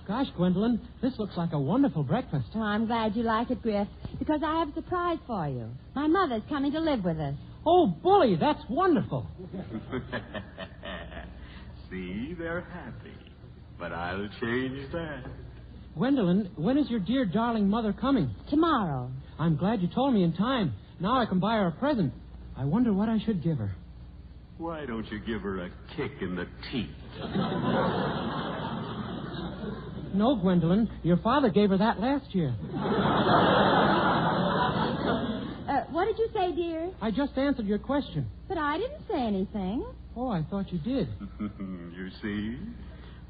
[SPEAKER 8] Gosh, Gwendolyn, this looks like a wonderful breakfast.
[SPEAKER 5] Oh, I'm glad you like it, Griff, because I have a surprise for you. My mother's coming to live with us.
[SPEAKER 8] Oh, bully, that's wonderful.
[SPEAKER 12] See, they're happy. But I'll change that.
[SPEAKER 8] Gwendolyn, when is your dear, darling mother coming?
[SPEAKER 5] Tomorrow.
[SPEAKER 8] I'm glad you told me in time. Now I can buy her a present. I wonder what I should give her.
[SPEAKER 12] Why don't you give her a kick in the teeth?
[SPEAKER 8] No, Gwendolyn. Your father gave her that last year.
[SPEAKER 5] What did you say, dear?
[SPEAKER 8] I just answered your question.
[SPEAKER 5] But I didn't say anything.
[SPEAKER 8] Oh, I thought you did.
[SPEAKER 12] You see?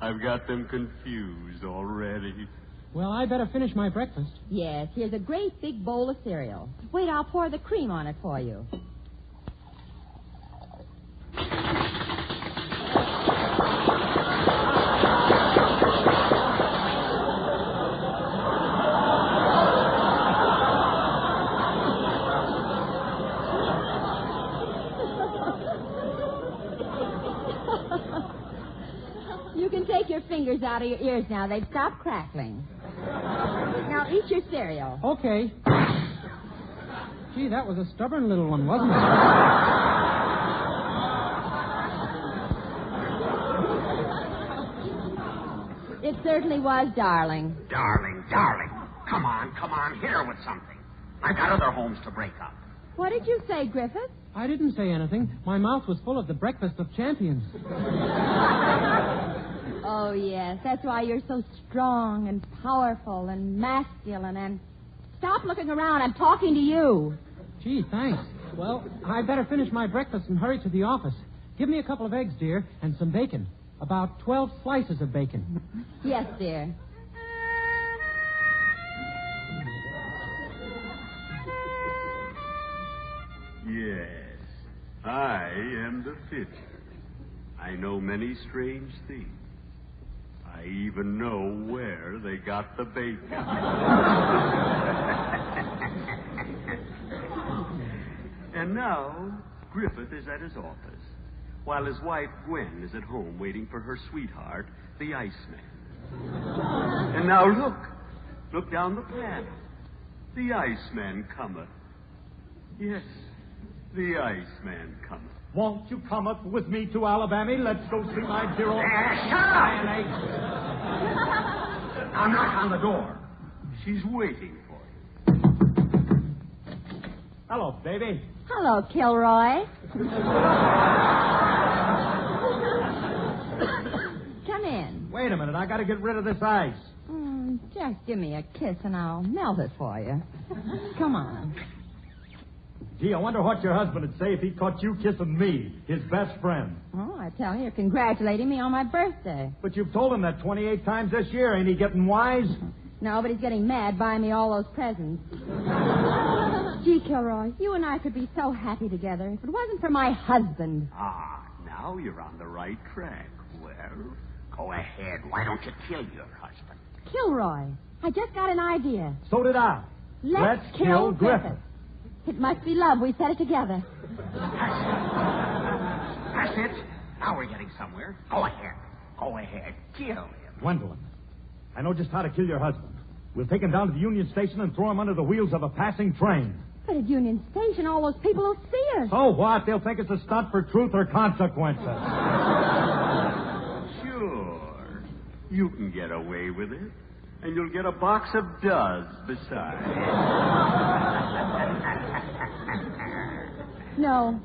[SPEAKER 12] I've got them confused already.
[SPEAKER 8] Well, I better finish my breakfast.
[SPEAKER 5] Yes, here's a great big bowl of cereal. Wait, I'll pour the cream on it for you. You can take your fingers out of your ears now. They've stopped crackling. Now eat your cereal.
[SPEAKER 8] Okay. Gee, that was a stubborn little one, wasn't it?
[SPEAKER 5] It certainly was, darling.
[SPEAKER 4] Darling. Come on, hit her with something. I've got other homes to break up.
[SPEAKER 5] What did you say, Griffith?
[SPEAKER 8] I didn't say anything. My mouth was full of the breakfast of champions.
[SPEAKER 5] Oh, yes. That's why you're so strong and powerful and masculine and... Stop looking around. I'm talking to you.
[SPEAKER 8] Gee, thanks. Well, I better finish my breakfast and hurry to the office. Give me a couple of eggs, dear, and some bacon. About 12 slices of bacon.
[SPEAKER 5] Yes, dear.
[SPEAKER 12] Yes, I am the Fiddler. I know many strange things. I even know where they got the bacon. And now, Griffith is at his office. while his wife, Gwen, is at home waiting for her sweetheart, the Iceman. And now look. Look down the path. The Iceman cometh. Yes, the Iceman cometh.
[SPEAKER 7] Won't you come up with me to Alabama? Let's go see my dear old...
[SPEAKER 12] Shut up! Now knock on the door. She's waiting for you.
[SPEAKER 7] Hello, baby.
[SPEAKER 5] Hello, Kilroy. Come in.
[SPEAKER 7] Wait a minute. I got to get rid of this ice.
[SPEAKER 5] Just give me a kiss and I'll melt it for you. Come on.
[SPEAKER 7] Gee, I wonder what your husband would say if he caught you kissing me, his best friend.
[SPEAKER 5] Oh, I tell you, you're congratulating me on my birthday.
[SPEAKER 7] But you've told him that 28 times this year. Ain't he getting wise?
[SPEAKER 5] No, but he's getting mad buying me all those presents. Gee, Kilroy, you and I could be so happy together if it wasn't for my husband.
[SPEAKER 12] Ah, now you're on the right track. Well, go ahead. Why don't you kill your husband?
[SPEAKER 5] Kilroy, I just got an idea.
[SPEAKER 7] So did I.
[SPEAKER 5] Let's kill Griffith. It must be love. We said it together.
[SPEAKER 12] That's it. Now we're getting somewhere. Go ahead. Go ahead. Kill him.
[SPEAKER 7] Gwendolyn, I know just how to kill your husband. We'll take him down to the Union Station and throw him under the wheels of a passing train.
[SPEAKER 5] But at Union Station, all those people will see us.
[SPEAKER 7] So what? They'll think it's a stunt for truth or consequences.
[SPEAKER 12] Sure. You can get away with it. And you'll get a box of duds besides.
[SPEAKER 5] No,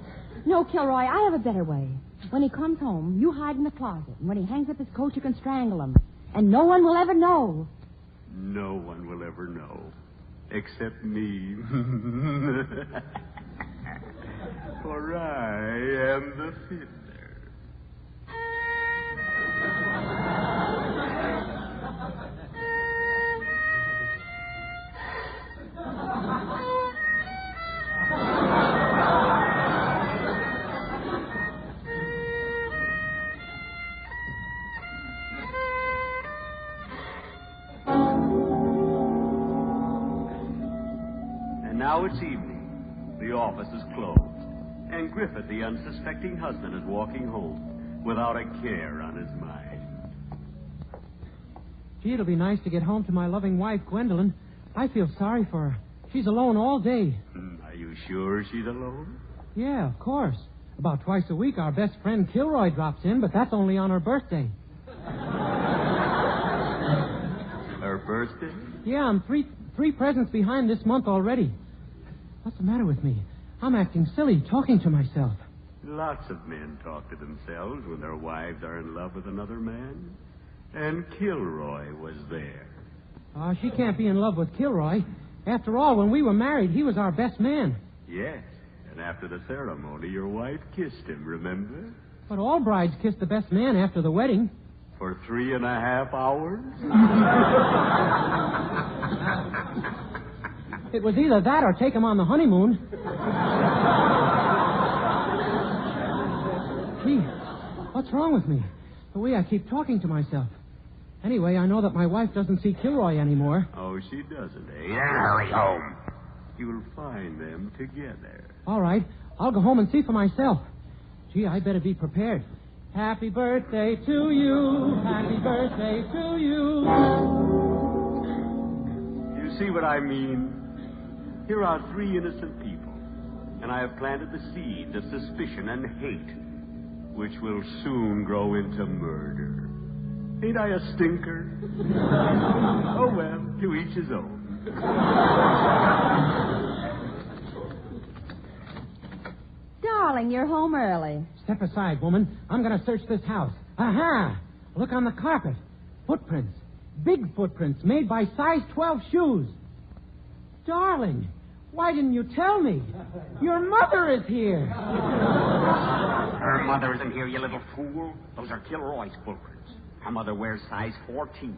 [SPEAKER 5] Kilroy, I have a better way. When he comes home, you hide in the closet. And when he hangs up his coat, you can strangle him. And no one will ever know.
[SPEAKER 12] No one will ever know. Except me. For I am the Fiddler. Now it's evening. The office is closed. And Griffith, the unsuspecting husband, is walking home without a care on his mind.
[SPEAKER 8] Gee, it'll be nice to get home to my loving wife, Gwendolyn. I feel sorry for her. She's alone all day.
[SPEAKER 12] Are you sure she's alone?
[SPEAKER 8] Yeah, of course. About twice a week, our best friend Kilroy drops in, but that's only on her birthday.
[SPEAKER 12] Her birthday?
[SPEAKER 8] Yeah, I'm three presents behind this month already. What's the matter with me? I'm acting silly, talking to myself.
[SPEAKER 12] Lots of men talk to themselves when their wives are in love with another man. And Kilroy was there.
[SPEAKER 8] She can't be in love with Kilroy. After all, when we were married, he was our best man.
[SPEAKER 12] Yes, and after the ceremony, your wife kissed him, remember?
[SPEAKER 8] But all brides kiss the best man after the wedding.
[SPEAKER 12] For 3.5 hours?
[SPEAKER 8] It was either that or take him on the honeymoon. Gee, what's wrong with me? The way I keep talking to myself. Anyway, I know that my wife doesn't see Kilroy anymore.
[SPEAKER 12] Oh, she doesn't, eh? Hurry home. You'll find them together.
[SPEAKER 8] All right, I'll go home and see for myself. Gee, I better be prepared. Happy birthday to you. Happy birthday to you.
[SPEAKER 12] You see what I mean? Here are 3 innocent people, and I have planted the seeds of suspicion and hate, which will soon grow into murder. Ain't I a stinker? Oh, well, to each his own.
[SPEAKER 5] Darling, you're home early.
[SPEAKER 8] Step aside, woman. I'm going to search this house. Aha! Look on the carpet. Footprints. Big footprints made by size 12 shoes. Darling, why didn't you tell me? Your mother is here.
[SPEAKER 4] Her mother isn't here, you little fool. Those are Kilroy's footprints. Her mother wears size 14.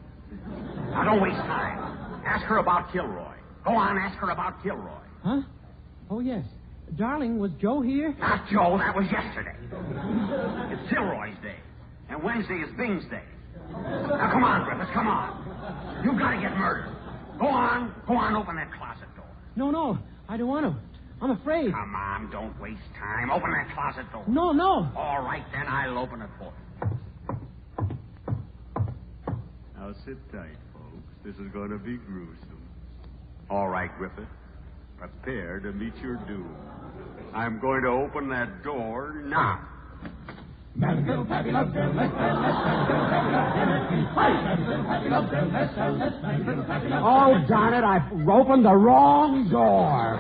[SPEAKER 4] Now, don't waste time. Ask her about Kilroy. Go on, ask her about Kilroy.
[SPEAKER 8] Huh? Oh, yes. Darling, was Joe here?
[SPEAKER 4] Not Joe, that was yesterday. It's Kilroy's day. And Wednesday is Bing's day. Now, come on, Griffith, come on. You've got to get murdered. Go on, open that closet door.
[SPEAKER 8] No, I don't want to. I'm afraid.
[SPEAKER 4] Come on, don't waste time. Open that closet door.
[SPEAKER 8] No.
[SPEAKER 4] All right, then, I'll open it for you.
[SPEAKER 12] Now sit tight, folks. This is going to be gruesome. All right, Griffith. Prepare to meet your doom. I'm going to open that door now.
[SPEAKER 10] Oh, darn it, I've opened the wrong door.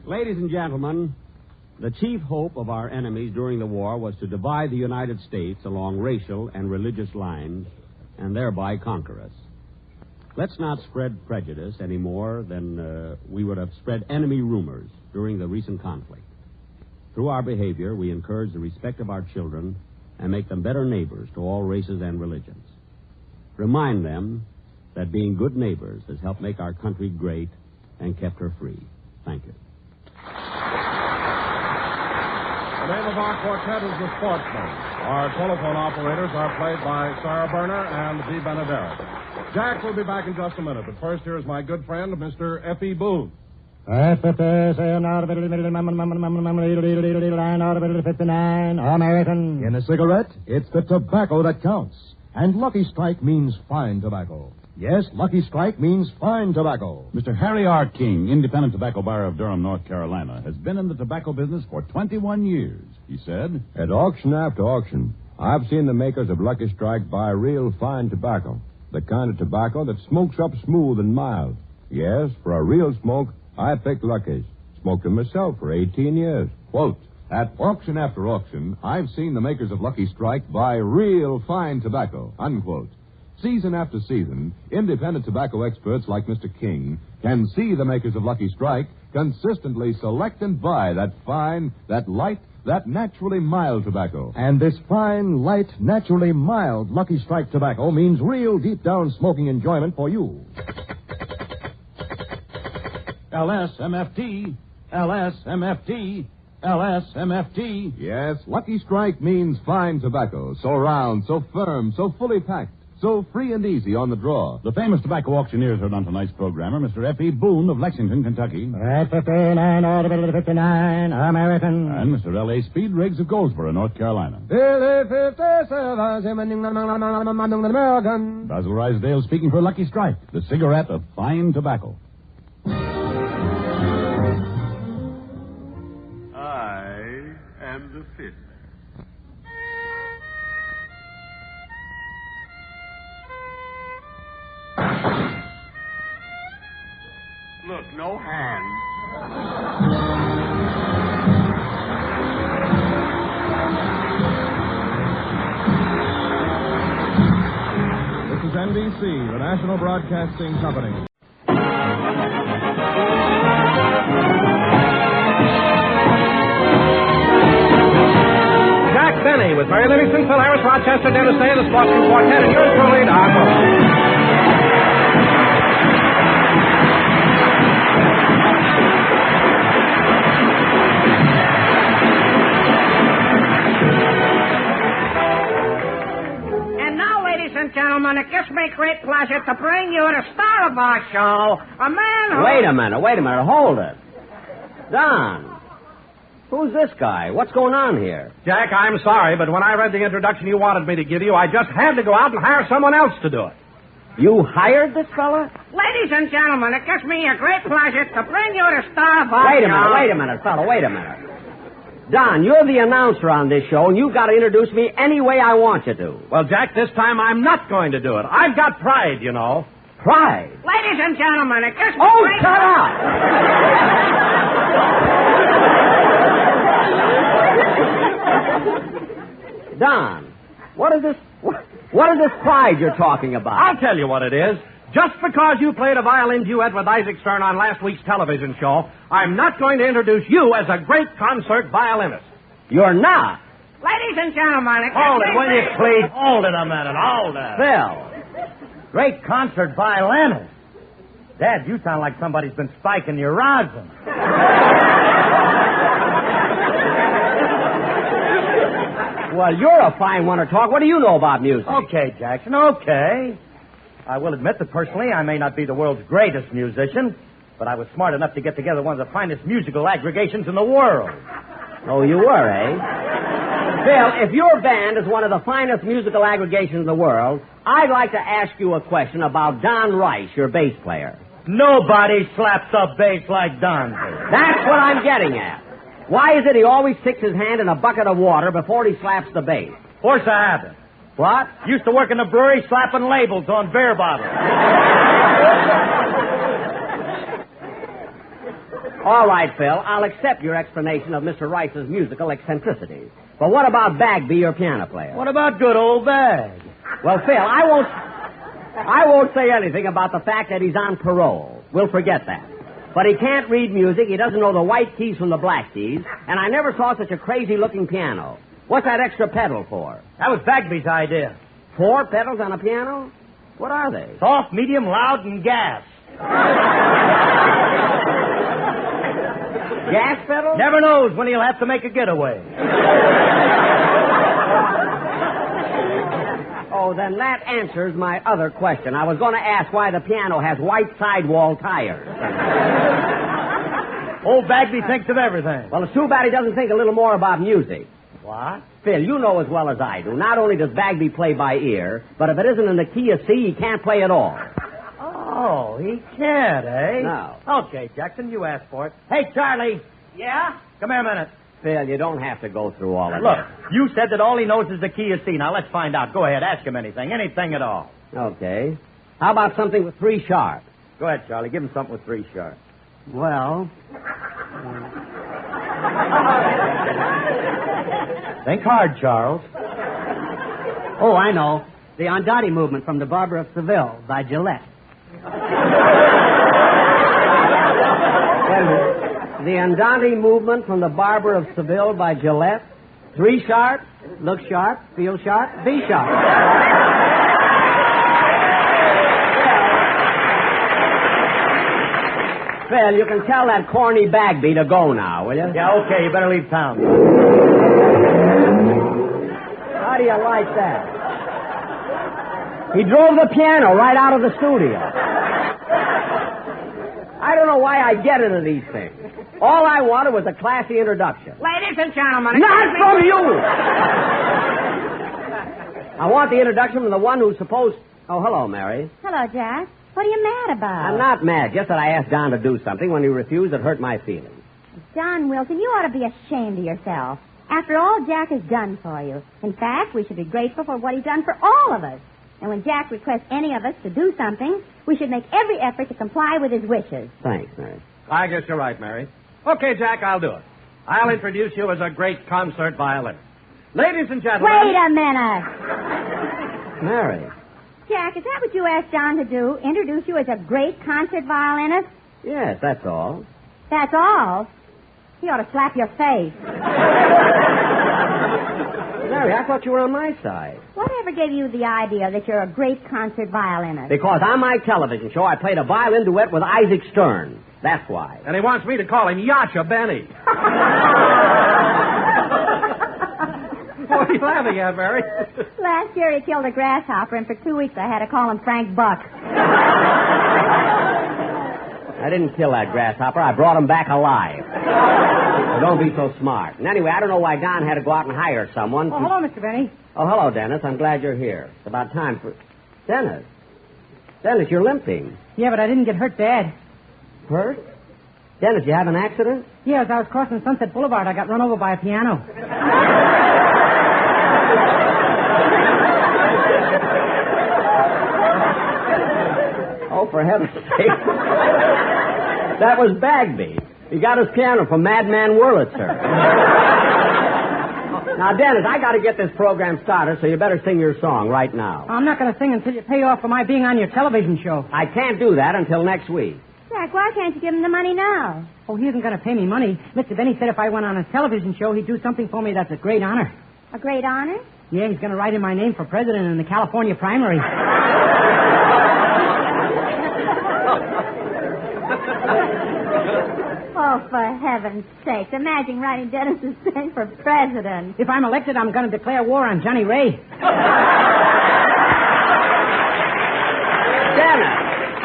[SPEAKER 10] Ladies and gentlemen, the chief hope of our enemies during the war was to divide the United States along racial and religious lines and thereby conquer us. Let's not spread prejudice any more than we would have spread enemy rumors during the recent conflict. Through our behavior, we encourage the respect of our children and make them better neighbors to all races and religions. Remind them that being good neighbors has helped make our country great and kept her free. Thank you.
[SPEAKER 2] The name of our quartet is the Sportsmen. Our telephone operators are played by Sarah Berner and B. Benedera. Jack will be back in just a minute, but first here is my good friend, Mr. F.E. Boone.
[SPEAKER 7] American. In a cigarette, it's the tobacco that counts. And Lucky Strike means fine tobacco. Yes, Lucky Strike means fine tobacco.
[SPEAKER 13] Mr. Harry R. King, independent tobacco buyer of Durham, North Carolina, has been in the tobacco business for 21 years. He said,
[SPEAKER 15] at auction after auction, I've seen the makers of Lucky Strike buy real fine tobacco. The kind of tobacco that smokes up smooth and mild. Yes, for a real smoke, I picked Lucky's. Smoked them myself for 18 years.
[SPEAKER 11] Quote, at auction after auction, I've seen the makers of Lucky Strike buy real fine tobacco, unquote. Season after season, independent tobacco experts like Mr. King can see the makers of Lucky Strike consistently select and buy that fine, that light, that naturally mild tobacco.
[SPEAKER 7] And this fine, light, naturally mild Lucky Strike tobacco means real deep-down smoking enjoyment for you.
[SPEAKER 13] LSMFT, LSMFT, LSMFT.
[SPEAKER 11] Yes, Lucky Strike means fine tobacco. So round, so firm, so fully packed. So free and easy on the draw.
[SPEAKER 13] The famous tobacco auctioneers heard on tonight's programmer, Mr. F.E. Boone of Lexington, Kentucky.
[SPEAKER 7] 59, order 59, American.
[SPEAKER 13] And Mr. L.A. Speed Riggs of Goldsboro, North Carolina.
[SPEAKER 7] American.
[SPEAKER 13] Basil Risedale speaking for Lucky Strike, the cigarette of fine tobacco.
[SPEAKER 12] I am the Fiddler. Look, no hands.
[SPEAKER 2] This is NBC, the National Broadcasting Company. Jack Binnie with Mary Livingston, Phil Harris, Rochester, Dennis Day, the Sportsman Quartet, and yours truly, Don Wilson.
[SPEAKER 19] Gentlemen, it gives me great pleasure to bring you the star of our show, a man who...
[SPEAKER 10] Wait a minute, hold it. Don, who's this guy? What's going on here?
[SPEAKER 2] Jack, I'm sorry, but when I read the introduction you wanted me to give you, I just had to go out and hire someone else to do it.
[SPEAKER 10] You hired this fella?
[SPEAKER 19] Ladies and gentlemen, it gives me a great pleasure to bring you the star of our show...
[SPEAKER 10] Wait a minute, fella, wait a minute. Don, you're the announcer on this show, and you've got to introduce me any way I want you to.
[SPEAKER 2] Well, Jack, this time I'm not going to do it. I've got pride, you know.
[SPEAKER 10] Pride?
[SPEAKER 19] Ladies and gentlemen, it gives me great...
[SPEAKER 10] shut up! Don, what is this pride you're talking about?
[SPEAKER 2] I'll tell you what it is. Just because you played a violin duet with Isaac Stern on last week's television show, I'm not going to introduce you as a great concert violinist.
[SPEAKER 10] You're not?
[SPEAKER 19] Ladies and gentlemen...
[SPEAKER 7] Hold it, will you please? Hold it a minute, hold it.
[SPEAKER 10] Phil.
[SPEAKER 7] Great concert violinist. Dad, you sound like somebody's been spiking your rosin.
[SPEAKER 4] Well, you're a fine one to talk. What do you know about music?
[SPEAKER 14] Okay, Jackson, okay. I will admit that personally I may not be the world's greatest musician, but I was smart enough to get together one of the finest musical aggregations in the world.
[SPEAKER 4] Oh, you were, eh? Phil, if your band is one of the finest musical aggregations in the world, I'd like to ask you a question about Don Rice, your bass player.
[SPEAKER 14] Nobody slaps a bass like Don.
[SPEAKER 4] That's what I'm getting at. Why is it he always sticks his hand in a bucket of water before he slaps the bass?
[SPEAKER 14] Force of habit.
[SPEAKER 4] What?
[SPEAKER 14] Used to work in the brewery slapping labels on beer bottles.
[SPEAKER 4] All right, Phil, I'll accept your explanation of Mr. Rice's musical eccentricities. But what about Bagby, your piano player?
[SPEAKER 14] What about good old Bag?
[SPEAKER 4] Well, Phil, I won't say anything about the fact that he's on parole. We'll forget that. But he can't read music, he doesn't know the white keys from the black keys, and I never saw such a crazy-looking piano. What's that extra pedal for?
[SPEAKER 14] That was Bagby's idea.
[SPEAKER 4] 4 pedals on a piano? What are they?
[SPEAKER 14] Soft, medium, loud, and gas.
[SPEAKER 4] Gas pedal?
[SPEAKER 14] Never knows when he'll have to make a getaway.
[SPEAKER 4] Oh, then that answers my other question. I was going to ask why the piano has white sidewall tires.
[SPEAKER 14] Old Bagby thinks of everything.
[SPEAKER 4] Well, it's too bad he doesn't think a little more about music.
[SPEAKER 14] What?
[SPEAKER 4] Phil, you know as well as I do, not only does Bagby play by ear, but if it isn't in the key of C, he can't play at all.
[SPEAKER 14] Oh, he can't, eh?
[SPEAKER 4] No.
[SPEAKER 14] Okay, Jackson, you asked for it. Hey, Charlie.
[SPEAKER 19] Yeah?
[SPEAKER 14] Come here a minute.
[SPEAKER 4] Phil, you don't have to go through all of
[SPEAKER 14] Look,
[SPEAKER 4] that.
[SPEAKER 14] you said that all he knows is the key of C. Now, let's find out. Go ahead, ask him anything at all.
[SPEAKER 4] Okay. How about something with 3 sharp?
[SPEAKER 14] Go ahead, Charlie. Give him something with 3 sharp.
[SPEAKER 4] Well...
[SPEAKER 14] Think hard, Charles.
[SPEAKER 19] Oh, I know. The Andante movement from the Barber of Seville by Gillette.
[SPEAKER 4] The Andante movement from the Barber of Seville by Gillette. 3 sharp, look sharp, feel sharp, be sharp. Phil, you can tell that corny Bagby to go now, will you?
[SPEAKER 14] Yeah, okay, you better leave town.
[SPEAKER 4] How do you like that? He drove the piano right out of the studio. I don't know why I get into these things. All I wanted was a classy introduction.
[SPEAKER 19] Ladies and gentlemen...
[SPEAKER 4] Not from you! I want the introduction from the one who's supposed... Oh, hello, Mary.
[SPEAKER 5] Hello, Jack. What are you mad about?
[SPEAKER 4] I'm not mad. Just that I asked Don to do something. When he refused, it hurt my feelings.
[SPEAKER 5] John Wilson, you ought to be ashamed of yourself. After all Jack has done for you. In fact, we should be grateful for what he's done for all of us. And when Jack requests any of us to do something, we should make every effort to comply with his wishes.
[SPEAKER 4] Thanks, Mary.
[SPEAKER 14] I guess you're right, Mary. Okay, Jack, I'll do it. I'll introduce you as a great concert violinist. Ladies and gentlemen...
[SPEAKER 5] Wait a minute.
[SPEAKER 4] Mary.
[SPEAKER 5] Jack, is that what you asked John to do? Introduce you as a great concert violinist?
[SPEAKER 4] Yes, that's all.
[SPEAKER 5] That's all? He ought to slap your face.
[SPEAKER 4] Mary, I thought you were on my side.
[SPEAKER 5] Whatever gave you the idea that you're a great concert violinist?
[SPEAKER 4] Because on my television show, I played a violin duet with Isaac Stern. That's why.
[SPEAKER 14] And he wants me to call him Yacha Benny. What are you laughing at, Mary?
[SPEAKER 5] Last year he killed a grasshopper, and for 2 weeks I had to call him Frank Buck.
[SPEAKER 4] I didn't kill that grasshopper. I brought him back alive. So don't be so smart. And anyway, I don't know why Don had to go out and hire someone.
[SPEAKER 8] Oh, hello, Mr. Benny.
[SPEAKER 4] Oh, hello, Dennis. I'm glad you're here. It's about time for... Dennis. Dennis, you're limping.
[SPEAKER 8] Yeah, but I didn't get hurt bad.
[SPEAKER 4] Hurt? Dennis, you have an accident?
[SPEAKER 8] Yeah, as I was crossing Sunset Boulevard, I got run over by a piano.
[SPEAKER 4] Oh, for heaven's sake. That was Bagby. He got his piano from Madman Wurlitzer. Now, Dennis, I got to get this program started, so you better sing your song right now.
[SPEAKER 8] I'm not going to sing until you pay off for my being on your television show.
[SPEAKER 4] I can't do that until next week.
[SPEAKER 5] Jack, why can't you give him the money now?
[SPEAKER 8] Oh, he isn't going to pay me money. Mr. Benny said if I went on a television show, he'd do something for me that's a great honor.
[SPEAKER 5] A great honor?
[SPEAKER 8] Yeah, he's going to write in my name for president in the California primary.
[SPEAKER 5] Oh, Oh, for heaven's sake. Imagine writing Dennis's thing for president.
[SPEAKER 8] If I'm elected, I'm going to declare war on Johnny Ray.
[SPEAKER 4] Dennis!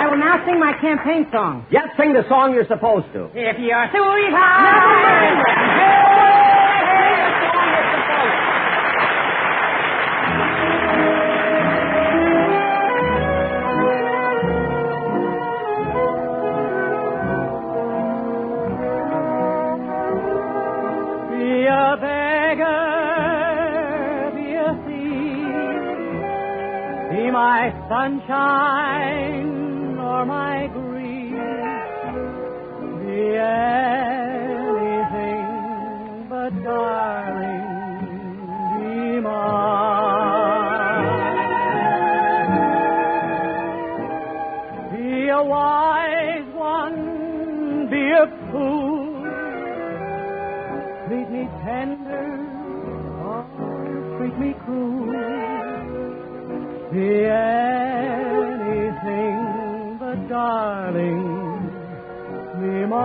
[SPEAKER 8] I will now sing my campaign song.
[SPEAKER 4] Just sing the song you're supposed to.
[SPEAKER 8] If you're sweetheart... My sunshine or my grief, be anything but darling, be mine. Be a wise one, be a fool, treat me tender or treat me cruel. Be anything but darling, be mine.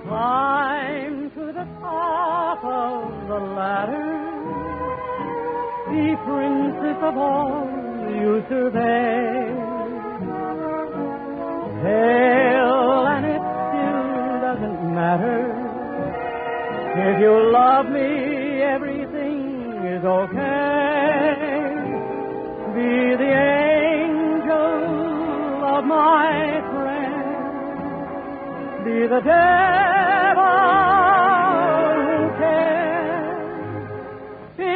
[SPEAKER 8] Climb to the top of the ladder, be princess of all you survey. Hail, and it still doesn't matter. If you love me, everything is okay. Be the angel of my friend. Be the devil who cares. Be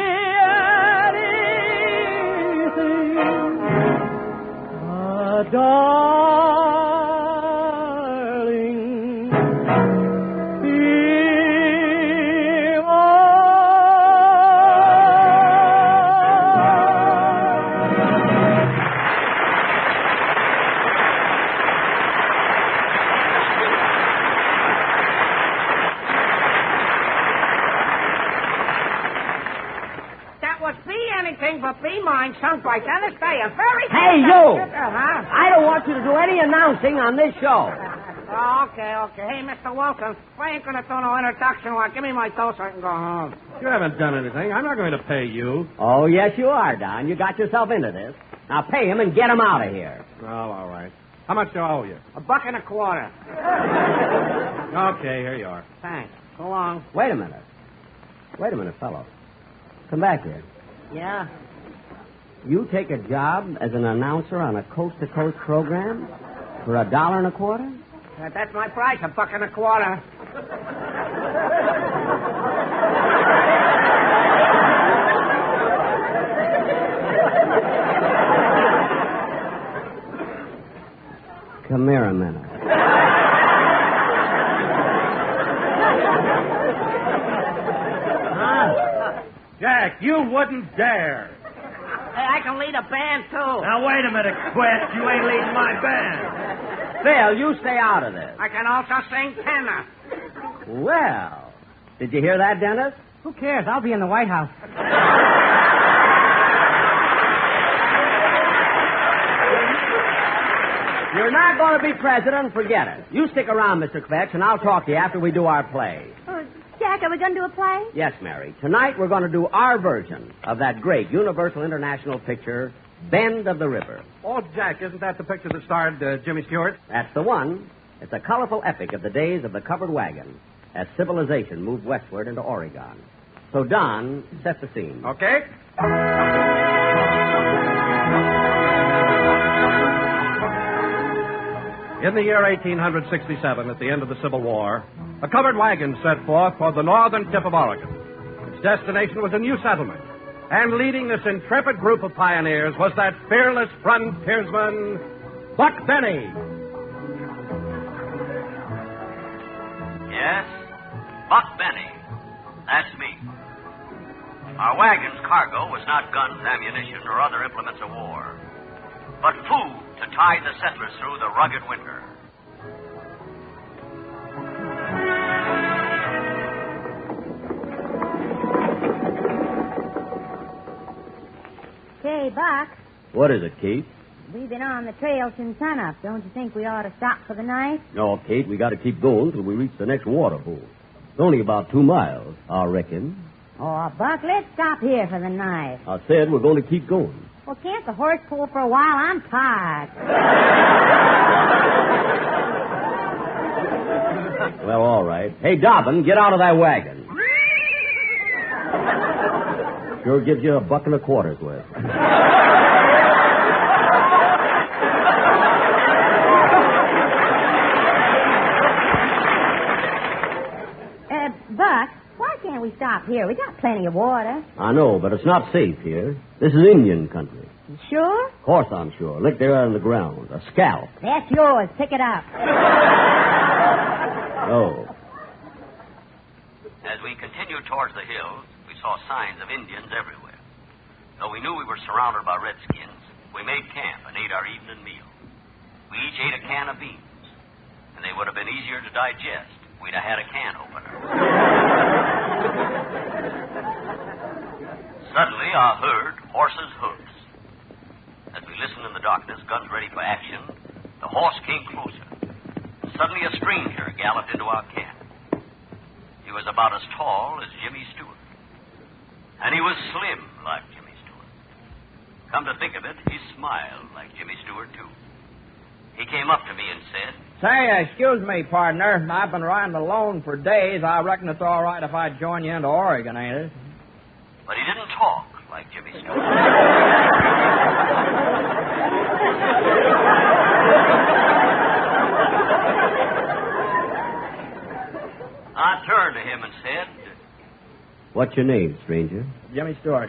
[SPEAKER 8] anything, a darling. But be mine, sung by Dennis Day. A very
[SPEAKER 4] Hey, you!
[SPEAKER 8] Huh?
[SPEAKER 4] I don't want you to do any announcing on this show.
[SPEAKER 8] Oh, okay. Hey, Mr. Wilkins, I ain't going to do no introduction. Give me my dough so I can go home.
[SPEAKER 18] You haven't done anything. I'm not going to pay you.
[SPEAKER 4] Oh, yes, you are, Don. You got yourself into this. Now pay him and get him out of here.
[SPEAKER 18] Oh, all right. How much do I owe you?
[SPEAKER 8] $1.25.
[SPEAKER 18] Okay, here you are.
[SPEAKER 8] Thanks. So long.
[SPEAKER 4] Wait a minute, fellow. Come back here.
[SPEAKER 8] Yeah?
[SPEAKER 4] You take a job as an announcer on a coast-to-coast program for $1.25?
[SPEAKER 8] That's my price, $1.25.
[SPEAKER 4] Come here a minute.
[SPEAKER 14] Jack, you wouldn't dare.
[SPEAKER 8] Hey, I can lead a band, too.
[SPEAKER 14] Now, wait a minute, Quest. You ain't leading my band.
[SPEAKER 4] Phil, you stay out of this.
[SPEAKER 8] I can also sing tenor.
[SPEAKER 4] Well, did you hear that, Dennis?
[SPEAKER 8] Who cares? I'll be in the White House.
[SPEAKER 4] You're not going to be president, forget it. You stick around, Mr. Kvetch, and I'll talk to you after we do our play.
[SPEAKER 5] Jack, are we going to do a play?
[SPEAKER 4] Yes, Mary. Tonight we're going to do our version of that great Universal International picture, Bend of the River.
[SPEAKER 18] Oh, Jack, isn't that the picture that starred Jimmy Stewart?
[SPEAKER 4] That's the one. It's a colorful epic of the days of the covered wagon as civilization moved westward into Oregon. So, Don, set the scene.
[SPEAKER 18] Okay. In the year 1867, at the end of the Civil War, a covered wagon set forth for the northern tip of Oregon. Its destination was a new settlement, and leading this intrepid group of pioneers was that fearless frontiersman, Buck Binnie.
[SPEAKER 16] Yes, Buck Binnie. That's me. Our wagon's cargo was not guns, ammunition, or other implements of war, but food to tide the settlers through the rugged winter.
[SPEAKER 5] Hey, Buck,
[SPEAKER 4] What is it, Keith?
[SPEAKER 5] We've been on the trail since sunup. Don't you think we ought to stop for the night?
[SPEAKER 20] No, Kate, we got to keep going till we reach the next water hole. It's only about 2 miles, I reckon.
[SPEAKER 5] Oh, Buck, let's stop here for the night.
[SPEAKER 20] I said we're going to keep going.
[SPEAKER 5] Well, can't the horse pull for a while? I'm tired.
[SPEAKER 20] Well, all right. Hey, Dobbin, get out of that wagon. Sure gives you $1.25 worth.
[SPEAKER 5] Buck, why can't we stop here? We got plenty of water.
[SPEAKER 20] I know, but it's not safe here. This is Indian country.
[SPEAKER 5] You sure?
[SPEAKER 20] Of course I'm sure. Look there on the ground. A scalp.
[SPEAKER 5] That's yours. Pick it up.
[SPEAKER 20] Oh.
[SPEAKER 16] As we continued towards the hills, we saw signs of Indians everywhere. Though we knew we were surrounded by redskins, we made camp and ate our evening meal. We each ate a can of beans, and they would have been easier to digest. We'd have had a can opener. Suddenly, I heard horses' hoofs. As we listened in the darkness, guns ready for action, the horse came closer. Suddenly, a stranger galloped into our camp. He was about as tall as Jimmy Stewart. And he was slim like Jimmy Stewart. Come to think of it, he smiled like Jimmy Stewart, too. He came up to me and said,
[SPEAKER 21] Say, excuse me, partner. I've been riding alone for days. I reckon it's all right if I join you into Oregon, ain't it?
[SPEAKER 16] but he didn't talk like Jimmy Stewart. I turned to him and said,
[SPEAKER 20] What's your name, stranger?
[SPEAKER 21] Jimmy Stewart.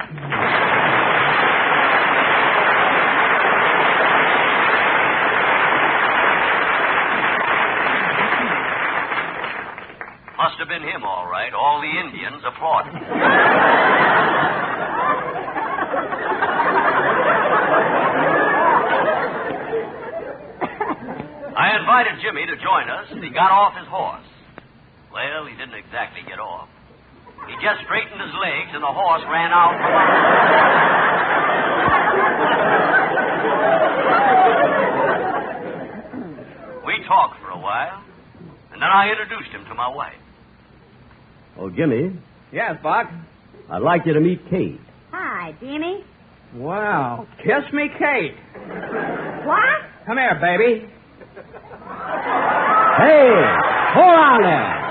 [SPEAKER 16] Must have been him, all right. All the Indians applauded. I invited Jimmy to join us, and he got off his horse. Well, he didn't exactly get off. He just straightened his legs, and the horse ran out from under. We talked for a while, and then I introduced him to my wife.
[SPEAKER 20] Oh, Jimmy.
[SPEAKER 21] Yes, Buck?
[SPEAKER 20] I'd like you to meet Kate.
[SPEAKER 5] Hi, Jimmy.
[SPEAKER 21] Wow. Kiss me, Kate.
[SPEAKER 5] What?
[SPEAKER 21] Come here, baby.
[SPEAKER 20] Hey, hold on there.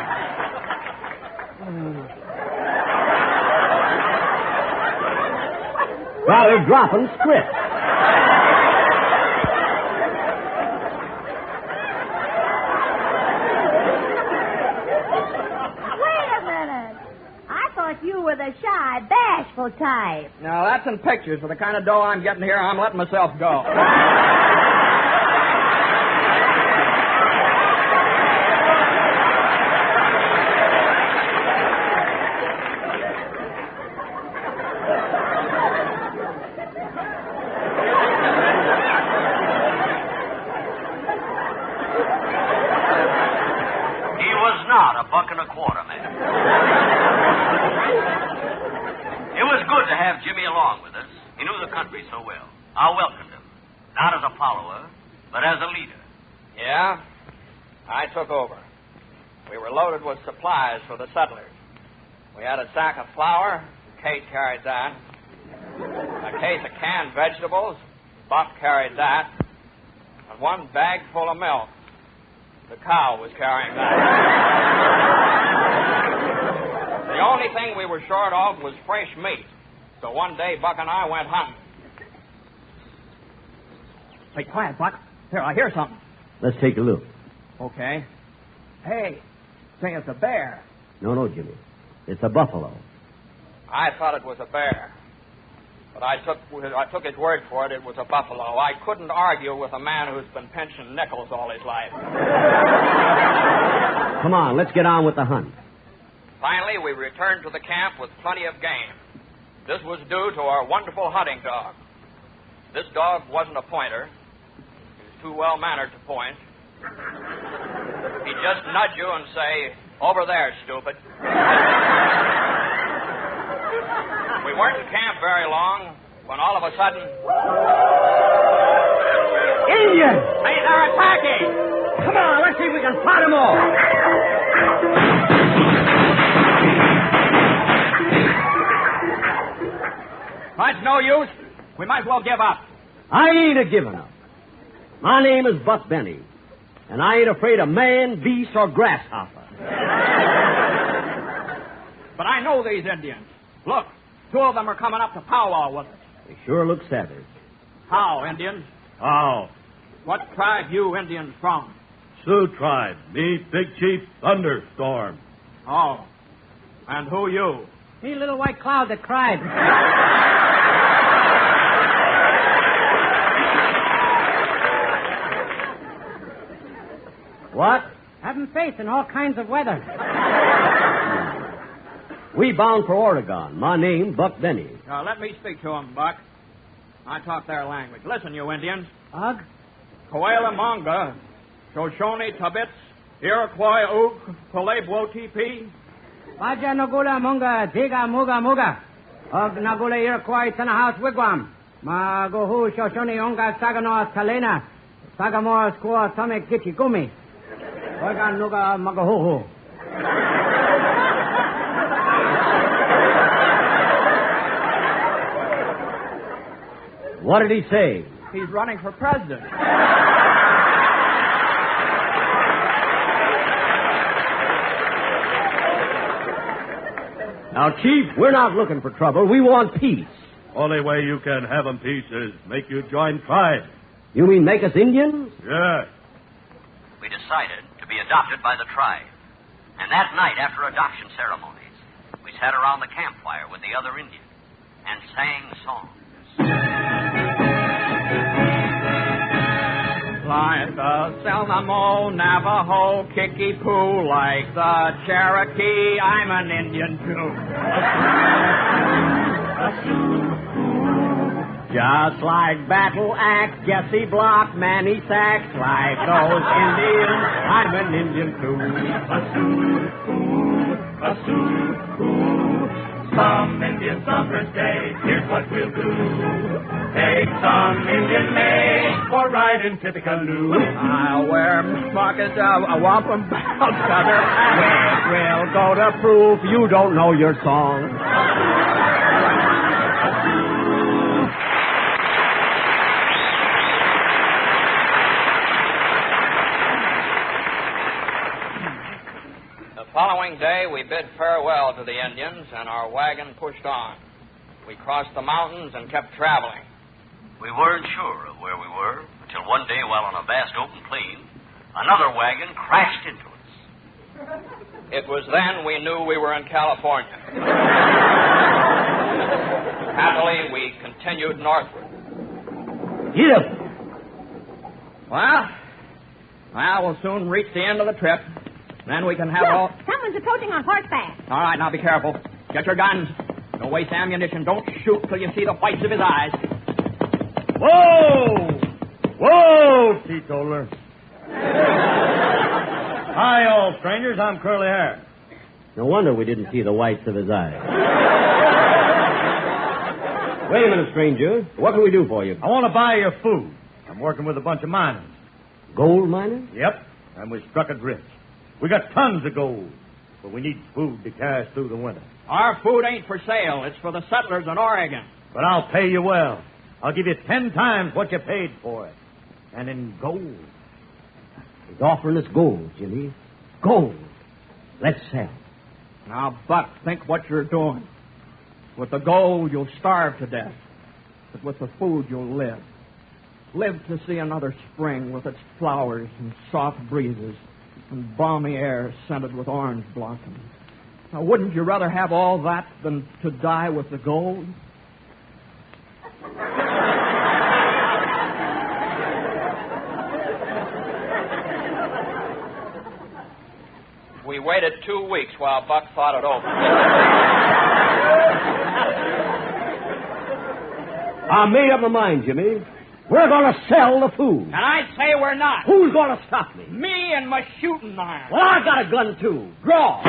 [SPEAKER 20] Now they're dropping script.
[SPEAKER 5] Wait a minute. I thought you were the shy, bashful type.
[SPEAKER 21] Now, that's in pictures. For the kind of dough I'm getting here, I'm letting myself go.
[SPEAKER 16] I welcomed him, not as a follower, but as a leader.
[SPEAKER 21] Yeah? I took over. We were loaded with supplies for the settlers. We had a sack of flour. Kate carried that. A case of canned vegetables. Buck carried that. And one bag full of milk. The cow was carrying that. The only thing we were short of was fresh meat. So one day, Buck and I went hunting. Be quiet, Buck. Here, I hear something.
[SPEAKER 20] Let's take a look.
[SPEAKER 21] Okay. Hey, say it's a bear.
[SPEAKER 20] No, Jimmy. It's a buffalo.
[SPEAKER 21] I thought it was a bear. But I took his word for it. It was a buffalo. I couldn't argue with a man who's been pinching nickels all his life.
[SPEAKER 20] Come on, let's get on with the hunt.
[SPEAKER 21] Finally, we returned to the camp with plenty of game. This was due to our wonderful hunting dog. This dog wasn't a pointer. He was too well-mannered to point. He'd just nudge you and say, "Over there, stupid." We weren't in camp very long when all of a sudden...
[SPEAKER 14] Indians!
[SPEAKER 10] Hey, they're attacking!
[SPEAKER 14] Come on, let's see if we can fight them all.
[SPEAKER 10] That's no use. We might as well give up.
[SPEAKER 20] I ain't a-giving up. My name is Buck Benny, and I ain't afraid of man, beast, or grasshopper.
[SPEAKER 10] But I know these Indians. Look, 2 of them are coming up to powwow with us.
[SPEAKER 20] They sure look savage.
[SPEAKER 10] How, Indians?
[SPEAKER 18] How?
[SPEAKER 10] What tribe you Indians from?
[SPEAKER 18] Sioux tribe. Me, Big Chief Thunderstorm.
[SPEAKER 10] Oh. And who you?
[SPEAKER 8] Me, little white cloud that cried.
[SPEAKER 20] What?
[SPEAKER 8] Having faith in all kinds of weather.
[SPEAKER 20] We bound for Oregon. My name, Buck Benny.
[SPEAKER 10] Let me speak to them, Buck. I talk their language. Listen, you Indians.
[SPEAKER 8] Ugh.
[SPEAKER 10] Coela Monga, Shoshone Tabits, Iroquois Oog, Kolebwo TP.
[SPEAKER 8] Baja Nagula Munga, Diga Muga Muga. Og Nagula Iroquois House Wigwam. Magohu Shoshone Onga Saganoa Talena. Sagamore Squaw Tomek Gichi Gumi. Oga Nuga Magahoho.
[SPEAKER 20] What did he say?
[SPEAKER 10] He's running for president.
[SPEAKER 20] Now, Chief, we're not looking for trouble. We want peace.
[SPEAKER 18] Only way you can have them peace is make you join tribe.
[SPEAKER 20] You mean make us Indians?
[SPEAKER 18] Yeah.
[SPEAKER 16] We decided to be adopted by the tribe. And that night, after adoption ceremonies, we sat around the campfire with the other Indians and sang songs.
[SPEAKER 10] Like the Selnamo, Navajo, Kickapoo, like the Cherokee, I'm an Indian too. Just like Battle Axe, Jesse Block, Manny Sachs, like those Indians, I'm an Indian too.
[SPEAKER 1] Some Indian Summer's Day, here's what we'll do. Take some Indian maize for riding Tippecanoe.
[SPEAKER 10] I'll wear pockets of a wampum belt feather. We'll go to prove you don't know your song.
[SPEAKER 21] The following day, we bid farewell to the Indians, and our wagon pushed on. We crossed the mountains and kept traveling.
[SPEAKER 16] We weren't sure of where we were until one day, while on a vast open plain, another wagon crashed into us.
[SPEAKER 21] It was then we knew we were in California. Happily, we continued northward.
[SPEAKER 20] Yep.
[SPEAKER 10] Well, we'll soon reach the end of the trip. Then we can have all...
[SPEAKER 5] Someone's approaching on horseback.
[SPEAKER 10] All right, now be careful. Get your guns. Don't waste ammunition. Don't shoot till you see the whites of his eyes.
[SPEAKER 14] Whoa! Whoa, teetotaler. Hi, all strangers. I'm Curly Hair.
[SPEAKER 20] No wonder we didn't see the whites of his eyes. Wait a minute, stranger. What can we do for you?
[SPEAKER 14] I want to buy your food. I'm working with a bunch of miners.
[SPEAKER 20] Gold miners?
[SPEAKER 14] Yep, and we struck it rich. We got tons of gold, but we need food to carry us through the winter.
[SPEAKER 10] Our food ain't for sale. It's for the settlers in Oregon.
[SPEAKER 14] But I'll pay you well. I'll give you 10 times what you paid for it. And in gold.
[SPEAKER 20] He's offering us gold, Jimmy. Gold. Let's sell.
[SPEAKER 10] Now, Buck, think what you're doing. With the gold, you'll starve to death. But with the food, you'll live. Live to see another spring with its flowers and soft breezes and balmy air scented with orange blossoms. Now, wouldn't you rather have all that than to die with the gold?
[SPEAKER 21] We waited 2 weeks while Buck thought it over.
[SPEAKER 20] I made up my mind, Jimmy. We're going to sell the food.
[SPEAKER 10] And I say we're not.
[SPEAKER 20] Who's going to stop me?
[SPEAKER 10] Me and my shooting iron.
[SPEAKER 20] Well, I got a gun, too. Draw.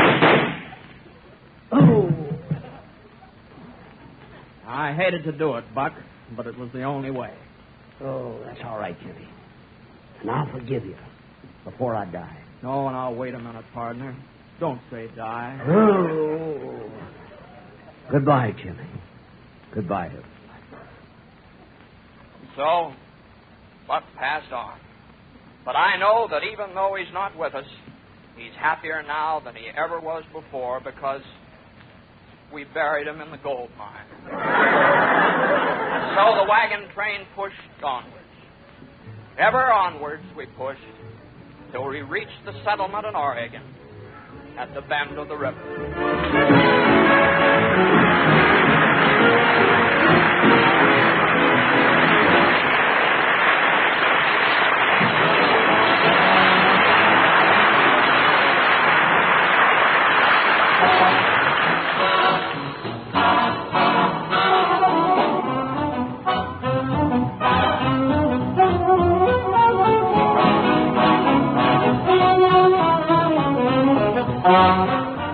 [SPEAKER 20] Oh.
[SPEAKER 10] I hated to do it, Buck, but it was the only way.
[SPEAKER 20] Oh, that's all right, Jimmy. And I'll forgive you before I die.
[SPEAKER 17] No, now, wait a minute, partner. Don't say die.
[SPEAKER 20] Oh. Goodbye, Jimmy. Goodbye, everybody.
[SPEAKER 21] So, Buck passed on. But I know that even though he's not with us, he's happier now than he ever was before because we buried him in the gold mine. So the wagon train pushed onwards. Ever onwards we pushed till we reached the settlement in Oregon at the bend of the river.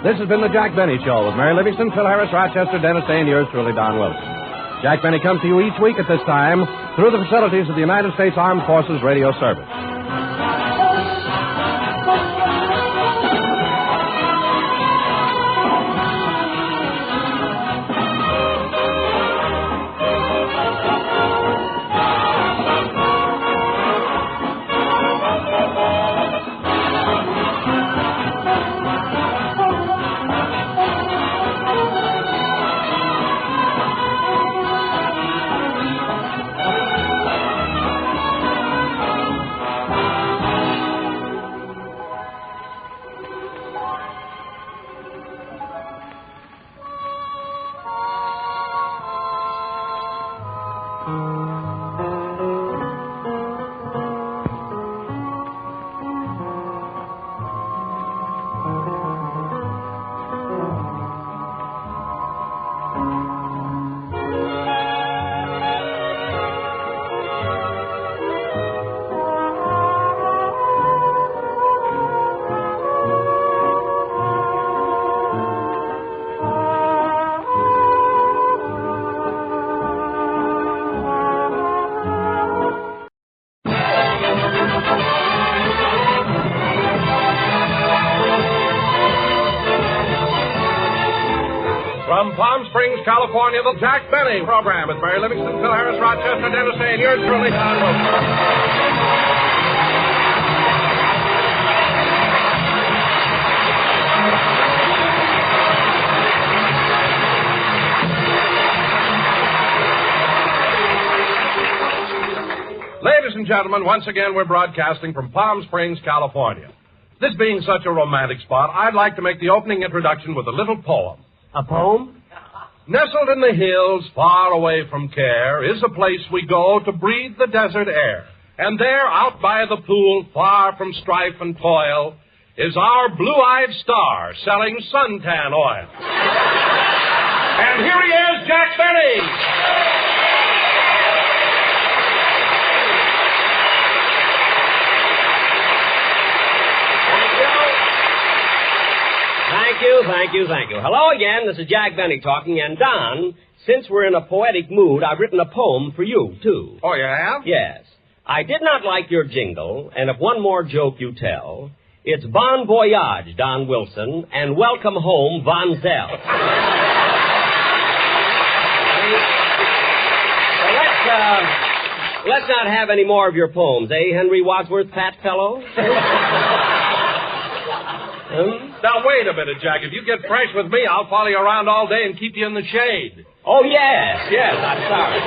[SPEAKER 18] This has been the Jack Benny Show with Mary Livingston, Phil Harris, Rochester, Dennis Day, and yours truly, Don Wilson. Jack Benny comes to you each week at this time through the facilities of the United States Armed Forces Radio Service. From Palm Springs, California, the Jack Benny program with Mary Livingston, Phil Harris, Rochester, Dennis Day, and yours truly, Don Wilson. Ladies and gentlemen, once again, we're broadcasting from Palm Springs, California. This being such a romantic spot, I'd like to make the opening introduction with a little poem.
[SPEAKER 20] A poem?
[SPEAKER 18] Nestled in the hills, far away from care, is a place we go to breathe the desert air. And there, out by the pool, far from strife and toil, is our blue-eyed star selling suntan oil. And here he is, Jack Benny.
[SPEAKER 20] Thank you. Hello again, this is Jack Benny talking, and Don, since we're in a poetic mood, I've written a poem for you, too.
[SPEAKER 18] Oh, you have?
[SPEAKER 20] Yes. I did not like your jingle, and if one more joke you tell, it's Bon Voyage, Don Wilson, and Welcome Home, Von Zell. So let's not have any more of your poems, eh, Henry Wadsworth, fat fellow?
[SPEAKER 18] Now, wait a minute, Jack. If you get fresh with me, I'll follow you around all day and keep you in the shade.
[SPEAKER 20] Oh, yes, I'm sorry.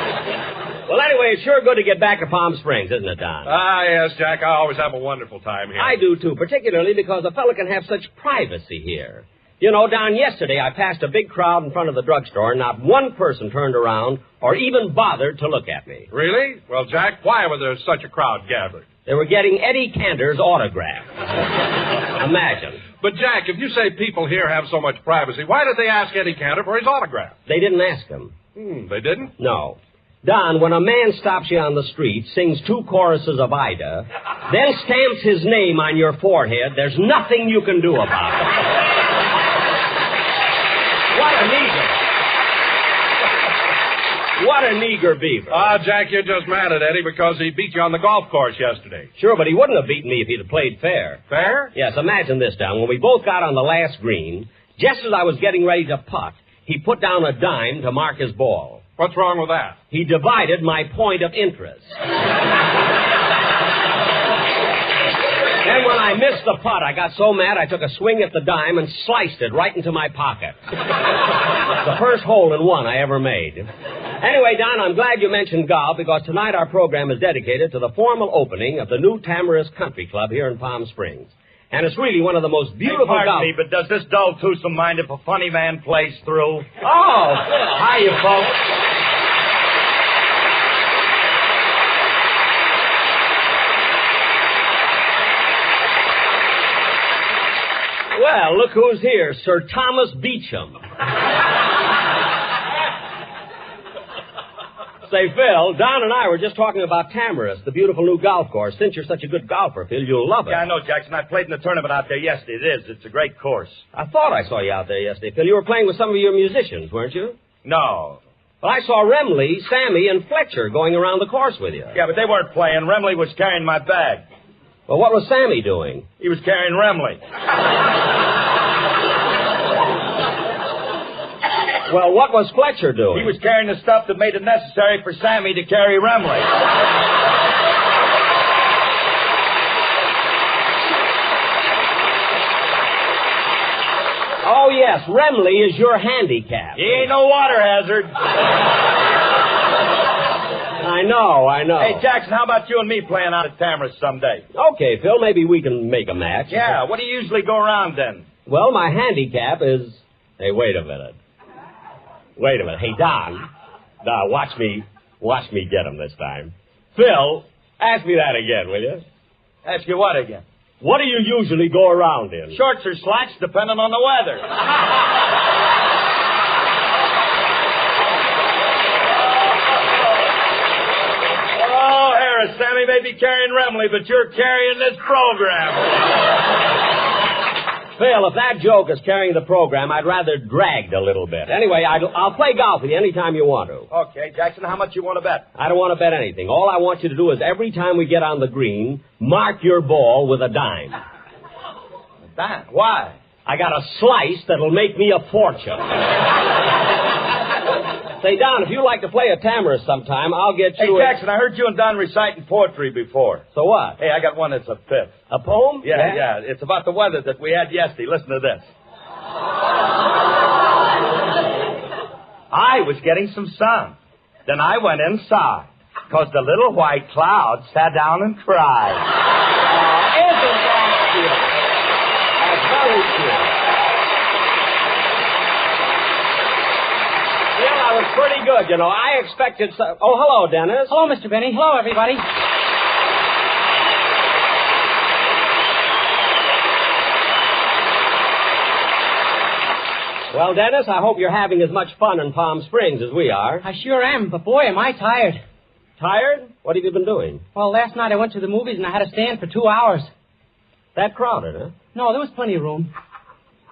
[SPEAKER 20] Well, anyway, it's sure good to get back to Palm Springs, isn't it, Don?
[SPEAKER 18] Ah, yes, Jack. I always have a wonderful time here.
[SPEAKER 20] I do, too, particularly because a fellow can have such privacy here. You know, Don, yesterday I passed a big crowd in front of the drugstore, and not one person turned around or even bothered to look at me.
[SPEAKER 18] Really? Well, Jack, why was there such a crowd gathered?
[SPEAKER 20] They were getting Eddie Cantor's autograph. Imagine.
[SPEAKER 18] But, Jack, if you say people here have so much privacy, why did they ask Eddie Cantor for his autograph?
[SPEAKER 20] They didn't ask him.
[SPEAKER 18] They didn't?
[SPEAKER 20] No. Don, when a man stops you on the street, sings 2 choruses of Ida, then stamps his name on your forehead, there's nothing you can do about it. What an eagle. What an eager beaver.
[SPEAKER 2] Ah, Jack, you're just mad at Eddie because he beat you on the golf course yesterday.
[SPEAKER 20] Sure, but he wouldn't have beaten me if he'd have played fair.
[SPEAKER 2] Fair?
[SPEAKER 20] Yes, imagine this, Don. When we both got on the last green, just as I was getting ready to putt, he put down a dime to mark his ball.
[SPEAKER 2] What's wrong with that?
[SPEAKER 20] He divided my point of interest. Then when I missed the putt, I got so mad I took a swing at the dime and sliced it right into my pocket. The first hole in one I ever made. Anyway, Don, I'm glad you mentioned golf because tonight our program is dedicated to the formal opening of the new Tamarisk Country Club here in Palm Springs. And it's really one of the most beautiful
[SPEAKER 14] Pardon me, but does this dull twosome mind if a funny man plays through?
[SPEAKER 20] Oh,
[SPEAKER 14] hiya, folks.
[SPEAKER 20] Well, look who's here, Sir Thomas Beecham. Say, Phil, Don and I were just talking about Tamarisk, the beautiful new golf course. Since you're such a good golfer, Phil, you'll love it.
[SPEAKER 14] Yeah, I know, Jackson. I played in the tournament out there yesterday. It is. It's a great course.
[SPEAKER 20] I thought I saw you out there yesterday, Phil. You were playing with some of your musicians, weren't you?
[SPEAKER 14] No.
[SPEAKER 20] Well, I saw Remley, Sammy, and Fletcher going around the course with you.
[SPEAKER 14] Yeah, but they weren't playing. Remley was carrying my bag.
[SPEAKER 20] Well, what was Sammy doing?
[SPEAKER 14] He was carrying Remley.
[SPEAKER 20] Well, what was Fletcher doing?
[SPEAKER 14] He was carrying the stuff that made it necessary for Sammy to carry Remley.
[SPEAKER 20] Oh, yes, Remley is your handicap.
[SPEAKER 14] He ain't no water hazard.
[SPEAKER 20] I know.
[SPEAKER 14] Hey, Jackson, how about you and me playing out at Tamarisk someday?
[SPEAKER 20] Okay, Phil, maybe we can make a match.
[SPEAKER 14] Yeah, what do you usually go around then?
[SPEAKER 20] Well, my handicap is... Hey, wait a minute. Hey, Don, watch me get him this time. Phil, ask me that again, will you?
[SPEAKER 14] Ask you what again?
[SPEAKER 20] What do you usually go around in?
[SPEAKER 14] Shorts or slacks, depending on the weather. Oh, Harris, Sammy may be carrying Remley, but you're carrying this program.
[SPEAKER 20] Phil, if that joke is carrying the program, I'd rather dragged a little bit. Anyway, I'll play golf with you anytime you want to.
[SPEAKER 14] Okay, Jackson, how much you want to bet?
[SPEAKER 20] I don't want to bet anything. All I want you to do is every time we get on the green, mark your ball with a dime.
[SPEAKER 14] A dime? Why?
[SPEAKER 20] I got a slice that'll make me a fortune. Say, Don, if you like to play a Tamarisk sometime, I'll get you...
[SPEAKER 14] Hey, Jackson, I heard you and Don reciting poetry before.
[SPEAKER 20] So what?
[SPEAKER 14] Hey, I got one that's a fifth.
[SPEAKER 20] A poem?
[SPEAKER 14] Yeah. It's about the weather that we had yesterday. Listen to this. I was getting some sun. Then I went inside, 'cause the little white cloud sat down and cried.
[SPEAKER 20] Isn't that cute? That's very cute. Well, I was pretty good, you know. I expected some... Oh, hello, Dennis.
[SPEAKER 8] Hello, Mr. Binnie. Hello, everybody.
[SPEAKER 20] Well, Dennis, I hope you're having as much fun in Palm Springs as we are.
[SPEAKER 8] I sure am, but boy, am I tired.
[SPEAKER 20] Tired? What have you been doing?
[SPEAKER 8] Well, last night I went to the movies and I had to stand for 2 hours.
[SPEAKER 20] That crowded, huh?
[SPEAKER 8] No, there was plenty of room.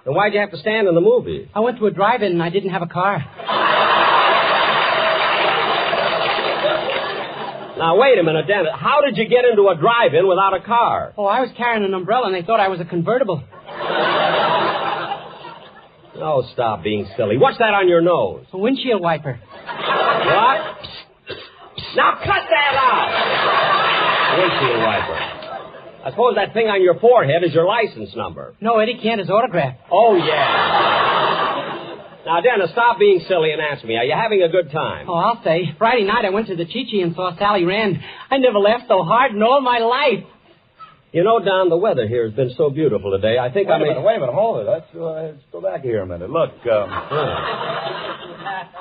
[SPEAKER 20] Then why'd you have to stand in the movies?
[SPEAKER 8] I went to a drive-in and I didn't have a car.
[SPEAKER 20] Now, wait a minute, Dennis. How did you get into a drive-in without a car?
[SPEAKER 8] Oh, I was carrying an umbrella and they thought I was a convertible.
[SPEAKER 20] Oh, stop being silly. What's that on your nose?
[SPEAKER 8] A windshield wiper.
[SPEAKER 20] What? Now cut that out! Windshield wiper. I suppose that thing on your forehead is your license number.
[SPEAKER 8] No, Eddie can't his autograph.
[SPEAKER 20] Oh, yeah. Now, Dennis, stop being silly and answer me. Are you having a good time?
[SPEAKER 8] Oh, I'll say. Friday night I went to the Chi-Chi and saw Sally Rand. I never laughed so hard in all my life.
[SPEAKER 20] You know, Don, the weather here has been so beautiful today. I think
[SPEAKER 14] Wait a minute, hold it. Let's go back here a minute. Look,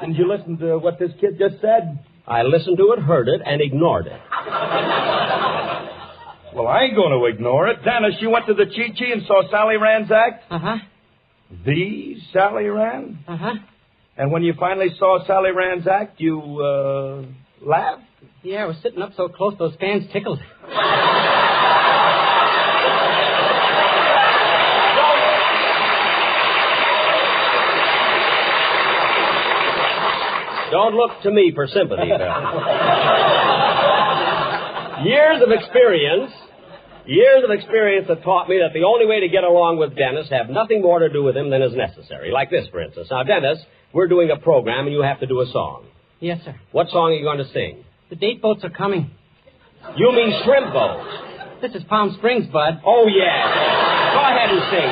[SPEAKER 14] didn't you listen to what this kid just said?
[SPEAKER 20] I listened to it, heard it, and ignored it.
[SPEAKER 14] Well, I ain't going to ignore it. Dennis, you went to the Chi-Chi and saw Sally Rand's act?
[SPEAKER 8] Uh-huh.
[SPEAKER 14] The Sally Rand?
[SPEAKER 8] Uh-huh.
[SPEAKER 14] And when you finally saw Sally Rand's act, you, laughed?
[SPEAKER 8] Yeah, I was sitting up so close those fans tickled.
[SPEAKER 20] Don't look to me for sympathy, Bill. Years of experience have taught me that the only way to get along with Dennis have nothing more to do with him than is necessary. Like this, for instance. Now, Dennis, we're doing a program and you have to do a song.
[SPEAKER 8] Yes, sir.
[SPEAKER 20] What song are you going to sing?
[SPEAKER 8] The date boats are coming.
[SPEAKER 20] You mean shrimp boats?
[SPEAKER 8] This is Palm Springs, Bud.
[SPEAKER 20] Oh, yeah. Go ahead and sing.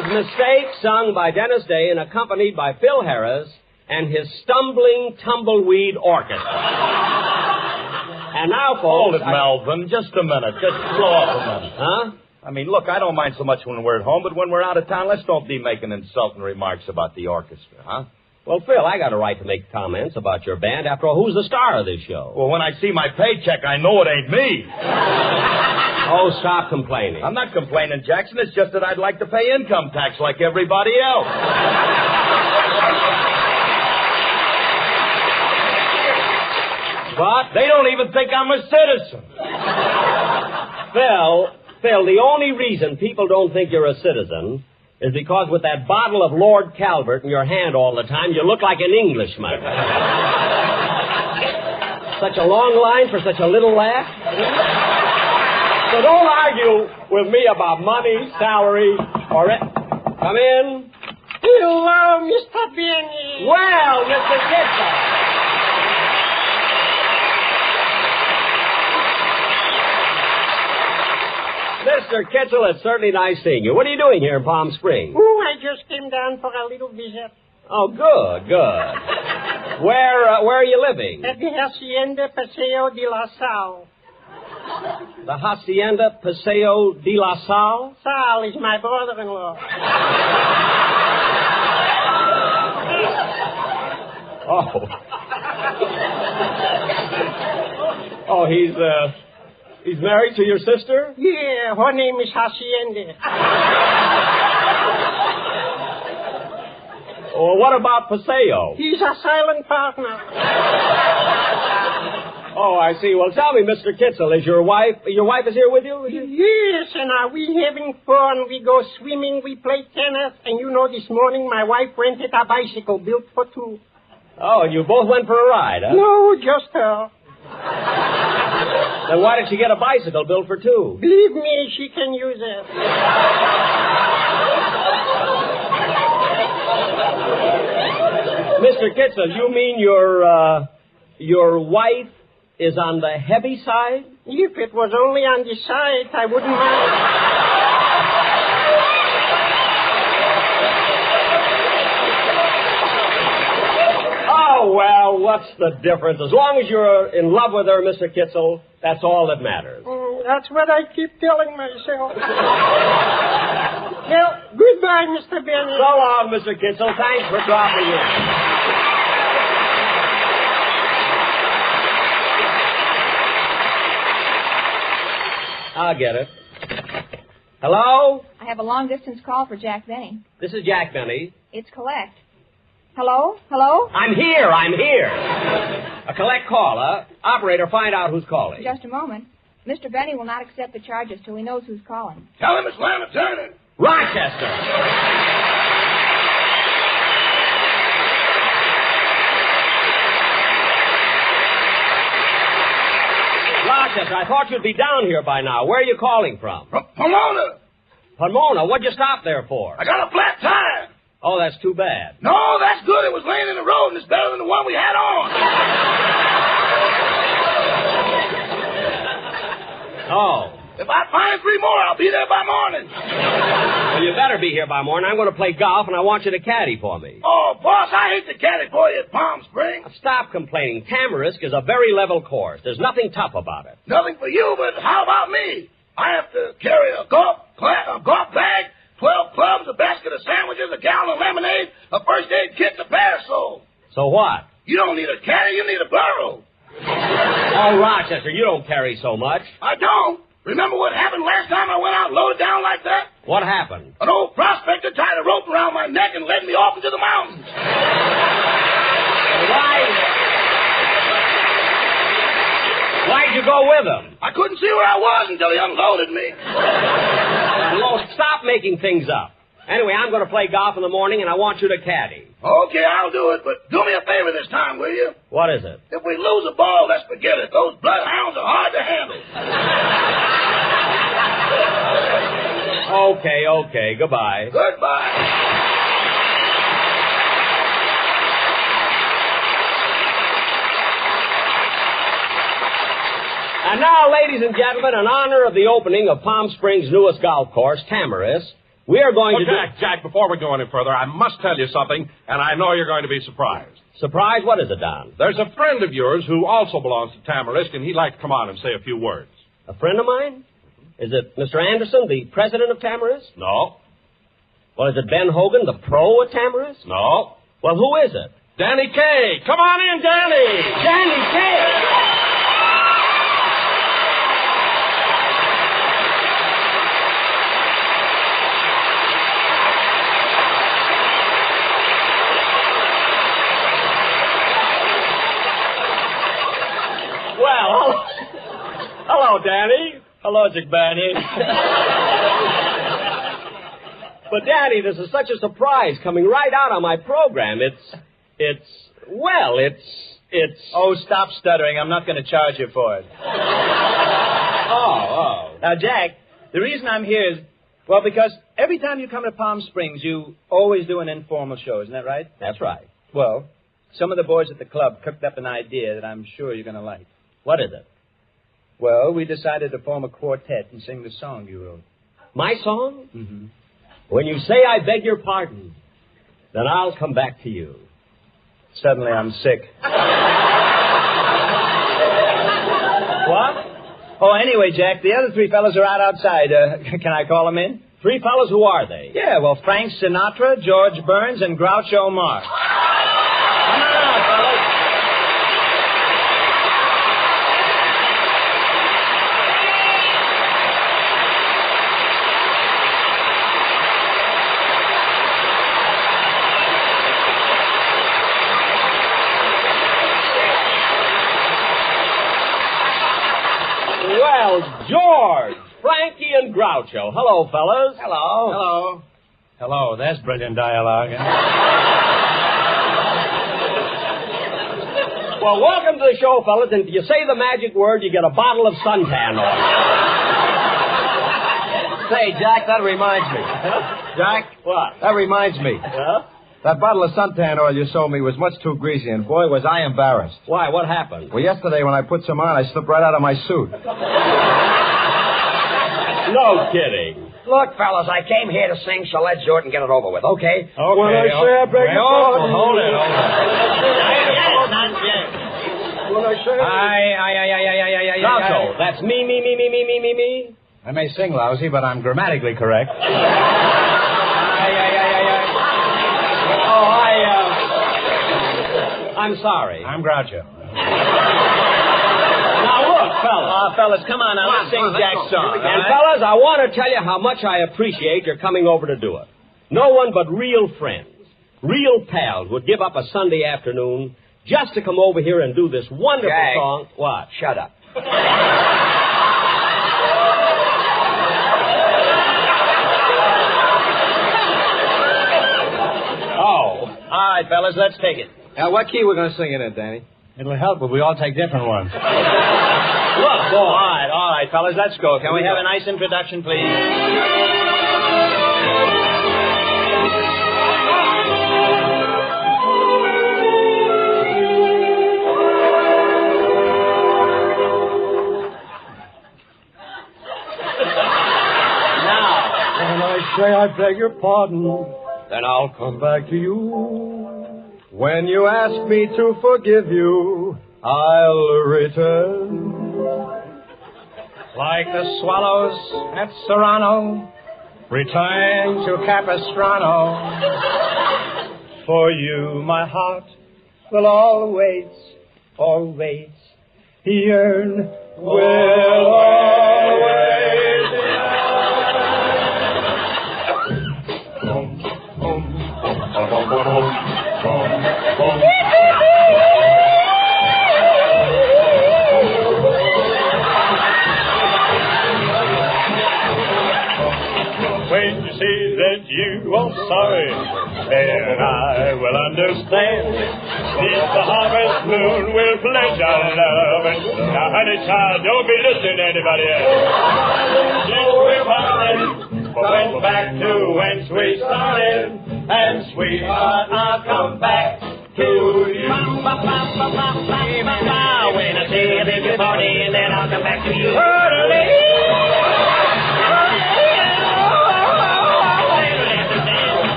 [SPEAKER 20] Mistake, sung by Dennis Day and accompanied by Phil Harris and his stumbling tumbleweed orchestra. And now, folks...
[SPEAKER 3] Hold it, Melvin. Just a minute. Just slow up a minute.
[SPEAKER 20] Huh?
[SPEAKER 3] I mean, look, I don't mind so much when we're at home, but when we're out of town, let's don't be making insulting remarks about the orchestra, huh?
[SPEAKER 20] Well, Phil, I got a right to make comments about your band. After all, who's the star of this show?
[SPEAKER 3] Well, when I see my paycheck, I know it ain't me.
[SPEAKER 20] Oh, stop complaining.
[SPEAKER 3] I'm not complaining, Jackson. It's just that I'd like to pay income tax like everybody else. But they don't even think I'm a citizen.
[SPEAKER 20] Phil, the only reason people don't think you're a citizen is because with that bottle of Lord Calvert in your hand all the time, you look like an Englishman. Such a long line for such a little laugh. So don't argue with me about money, salary, or... Come in.
[SPEAKER 22] Hello, Mr. Binnie.
[SPEAKER 20] Well, Mr. Kitzel. Mr. Kitzel, it's certainly nice seeing you. What are you doing here in Palm Springs?
[SPEAKER 22] Oh, I just came down for a little visit.
[SPEAKER 20] Oh, good. Where are you living?
[SPEAKER 22] At the Hacienda Paseo de la Sal.
[SPEAKER 20] The Hacienda Paseo de la Sal?
[SPEAKER 22] Sal is my brother-in-law.
[SPEAKER 20] Oh, he's married to your sister?
[SPEAKER 22] Yeah, her name is Hacienda.
[SPEAKER 20] Well, what about Paseo?
[SPEAKER 22] He's a silent partner.
[SPEAKER 20] Oh, I see. Well, tell me, Mr. Kitzel, is your wife is here with you?
[SPEAKER 22] Yes, and we having fun. We go swimming, we play tennis, and you know, this morning my wife rented a bicycle built for two.
[SPEAKER 20] Oh, and you both went for a ride, huh?
[SPEAKER 22] No, just her.
[SPEAKER 20] Then why did she get a bicycle built for two?
[SPEAKER 22] Believe me, she can use it.
[SPEAKER 20] Mr. Kitzel, you mean your wife is on the heavy side?
[SPEAKER 22] If it was only on the side, I wouldn't mind.
[SPEAKER 20] Oh, well, what's the difference? As long as you're in love with her, Mr. Kitzel, that's all that matters.
[SPEAKER 22] That's what I keep telling myself. Well, goodbye, Mr. Benny.
[SPEAKER 20] So long, Mr. Kitzel. Thanks for dropping in. I'll get it. Hello?
[SPEAKER 6] I have a long-distance call for Jack Benny.
[SPEAKER 20] This is Jack Benny.
[SPEAKER 6] It's collect. Hello? Hello?
[SPEAKER 20] I'm here. A collect call, huh? Operator, find out who's calling.
[SPEAKER 6] Just a moment. Mr. Benny will not accept the charges till he knows who's calling.
[SPEAKER 9] Tell him it's Lana Turner.
[SPEAKER 20] Rochester. Rochester, I thought you'd be down here by now. Where are you calling from?
[SPEAKER 9] From Pomona.
[SPEAKER 20] Pomona? What'd you stop there for?
[SPEAKER 9] I got a flat tire.
[SPEAKER 20] Oh, that's too bad.
[SPEAKER 9] No, that's good. It was laying in the road, and it's better than the one we had on.
[SPEAKER 20] Oh.
[SPEAKER 9] If I find 3 more, I'll be there by morning.
[SPEAKER 20] Well, you better be here by morning. I'm going to play golf, and I want you to caddy for me.
[SPEAKER 9] Oh, boss, I hate to caddy for you at Palm Springs.
[SPEAKER 20] Stop complaining. Tamarisk is a very level course. There's nothing tough about it.
[SPEAKER 9] Nothing for you, but how about me? I have to carry a golf bag, 12 clubs, a basket of sandwiches, a gallon of lemonade, a first aid kit, and a parasol.
[SPEAKER 20] So what?
[SPEAKER 9] You don't need a caddy, you need a burro.
[SPEAKER 20] Oh, Rochester, you don't carry so much.
[SPEAKER 9] I don't. Remember what happened last time I went out loaded down like that?
[SPEAKER 20] What happened?
[SPEAKER 9] An old prospector tied a rope around my neck and led me off into the mountains.
[SPEAKER 20] Why'd you go with him?
[SPEAKER 9] I couldn't see where I was until he unloaded me.
[SPEAKER 20] Well, stop making things up. Anyway, I'm going to play golf in the morning, and I want you to caddy.
[SPEAKER 9] Okay, I'll do it, but do me a favor this time, will you?
[SPEAKER 20] What is it?
[SPEAKER 9] If we lose a ball, let's forget it. Those bloodhounds are hard to handle.
[SPEAKER 20] Okay. Goodbye.
[SPEAKER 9] Goodbye.
[SPEAKER 20] And now, ladies and gentlemen, in honor of the opening of Palm Springs' newest golf course, Tamarisk, we are going to
[SPEAKER 2] Jack, before we go any further, I must tell you something, and I know you're going to be surprised.
[SPEAKER 20] Surprised? What is it, Don?
[SPEAKER 2] There's a friend of yours who also belongs to Tamarisk, and he'd like to come on and say a few words.
[SPEAKER 20] A friend of mine? Is it Mr. Anderson, the president of Tamarisk?
[SPEAKER 2] No.
[SPEAKER 20] Well, is it Ben Hogan, the pro at Tamarisk?
[SPEAKER 2] No.
[SPEAKER 20] Well, who is it?
[SPEAKER 2] Danny Kaye. Come on in, Danny.
[SPEAKER 20] Danny Kaye. Hello, Danny.
[SPEAKER 23] Hello, Benny.
[SPEAKER 20] But, Danny, this is such a surprise coming right out on my program. It's...
[SPEAKER 23] Oh, stop stuttering. I'm not going to charge you for it.
[SPEAKER 20] Oh.
[SPEAKER 23] Now, Jack, the reason I'm here is, well, because every time you come to Palm Springs, you always do an informal show. Isn't that right?
[SPEAKER 20] That's right.
[SPEAKER 23] Well, some of the boys at the club cooked up an idea that I'm sure you're going to like.
[SPEAKER 20] What is it?
[SPEAKER 23] Well, we decided to form a quartet and sing the song you wrote.
[SPEAKER 20] My song?
[SPEAKER 23] Mm-hmm.
[SPEAKER 20] When you say I beg your pardon, then I'll come back to you.
[SPEAKER 23] Suddenly I'm sick. What? Oh, anyway, Jack, the other 3 fellas are out outside. Can I call them in?
[SPEAKER 20] 3 fellas? Who are they?
[SPEAKER 23] Yeah, well, Frank Sinatra, George Burns, and Groucho Marx. Come on out, fellas.
[SPEAKER 20] Cranky and Groucho. Hello, fellas.
[SPEAKER 21] Hello.
[SPEAKER 20] Hello.
[SPEAKER 21] Hello. That's brilliant dialogue.
[SPEAKER 20] Well, welcome to the show, fellas, and if you say the magic word, you get a bottle of suntan oil.
[SPEAKER 21] Say, Jack, that reminds me. Jack?
[SPEAKER 20] What?
[SPEAKER 21] That reminds me.
[SPEAKER 20] Yeah?
[SPEAKER 21] That bottle of suntan oil you sold me was much too greasy, and boy, was I embarrassed.
[SPEAKER 20] Why? What happened?
[SPEAKER 21] Well, yesterday when I put some on, I slipped right out of my suit.
[SPEAKER 20] No kidding.
[SPEAKER 16] Look, fellas, I came here to sing, so let's do it and get it over with, okay?
[SPEAKER 21] When I say I beg your pardon. Hold it.
[SPEAKER 16] When I say...
[SPEAKER 20] Groucho, that's me.
[SPEAKER 21] I may sing lousy, but I'm grammatically correct.
[SPEAKER 20] I'm sorry.
[SPEAKER 21] I'm Groucho.
[SPEAKER 20] Now, look, fellas.
[SPEAKER 23] Fellas, come on now. Let's sing Jack's song.
[SPEAKER 20] And, fellas, I want to tell you how much I appreciate your coming over to do it. No one but real friends, real pals would give up a Sunday afternoon just to come over here and do this wonderful
[SPEAKER 16] Jack,
[SPEAKER 20] song. What?
[SPEAKER 16] Shut up.
[SPEAKER 23] All right, fellas, let's take it.
[SPEAKER 21] Now, what key we're going to sing it in, Danny? It'll help if we all take different ones.
[SPEAKER 23] Look, all right, fellas, let's go. Can we have a nice introduction, please?
[SPEAKER 21] When I say I beg your pardon, then I'll come back to you. When you ask me to forgive you, I'll return. Like the swallows at Serrano, return to Capistrano. For you, my heart will always yearn. Will always when you say that you are sorry, then I will understand. If the harvest moon will pledge our love, and now, honey child, don't be listening to anybody else. Yes, we're parting, but went back to whence we started, and sweetheart, I'll come back to you. When I say I beg your pardon, then I'll come back to you.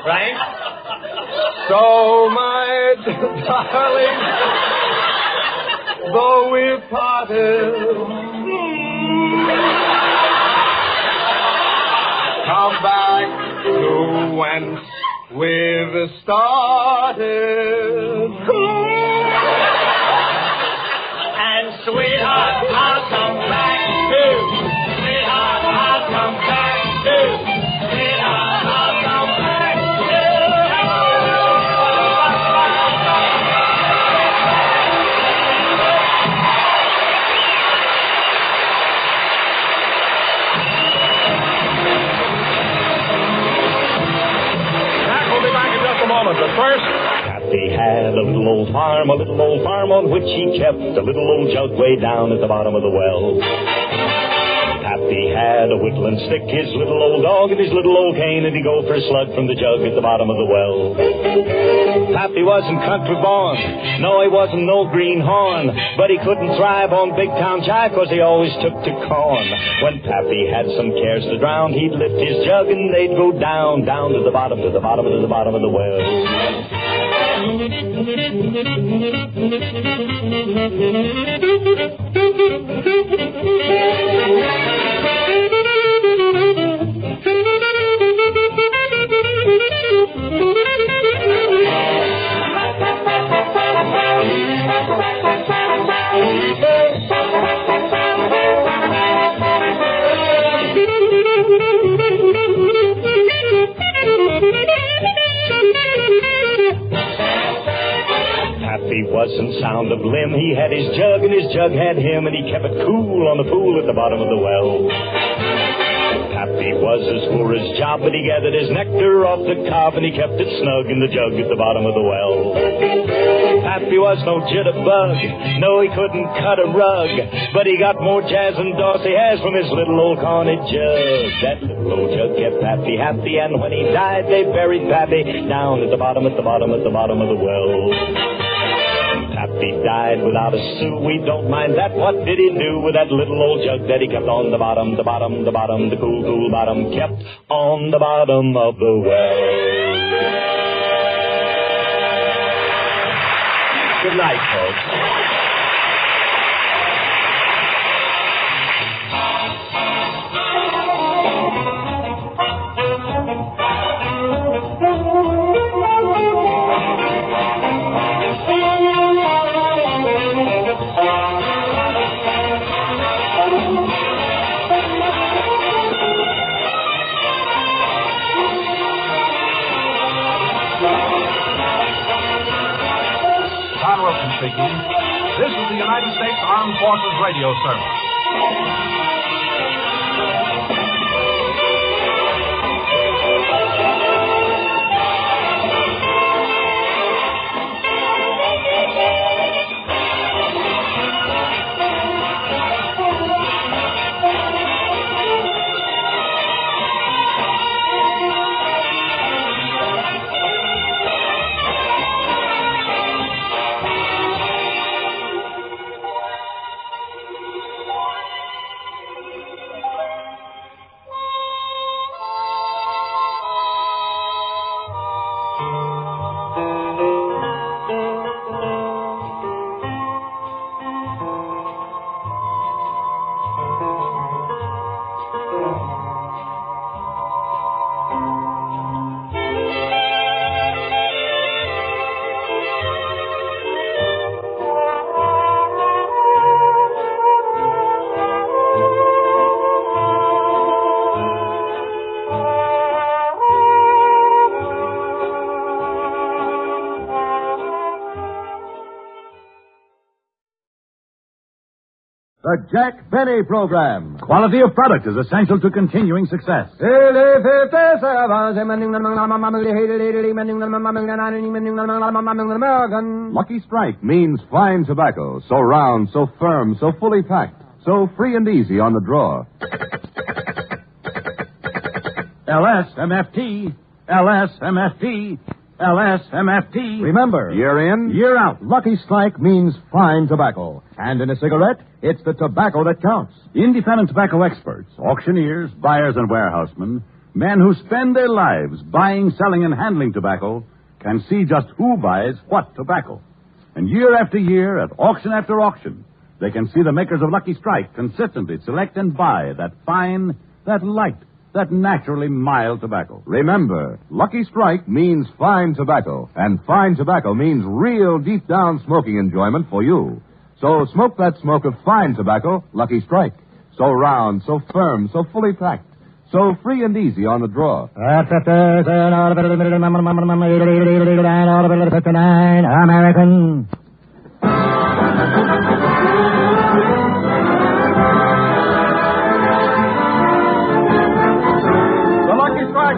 [SPEAKER 23] Frank?
[SPEAKER 21] So, my darling, though we've parted, come back to whence we've started.
[SPEAKER 23] And sweetheart, I'll come back too. Sweetheart, I'll come back too. Sweetheart, I'll come back
[SPEAKER 21] But first,
[SPEAKER 11] Pappy had a little old farm on which he kept a little old jug way down at the bottom of the well. Pappy had a whittling stick, his little old dog, and his little old cane, and he'd go for a slug from the jug at the bottom of the well. Pappy wasn't country born, no, he wasn't no greenhorn, but he couldn't thrive on big town jive, 'cause he always took to corn. When Pappy had some cares to drown, he'd lift his jug and they'd go down, down to the bottom, to the bottom, to the bottom of the well. Pappy wasn't sound of limb. He had his jug, and his jug had him, and he kept it cool on the pool at the bottom of the well. Pappy was as poor as Job, but he gathered his nectar off the cob, and he kept it snug in the jug at the bottom of the well. Pappy was no jitterbug, no, he couldn't cut a rug, but he got more jazz than Dorsey has from his little old cornet jug. That little old jug kept Pappy happy, and when he died, they buried Pappy down at the bottom of the well. Pappy died without a sou. We don't mind that. What did he do with that little old jug that he kept on the bottom, the cool, cool bottom, kept on the bottom of the well?
[SPEAKER 3] Good night, folks.
[SPEAKER 2] Speaking. This is the United States Armed Forces Radio Service.
[SPEAKER 7] The Jack Benny Program. Quality of product is essential to continuing success. Lucky Strike means fine tobacco, so round, so firm, so fully packed, so free and easy on the draw. LSMFT, LSMFT, LSMFT. Remember, year in, year out, Lucky Strike means fine tobacco. And in a cigarette, it's the tobacco that counts. Independent tobacco experts, auctioneers, buyers, and warehousemen, men who spend their lives buying, selling, and handling tobacco, can see just who buys what tobacco. And year after year, at auction after auction, they can see the makers of Lucky Strike consistently select and buy that fine, that light, that naturally mild tobacco. Remember, Lucky Strike means fine tobacco, and fine tobacco means real deep-down smoking enjoyment for you. So smoke that smoke of fine tobacco, Lucky Strike. So round, so firm, so fully packed, so free and easy on the draw. American.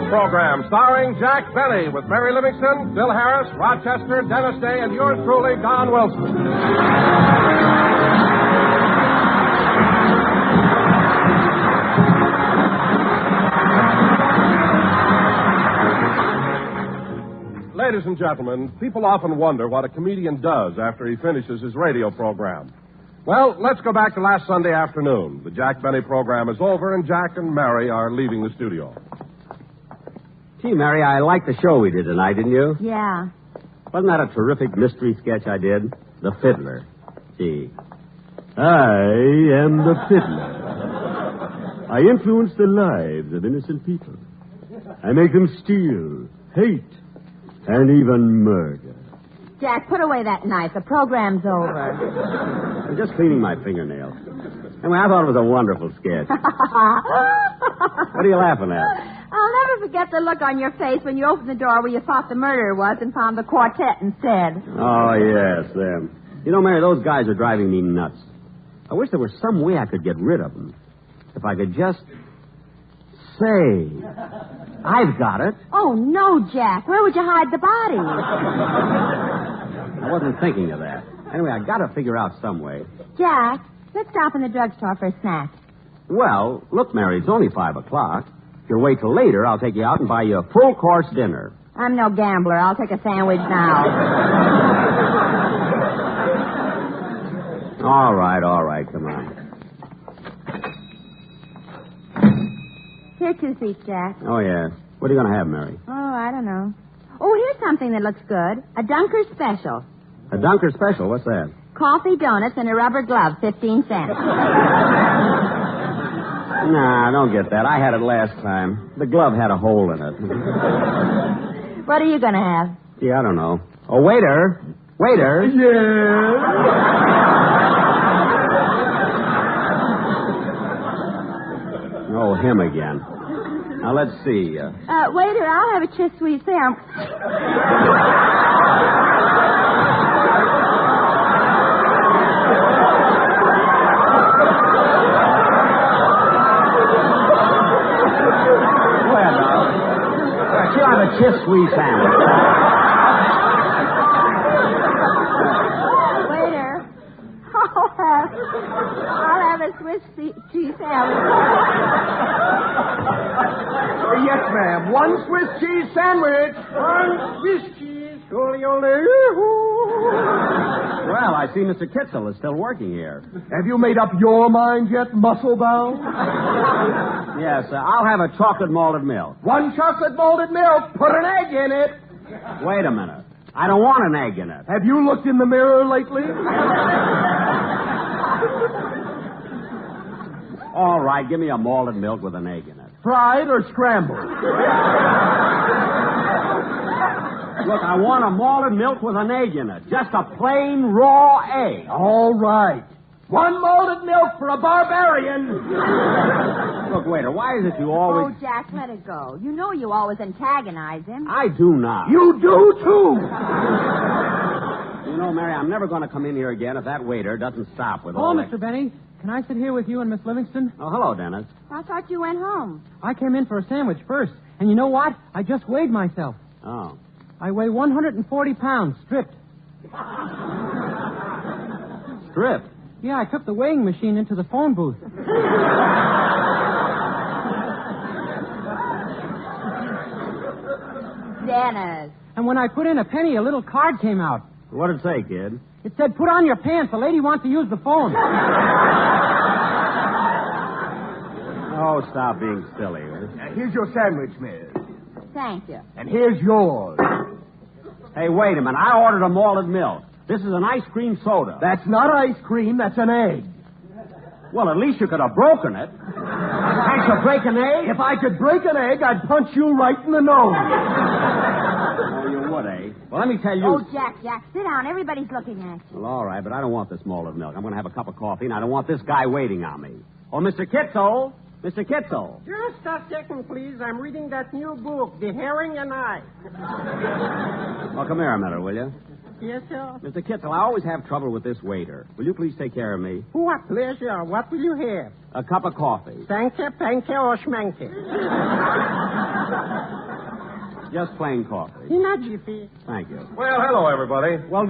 [SPEAKER 2] Program starring Jack Benny with Mary Livingston, Bill Harris, Rochester, Dennis Day, and yours truly, Don Wilson. Ladies and gentlemen, people often wonder what a comedian does after he finishes his radio program. Well, let's go back to last Sunday afternoon. The Jack Benny program is over, and Jack and Mary are leaving the studio.
[SPEAKER 10] Gee, Mary, I liked the show we did tonight, didn't you?
[SPEAKER 5] Yeah.
[SPEAKER 10] Wasn't that a terrific mystery sketch I did? The Fiddler. Gee. I am the Fiddler. I influence the lives of innocent people. I make them steal, hate, and even murder.
[SPEAKER 5] Jack, put away that knife. The program's over.
[SPEAKER 10] I'm just cleaning my fingernails. Anyway, I thought it was a wonderful sketch. What are you laughing at?
[SPEAKER 5] I'll never never forget the look on your face when you opened the door where you thought the murderer was and found the quartet instead.
[SPEAKER 10] Oh, yes, them. You know, Mary, those guys are driving me nuts. I wish there was some way I could get rid of them. If I could just... Say, I've got it.
[SPEAKER 5] Oh, no, Jack. Where would you hide the body?
[SPEAKER 10] I wasn't thinking of that. Anyway, I got to figure out some way.
[SPEAKER 5] Jack, let's stop in the drugstore for a snack.
[SPEAKER 10] Well, look, Mary, it's only 5 o'clock. If you'll wait till later, I'll take you out and buy you a full-course dinner.
[SPEAKER 5] I'm no gambler. I'll take a sandwich now.
[SPEAKER 10] All right, come on.
[SPEAKER 5] Here, 2 seats, Jack.
[SPEAKER 10] Oh, yes. What are you going to have, Mary?
[SPEAKER 5] Oh, I don't know. Oh, here's something that looks good. A Dunker Special.
[SPEAKER 10] A Dunker Special? What's that?
[SPEAKER 5] Coffee, donuts, and a rubber glove, 15 cents.
[SPEAKER 10] Nah, don't get that. I had it last time. The glove had a hole in it.
[SPEAKER 5] What are you going to have?
[SPEAKER 10] Gee, I don't know. Oh, waiter. Waiter.
[SPEAKER 23] Yeah.
[SPEAKER 10] Oh, him again. Now, let's see.
[SPEAKER 5] Waiter, I'll have a Chiss sweet sandwich.
[SPEAKER 10] She'll have a Chiss sweet sandwich.
[SPEAKER 5] Waiter, I'll have a Swiss cheese sandwich.
[SPEAKER 23] Yes, ma'am. 1 Swiss cheese sandwich. 1 Swiss cheese.
[SPEAKER 10] Well, I see Mr. Kitzel is still working here.
[SPEAKER 23] Have you made up your mind yet, musclebound?
[SPEAKER 10] Yes, I'll have a chocolate malted milk.
[SPEAKER 23] 1 chocolate malted milk. Put an egg in it.
[SPEAKER 10] Wait a minute. I don't want an egg in it.
[SPEAKER 23] Have you looked in the mirror lately?
[SPEAKER 10] All right, give me a malted milk with an egg in it.
[SPEAKER 23] Fried or scrambled?
[SPEAKER 10] Look, I want a malted milk with an egg in it. Just a plain raw egg.
[SPEAKER 23] All right. 1 malted milk for a barbarian.
[SPEAKER 10] Look, waiter, why is it you always...
[SPEAKER 5] Oh, Jack, let it go. You know you always antagonize him.
[SPEAKER 10] I do not.
[SPEAKER 23] You do, too.
[SPEAKER 10] You know, Mary, I'm never going to come in here again if that waiter doesn't stop with
[SPEAKER 8] Oh,
[SPEAKER 10] all
[SPEAKER 8] Mr. Benny, can I sit here with you and Miss Livingston?
[SPEAKER 10] Oh, hello, Dennis.
[SPEAKER 5] I thought you went home.
[SPEAKER 8] I came in for a sandwich first, and you know what? I just weighed myself.
[SPEAKER 10] Oh.
[SPEAKER 8] I weigh 140 pounds, stripped.
[SPEAKER 10] Stripped?
[SPEAKER 8] Yeah, I took the weighing machine into the phone booth.
[SPEAKER 5] Dennis.
[SPEAKER 8] And when I put in a penny, a little card came out.
[SPEAKER 10] What did it say, kid?
[SPEAKER 8] It said, put on your pants. The lady wants to use the phone.
[SPEAKER 10] Oh, stop being silly.
[SPEAKER 23] Here's your sandwich, miss.
[SPEAKER 5] Thank you.
[SPEAKER 23] And here's yours.
[SPEAKER 10] Hey, wait a minute. I ordered a malted milk. This is an ice cream soda.
[SPEAKER 23] That's not ice cream. That's an egg.
[SPEAKER 10] Well, at least you could have broken it. Can't you break an egg?
[SPEAKER 23] If I could break an egg, I'd punch you right in the nose.
[SPEAKER 10] Oh, you would, eh? Well, let me tell you...
[SPEAKER 5] Oh, Jack, sit down. Everybody's looking at you.
[SPEAKER 10] Well, all right, but I don't want this malted milk. I'm going to have a cup of coffee, and I don't want this guy waiting on me. Oh, Mr. Kitzel. Mr. Kitzel.
[SPEAKER 22] Just a second, please. I'm reading that new book, The Herring and I.
[SPEAKER 10] Oh, come here a minute, will you?
[SPEAKER 22] Yes, sir.
[SPEAKER 10] Mr. Kitzel, I always have trouble with this waiter. Will you please take care of me?
[SPEAKER 22] What pleasure. What will you have?
[SPEAKER 10] A cup of coffee.
[SPEAKER 22] Thank you, or schmanke.
[SPEAKER 10] Just plain coffee.
[SPEAKER 22] In a jiffy.
[SPEAKER 10] Thank you.
[SPEAKER 2] Well, hello, everybody.
[SPEAKER 10] Well,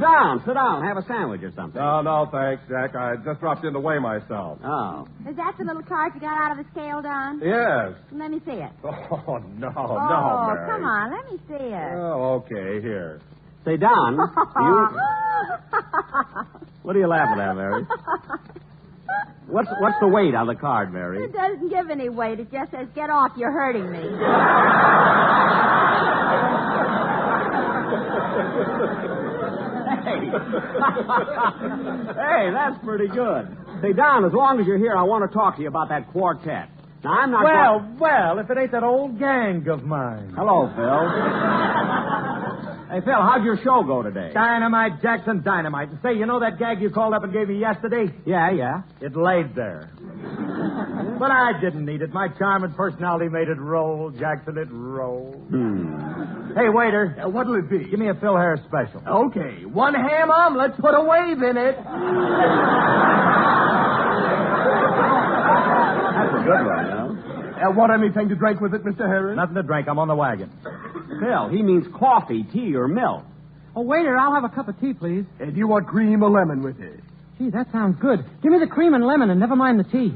[SPEAKER 10] sit down. Have a sandwich or something.
[SPEAKER 2] No, thanks, Jack. I just dropped in to weigh myself.
[SPEAKER 10] Oh.
[SPEAKER 5] Is that the little card you got out of the scale, Don?
[SPEAKER 2] Yes.
[SPEAKER 5] Let me see it.
[SPEAKER 2] Oh, no,
[SPEAKER 5] Oh,
[SPEAKER 2] Mary.
[SPEAKER 5] come on. Let me see it.
[SPEAKER 2] Oh, okay, here.
[SPEAKER 10] Say, Don, what are you laughing at, Mary? What's the weight on the card, Mary?
[SPEAKER 5] It doesn't give any weight. It just says, get off, you're hurting me.
[SPEAKER 10] Hey, that's pretty good. Say, Don, as long as you're here, I want to talk to you about that quartet. Now, I'm not...
[SPEAKER 14] Well, if it ain't that old gang of mine.
[SPEAKER 10] Hello, Phil. Hey, Phil, how'd your show go today?
[SPEAKER 14] Dynamite, Jackson, dynamite. And say, you know that gag you called up and gave me yesterday?
[SPEAKER 10] Yeah.
[SPEAKER 14] It laid there. But I didn't need it. My charming personality made it roll, Jackson. It rolled. Hey, waiter.
[SPEAKER 12] What'll it be?
[SPEAKER 14] Give me a Phil Harris special.
[SPEAKER 12] Okay. One ham omelet. Put a wave in it.
[SPEAKER 14] That's a good one, huh?
[SPEAKER 12] Want anything to drink with it, Mr. Harris?
[SPEAKER 14] Nothing to drink. I'm on the wagon.
[SPEAKER 10] Phil, he means coffee, tea, or milk.
[SPEAKER 8] Oh, waiter, I'll have a cup of tea, please.
[SPEAKER 12] Do you want cream or lemon with it?
[SPEAKER 8] Gee, that sounds good. Give me the cream and lemon and never mind the tea.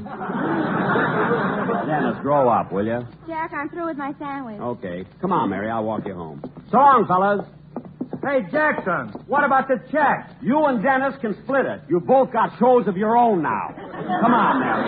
[SPEAKER 10] Dennis, grow up, will you?
[SPEAKER 5] Jack, I'm through with my sandwich.
[SPEAKER 10] Okay. Come on, Mary. I'll walk you home. So long, fellas.
[SPEAKER 14] Hey, Jackson, what about the check?
[SPEAKER 10] You and Dennis can split it. You both got shows of your own now. Come on, Mary.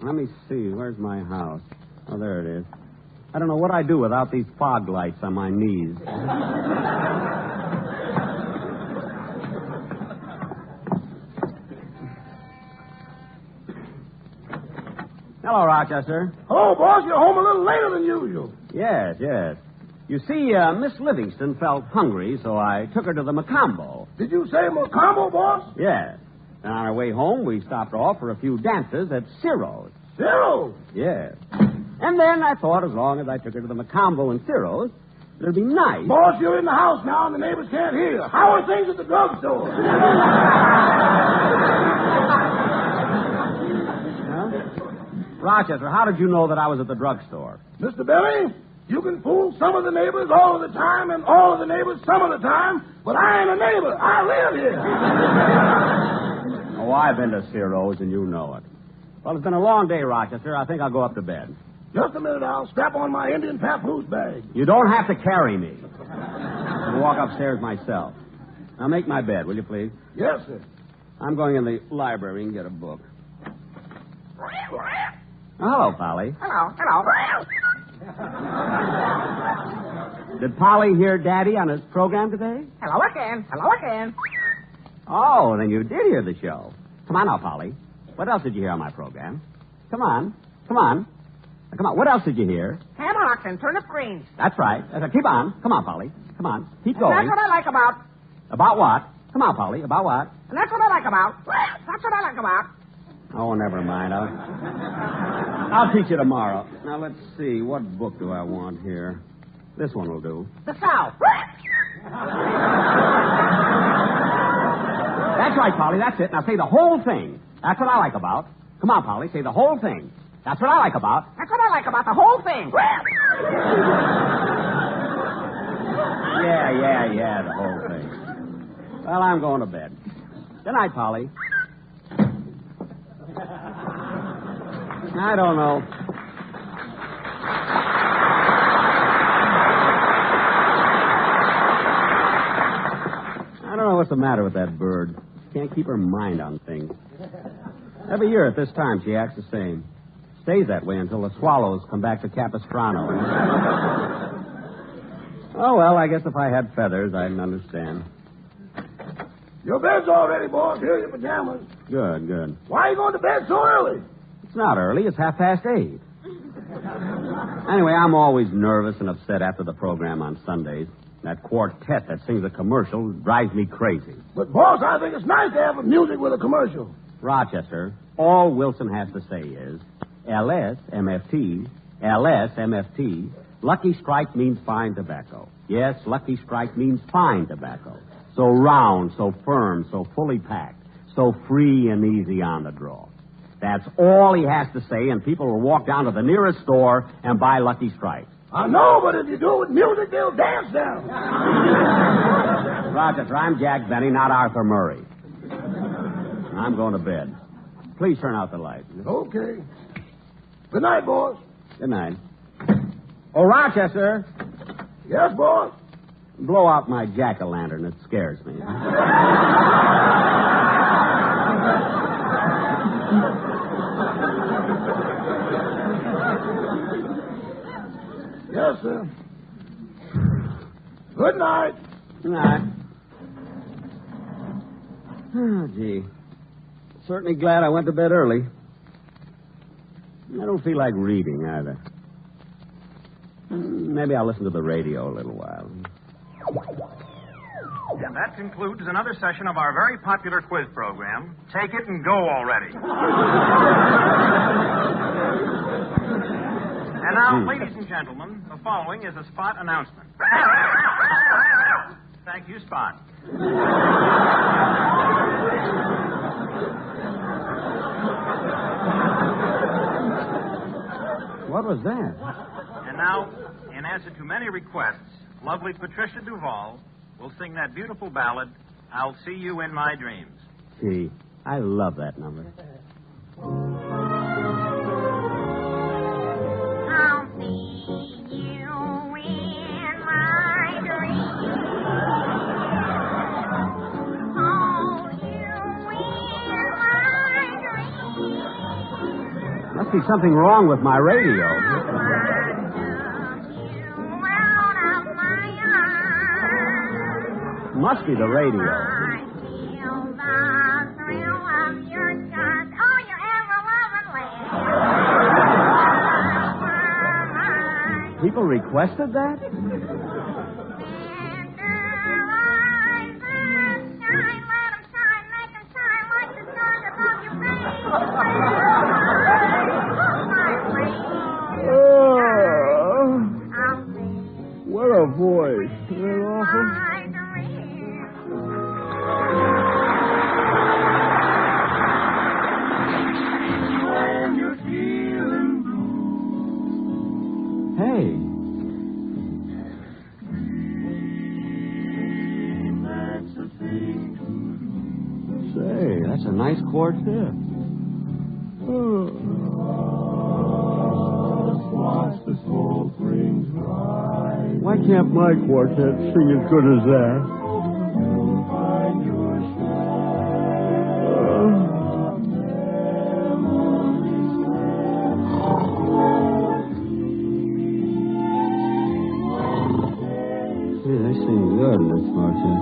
[SPEAKER 10] Let me see. Where's my house? Oh, there it is. I don't know what I'd do without these fog lights on my knees. Hello, Rochester.
[SPEAKER 12] Hello, boss. You're home a little later than usual.
[SPEAKER 10] Yes, yes. You see, Miss Livingston felt hungry, so I took her to the Macombo.
[SPEAKER 12] Did you say Macombo, boss?
[SPEAKER 10] Yes. And on our way home, we stopped off for a few dances at Ciro's.
[SPEAKER 12] Ciro's?
[SPEAKER 10] Yes. And then I thought, as long as I took her to the Macombo and Ciro's, it'd be nice.
[SPEAKER 12] Boss, you're in the house now, and the neighbors can't hear you. How are things at the drugstore?
[SPEAKER 10] Rochester, how did you know that I was at the drugstore?
[SPEAKER 12] Mr. Billy, you can fool some of the neighbors all of the time and all of the neighbors some of the time, but I ain't a neighbor. I live here.
[SPEAKER 10] Oh, I've been to Ciro's, and you know it. Well, it's been a long day, Rochester. I think I'll go up to bed.
[SPEAKER 12] Just a minute. I'll strap on my Indian papoose bag.
[SPEAKER 10] You don't have to carry me. I'll walk upstairs myself. Now, make my bed, will you, please?
[SPEAKER 12] Yes, sir.
[SPEAKER 10] I'm going in the library and get a book. Oh, hello, Polly.
[SPEAKER 22] Hello.
[SPEAKER 10] Did Polly hear Daddy on his program today?
[SPEAKER 22] Hello again.
[SPEAKER 10] Oh, then you did hear the show. Come on now, Polly. What else did you hear on my program? Come on. Now, come on. What else did you hear?
[SPEAKER 22] Ham hocks and turnip greens.
[SPEAKER 10] That's right. Keep on. Come on, Polly. Come on. Keep going.
[SPEAKER 22] That's what I like about.
[SPEAKER 10] About what? Come on, Polly. About what?
[SPEAKER 22] And that's what I like about.
[SPEAKER 10] Oh, never mind. I'll teach you tomorrow. Now, let's see. What book do I want here? This one will do.
[SPEAKER 22] The South.
[SPEAKER 10] That's right, Polly. That's it. Now, say the whole thing. That's what I like about. Come on, Polly. Say the whole thing. That's what I like about.
[SPEAKER 22] That's what I like about the whole thing.
[SPEAKER 10] Yeah, the whole thing. Well, I'm going to bed. Good night, Polly. I don't know. I don't know what's the matter with that bird. Can't keep her mind on things. Every year at this time, she acts the same. Stays that way until the swallows come back to Capistrano. Oh, well, I guess if I had feathers, I'd understand.
[SPEAKER 12] Your bed's all ready, boss. Here are your pajamas.
[SPEAKER 10] Good.
[SPEAKER 12] Why are you going to bed so early?
[SPEAKER 10] It's not early. It's 8:30. Anyway, I'm always nervous and upset after the program on Sundays. That quartet that sings a commercial drives me crazy.
[SPEAKER 12] But, boss, I think it's nice to have music with a commercial.
[SPEAKER 10] Rochester, all Wilson has to say is, LSMFT, LSMFT, Lucky Strike means fine tobacco. Yes, Lucky Strike means fine tobacco. So round, so firm, so fully packed, so free and easy on the draw. That's all he has to say, and people will walk down to the nearest store and buy Lucky Strikes.
[SPEAKER 12] I know, but if you do it with music, they'll dance down.
[SPEAKER 10] Rochester, I'm Jack Benny, not Arthur Murray. I'm going to bed. Please turn out the light.
[SPEAKER 12] Okay. Good night, boys.
[SPEAKER 10] Good night. Oh, Rochester.
[SPEAKER 12] Yes, boss?
[SPEAKER 10] Blow out my jack-o'-lantern. It scares me.
[SPEAKER 12] Yes, sir. Good night.
[SPEAKER 10] Good night. Oh, gee. Certainly glad I went to bed early. I don't feel like reading either. Maybe I'll listen to the radio a little while.
[SPEAKER 13] And that concludes another session of our very popular quiz program. Take it and go already. And now, ladies and gentlemen, the following is a Spot announcement. Thank you, Spot.
[SPEAKER 10] What was that?
[SPEAKER 13] And now, in answer to many requests, lovely Patricia Duvall will sing that beautiful ballad, I'll See You in My Dreams.
[SPEAKER 10] Gee, I love that number.
[SPEAKER 23] I'll see you in my dreams. Hold you in my dreams.
[SPEAKER 10] Must be something wrong with my radio. Must be the radio.
[SPEAKER 23] I feel the thrill of your touch. Oh, you're ever lovely.
[SPEAKER 10] People requested that? What a voice. Isn't that awful? Hey. Say, that's a nice quartet. Why can't my quartet sing as good as that? They sing good in this quartet.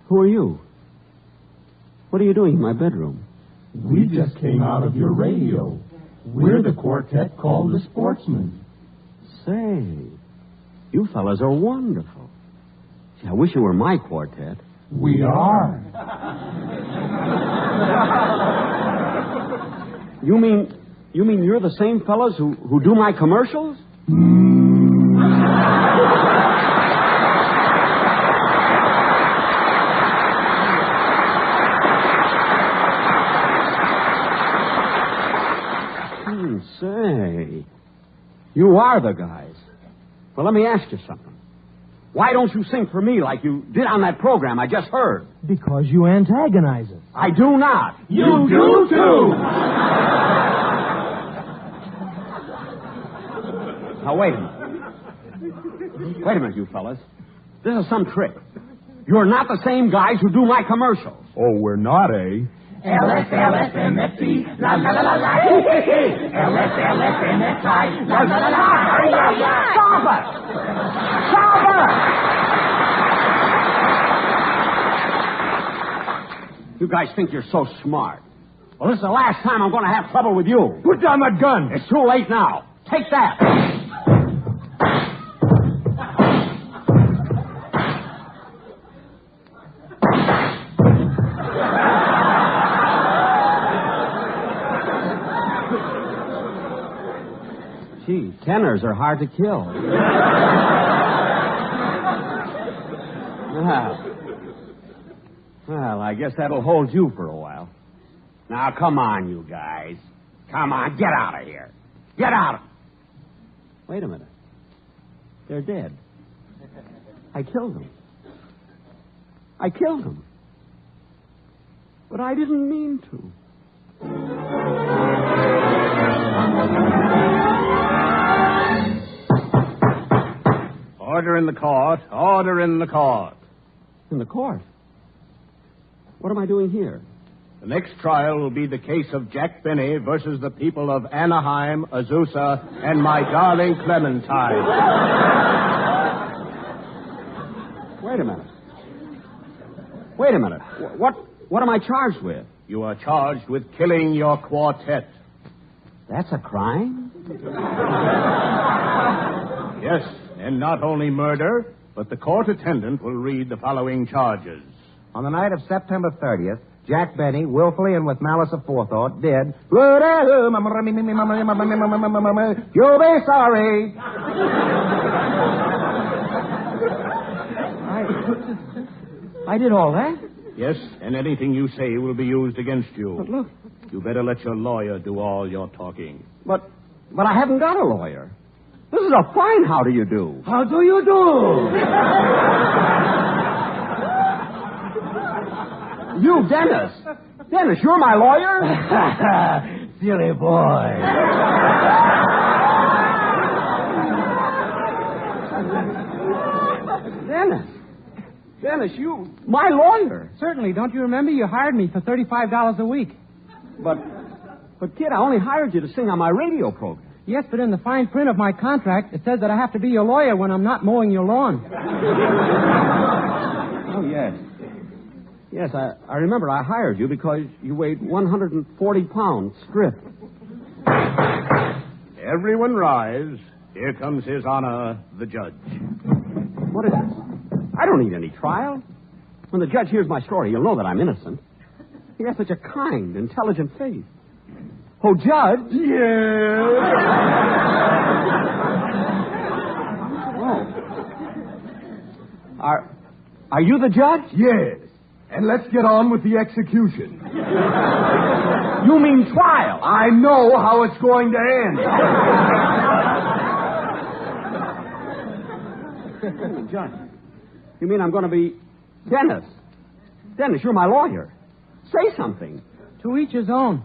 [SPEAKER 10] Who are you? What are you doing in my bedroom?
[SPEAKER 15] We just came out of your radio. We're the quartet called the Sportsmen.
[SPEAKER 10] Say, you fellas are wonderful. Gee, I wish you were my quartet.
[SPEAKER 15] We are.
[SPEAKER 10] You mean you're the same fellas who do my commercials? Say, you are the guys. Well, let me ask you something. Why don't you sing for me like you did on that program I just heard?
[SPEAKER 8] Because you antagonize us.
[SPEAKER 10] I do not.
[SPEAKER 15] You do too.
[SPEAKER 10] Now, wait a minute. Wait a minute, you fellas. This is some trick. You're not the same guys who do my commercials.
[SPEAKER 15] Oh, we're not, eh?
[SPEAKER 23] LSLSMFT, la la la la la. LSLSMFI, la la la la.
[SPEAKER 10] Stop it! Stop it! You guys think you're so smart. Well, this is the last time I'm going to have trouble with you.
[SPEAKER 7] Put down that gun.
[SPEAKER 10] It's too late now. Take that. Gee, tenors are hard to kill. Well, I guess that'll hold you for a while. Now, come on, you guys. Come on, get out of here. Get out. Wait a minute. They're dead. I killed them. I killed them. But I didn't mean to.
[SPEAKER 7] Order in the court. Order in the court.
[SPEAKER 10] In the court? What am I doing here?
[SPEAKER 7] The next trial will be the case of Jack Binnie versus the people of Anaheim, Azusa, and my darling Clementine.
[SPEAKER 10] Wait a minute. Wait a minute. What am I charged with?
[SPEAKER 7] You are charged with killing your quartet.
[SPEAKER 10] That's a crime?
[SPEAKER 7] Yes, and not only murder, but the court attendant will read the following charges.
[SPEAKER 1] On the night of September 30th, Jack Binnie, willfully and with malice aforethought, did... You'll be sorry.
[SPEAKER 10] I did all that?
[SPEAKER 7] Yes, and anything you say will be used against you.
[SPEAKER 10] But look...
[SPEAKER 7] You better let your lawyer do all your talking.
[SPEAKER 10] But I haven't got a lawyer. This is a fine how do you do.
[SPEAKER 1] How do you do?
[SPEAKER 10] You, Dennis. Dennis, you're my lawyer?
[SPEAKER 1] Silly boy.
[SPEAKER 10] Dennis, you... My lawyer.
[SPEAKER 8] Certainly. Don't you remember? You hired me for $35 a week.
[SPEAKER 10] But, kid, I only hired you to sing on my radio program.
[SPEAKER 8] Yes, but in the fine print of my contract, it says that I have to be your lawyer when I'm not mowing your lawn.
[SPEAKER 10] Oh, yes. Yes, I remember I hired you because you weighed 140 pounds stripped.
[SPEAKER 7] Everyone rise. Here comes His Honor, the judge.
[SPEAKER 10] What is this? I don't need any trial. When the judge hears my story, he'll know that I'm innocent. He has such a kind, intelligent face. Oh, Judge?
[SPEAKER 7] Yes.
[SPEAKER 10] Oh. Are you the judge?
[SPEAKER 12] Yes. And let's get on with the execution.
[SPEAKER 10] You mean trial?
[SPEAKER 12] I know how it's going to end.
[SPEAKER 10] Judge, you mean I'm going to be... Dennis, you're my lawyer. Say something.
[SPEAKER 8] To each his own.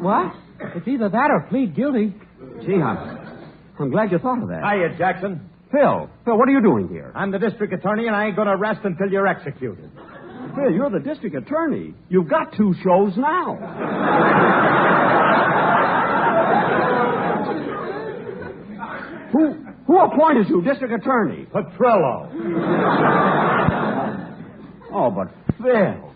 [SPEAKER 10] What?
[SPEAKER 8] It's either that or plead guilty.
[SPEAKER 10] Gee, I'm glad you thought of that.
[SPEAKER 14] Hiya, Jackson.
[SPEAKER 10] Phil, what are you doing here?
[SPEAKER 14] I'm the district attorney, and I ain't going to rest until you're executed.
[SPEAKER 10] Phil, you're the district attorney. You've got 2 shows now. Who appointed you district attorney?
[SPEAKER 14] Petrello.
[SPEAKER 10] Oh, but Phil,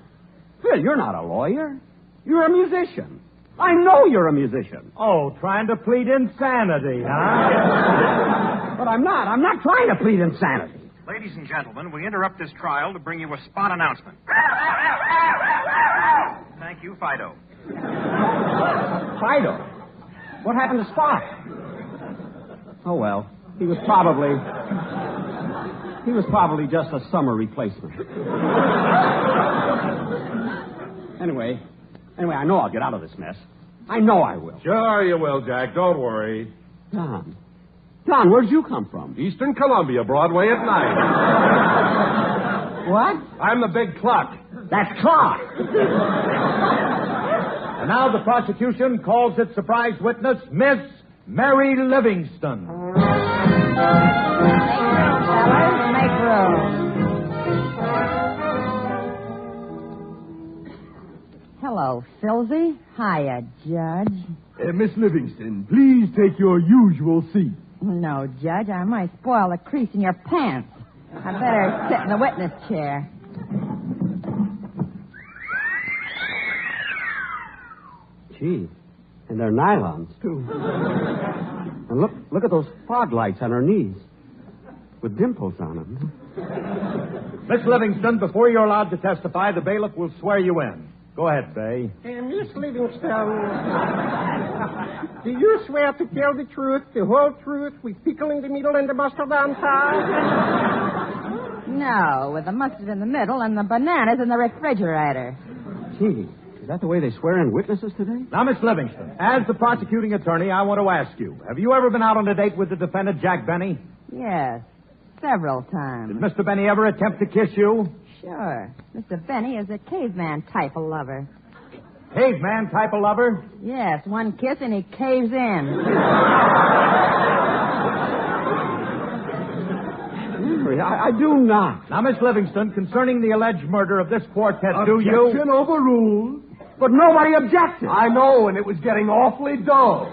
[SPEAKER 10] you're not a lawyer. You're a musician. I know you're a musician.
[SPEAKER 14] Oh, trying to plead insanity, huh?
[SPEAKER 10] But I'm not. I'm not trying to plead insanity.
[SPEAKER 13] Ladies and gentlemen, we interrupt this trial to bring you a spot announcement. Thank you, Fido.
[SPEAKER 10] Fido? What happened to Spot? Oh, well, he was probably just a summer replacement. Anyway, I know I'll get out of this mess. I know I will.
[SPEAKER 2] Sure you will, Jack. Don't worry.
[SPEAKER 10] Don, where'd you come from?
[SPEAKER 2] Eastern Columbia, Broadway at night.
[SPEAKER 10] What?
[SPEAKER 2] I'm the big clock.
[SPEAKER 10] That's Clark.
[SPEAKER 14] And now the prosecution calls its surprise witness, Miss Mary Livingston.
[SPEAKER 5] Fellas,
[SPEAKER 4] Hello, Philsy. Hiya, Judge.
[SPEAKER 15] Miss Livingston, please take your usual seat.
[SPEAKER 4] No, Judge, I might spoil the crease in your pants. I better sit in the witness chair.
[SPEAKER 10] Gee, and they're nylons, too. And look at those fog lights on her knees with dimples on them.
[SPEAKER 14] Miss Livingston, before you're allowed to testify, the bailiff will swear you in. Go ahead, Bay.
[SPEAKER 22] Miss Livingston, do you swear to tell the truth, the whole truth, with pickle in the middle and the mustard on top?
[SPEAKER 4] No, with the mustard in the middle and the bananas in the refrigerator.
[SPEAKER 10] Gee, is that the way they swear in witnesses today?
[SPEAKER 14] Now, Miss Livingston, as the prosecuting attorney, I want to ask you, have you ever been out on a date with the defendant, Jack Binnie?
[SPEAKER 4] Yes, several times.
[SPEAKER 14] Did Mr. Binnie ever attempt to kiss you?
[SPEAKER 4] Sure. Mr. Binnie is a caveman type of lover.
[SPEAKER 14] Caveman type of lover?
[SPEAKER 4] Yes, one kiss and he caves in.
[SPEAKER 10] I do not.
[SPEAKER 14] Now, Miss Livingston, concerning the alleged murder of this quartet, do you...
[SPEAKER 15] Objection overruled.
[SPEAKER 10] But nobody objected.
[SPEAKER 15] I know, and it was getting awfully dull.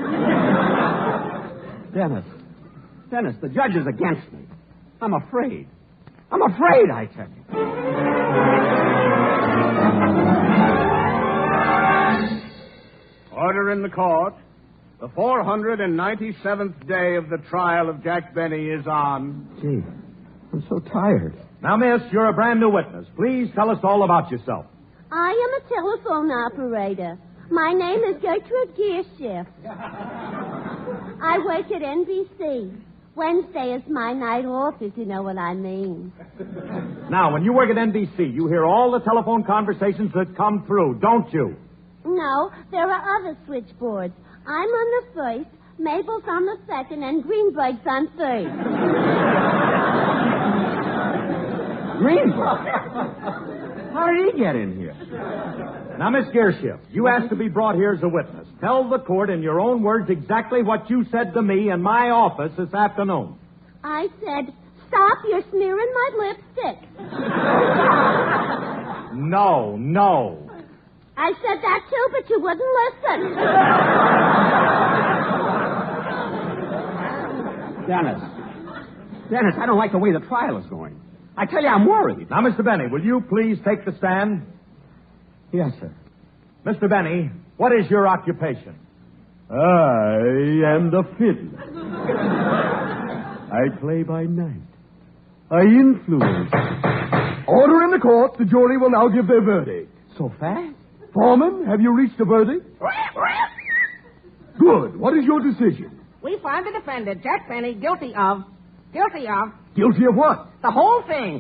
[SPEAKER 10] Dennis, the judge is against me. I'm afraid, I tell you.
[SPEAKER 18] Order in the court. The 497th day of the trial of Jack Binnie is on.
[SPEAKER 10] Gee, I'm so tired.
[SPEAKER 14] Now, miss, you're a brand new witness. Please tell us all about yourself.
[SPEAKER 17] I am a telephone operator. My name is Gertrude Gearshift. I work at NBC. Wednesday is my night off, if you know what I mean.
[SPEAKER 14] Now, when you work at NBC, you hear all the telephone conversations that come through, don't you?
[SPEAKER 17] No, there are other switchboards. I'm on the first, Mabel's on the second, and Greenberg's on third.
[SPEAKER 10] Greenberg? How did he get in here?
[SPEAKER 14] Now, Miss Gearshift, you asked to be brought here as a witness. Tell the court in your own words exactly what you said to me in my office this afternoon.
[SPEAKER 17] I said, stop, you're smearing my lipstick.
[SPEAKER 14] No.
[SPEAKER 17] I said that too, but you wouldn't listen.
[SPEAKER 10] Dennis, I don't like the way the trial is going. I tell you, I'm worried.
[SPEAKER 14] Now, Mr. Binnie, will you please take the stand?
[SPEAKER 10] Yes, sir.
[SPEAKER 14] Mr. Binnie, what is your occupation?
[SPEAKER 15] I am the fiddler. I play by night. I influence. Order in the court. The jury will now give their verdict.
[SPEAKER 10] So fast?
[SPEAKER 15] Foreman, have you reached a verdict? Good. What is your decision?
[SPEAKER 22] We find the defendant, Jack Binnie, guilty of...
[SPEAKER 15] Guilty of what?
[SPEAKER 22] the whole thing.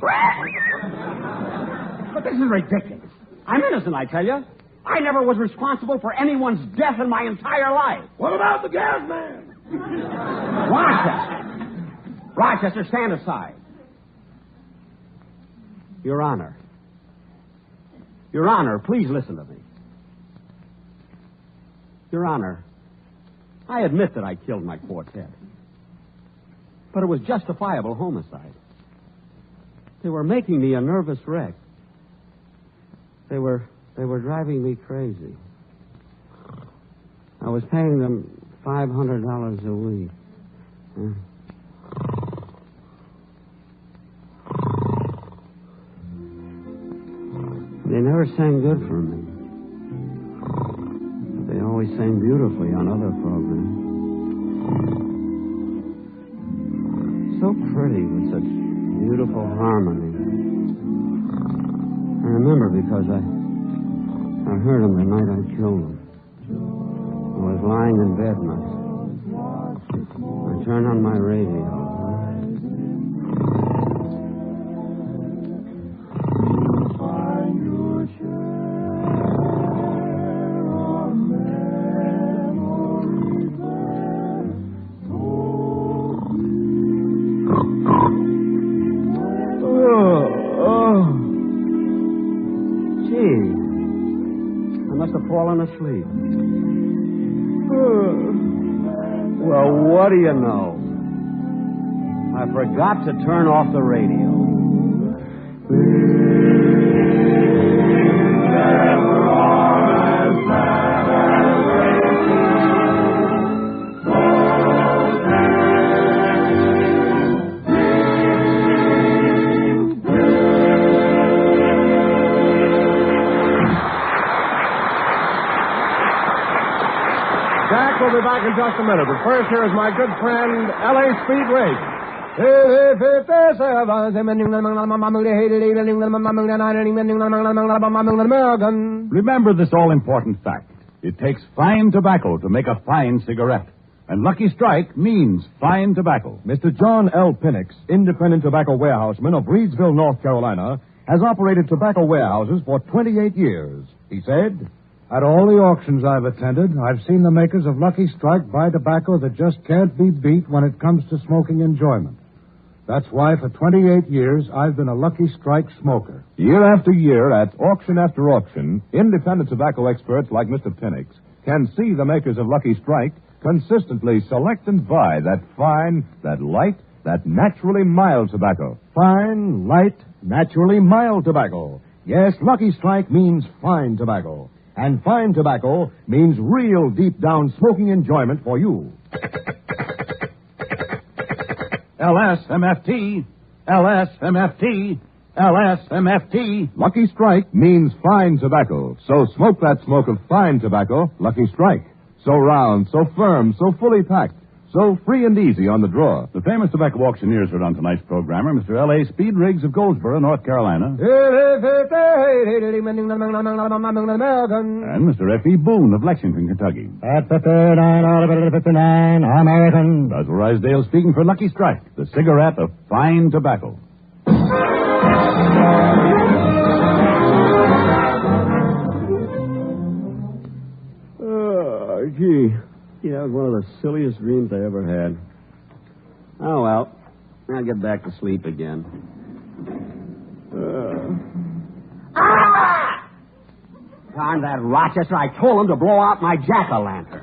[SPEAKER 10] But this is ridiculous. I'm innocent, I tell you. I never was responsible for anyone's death in my entire life.
[SPEAKER 12] What about the gas man?
[SPEAKER 10] Rochester, stand aside. Your Honor, please listen to me. Your Honor, I admit that I killed my quartet. But it was justifiable homicide. They were making me a nervous wreck. They were driving me crazy. I was paying them $500 a week. They never sang good for me. But they always sang beautifully on other programs. So pretty with such beautiful harmony. I remember because I heard him the night I killed him. I was lying in bed I turned on my radio. Fallen asleep. Well, what do you know? I forgot to turn off the radio. Never are as
[SPEAKER 6] be back in just a minute. But first, here is my good friend, L.A. Speed Race.
[SPEAKER 7] Remember this all-important fact. It takes fine tobacco to make a fine cigarette. And Lucky Strike means fine tobacco.
[SPEAKER 9] Mr. John L. Pinnock, independent tobacco warehouseman of Reedsville, North Carolina, has operated tobacco warehouses for 28 years. He said,
[SPEAKER 19] "At all the auctions I've attended, I've seen the makers of Lucky Strike buy tobacco that just can't be beat when it comes to smoking enjoyment. That's why for 28 years I've been a Lucky Strike smoker."
[SPEAKER 7] Year after year, at auction after auction, independent tobacco experts like Mr. Pinnock can see the makers of Lucky Strike consistently select and buy that fine, that light, that naturally mild tobacco.
[SPEAKER 9] Fine, light, naturally mild tobacco. Yes, Lucky Strike means fine tobacco. And fine tobacco means real deep-down smoking enjoyment for you.
[SPEAKER 7] LSMFT, LSMFT, LSMFT. Lucky Strike means fine tobacco. So smoke that smoke of fine tobacco, Lucky Strike. So round, so firm, so fully packed, so free and easy on the draw.
[SPEAKER 24] The famous tobacco auctioneers heard on tonight's programmer, Mr. L.A. Speed Riggs of Goldsboro, North Carolina. And Mr. F.E. Boone of Lexington, Kentucky.
[SPEAKER 25] At 59, American.
[SPEAKER 24] Basil Rysdale speaking for Lucky Strike, the cigarette of fine tobacco.
[SPEAKER 10] Gee, that was one of the silliest dreams I ever had. Oh, well, I'll get back to sleep again.
[SPEAKER 14] Darn that Rochester. I told him to blow out my jack-o'-lantern.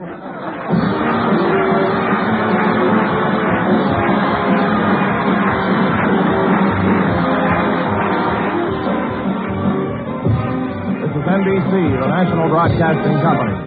[SPEAKER 6] This is NBC, the National Broadcasting Company.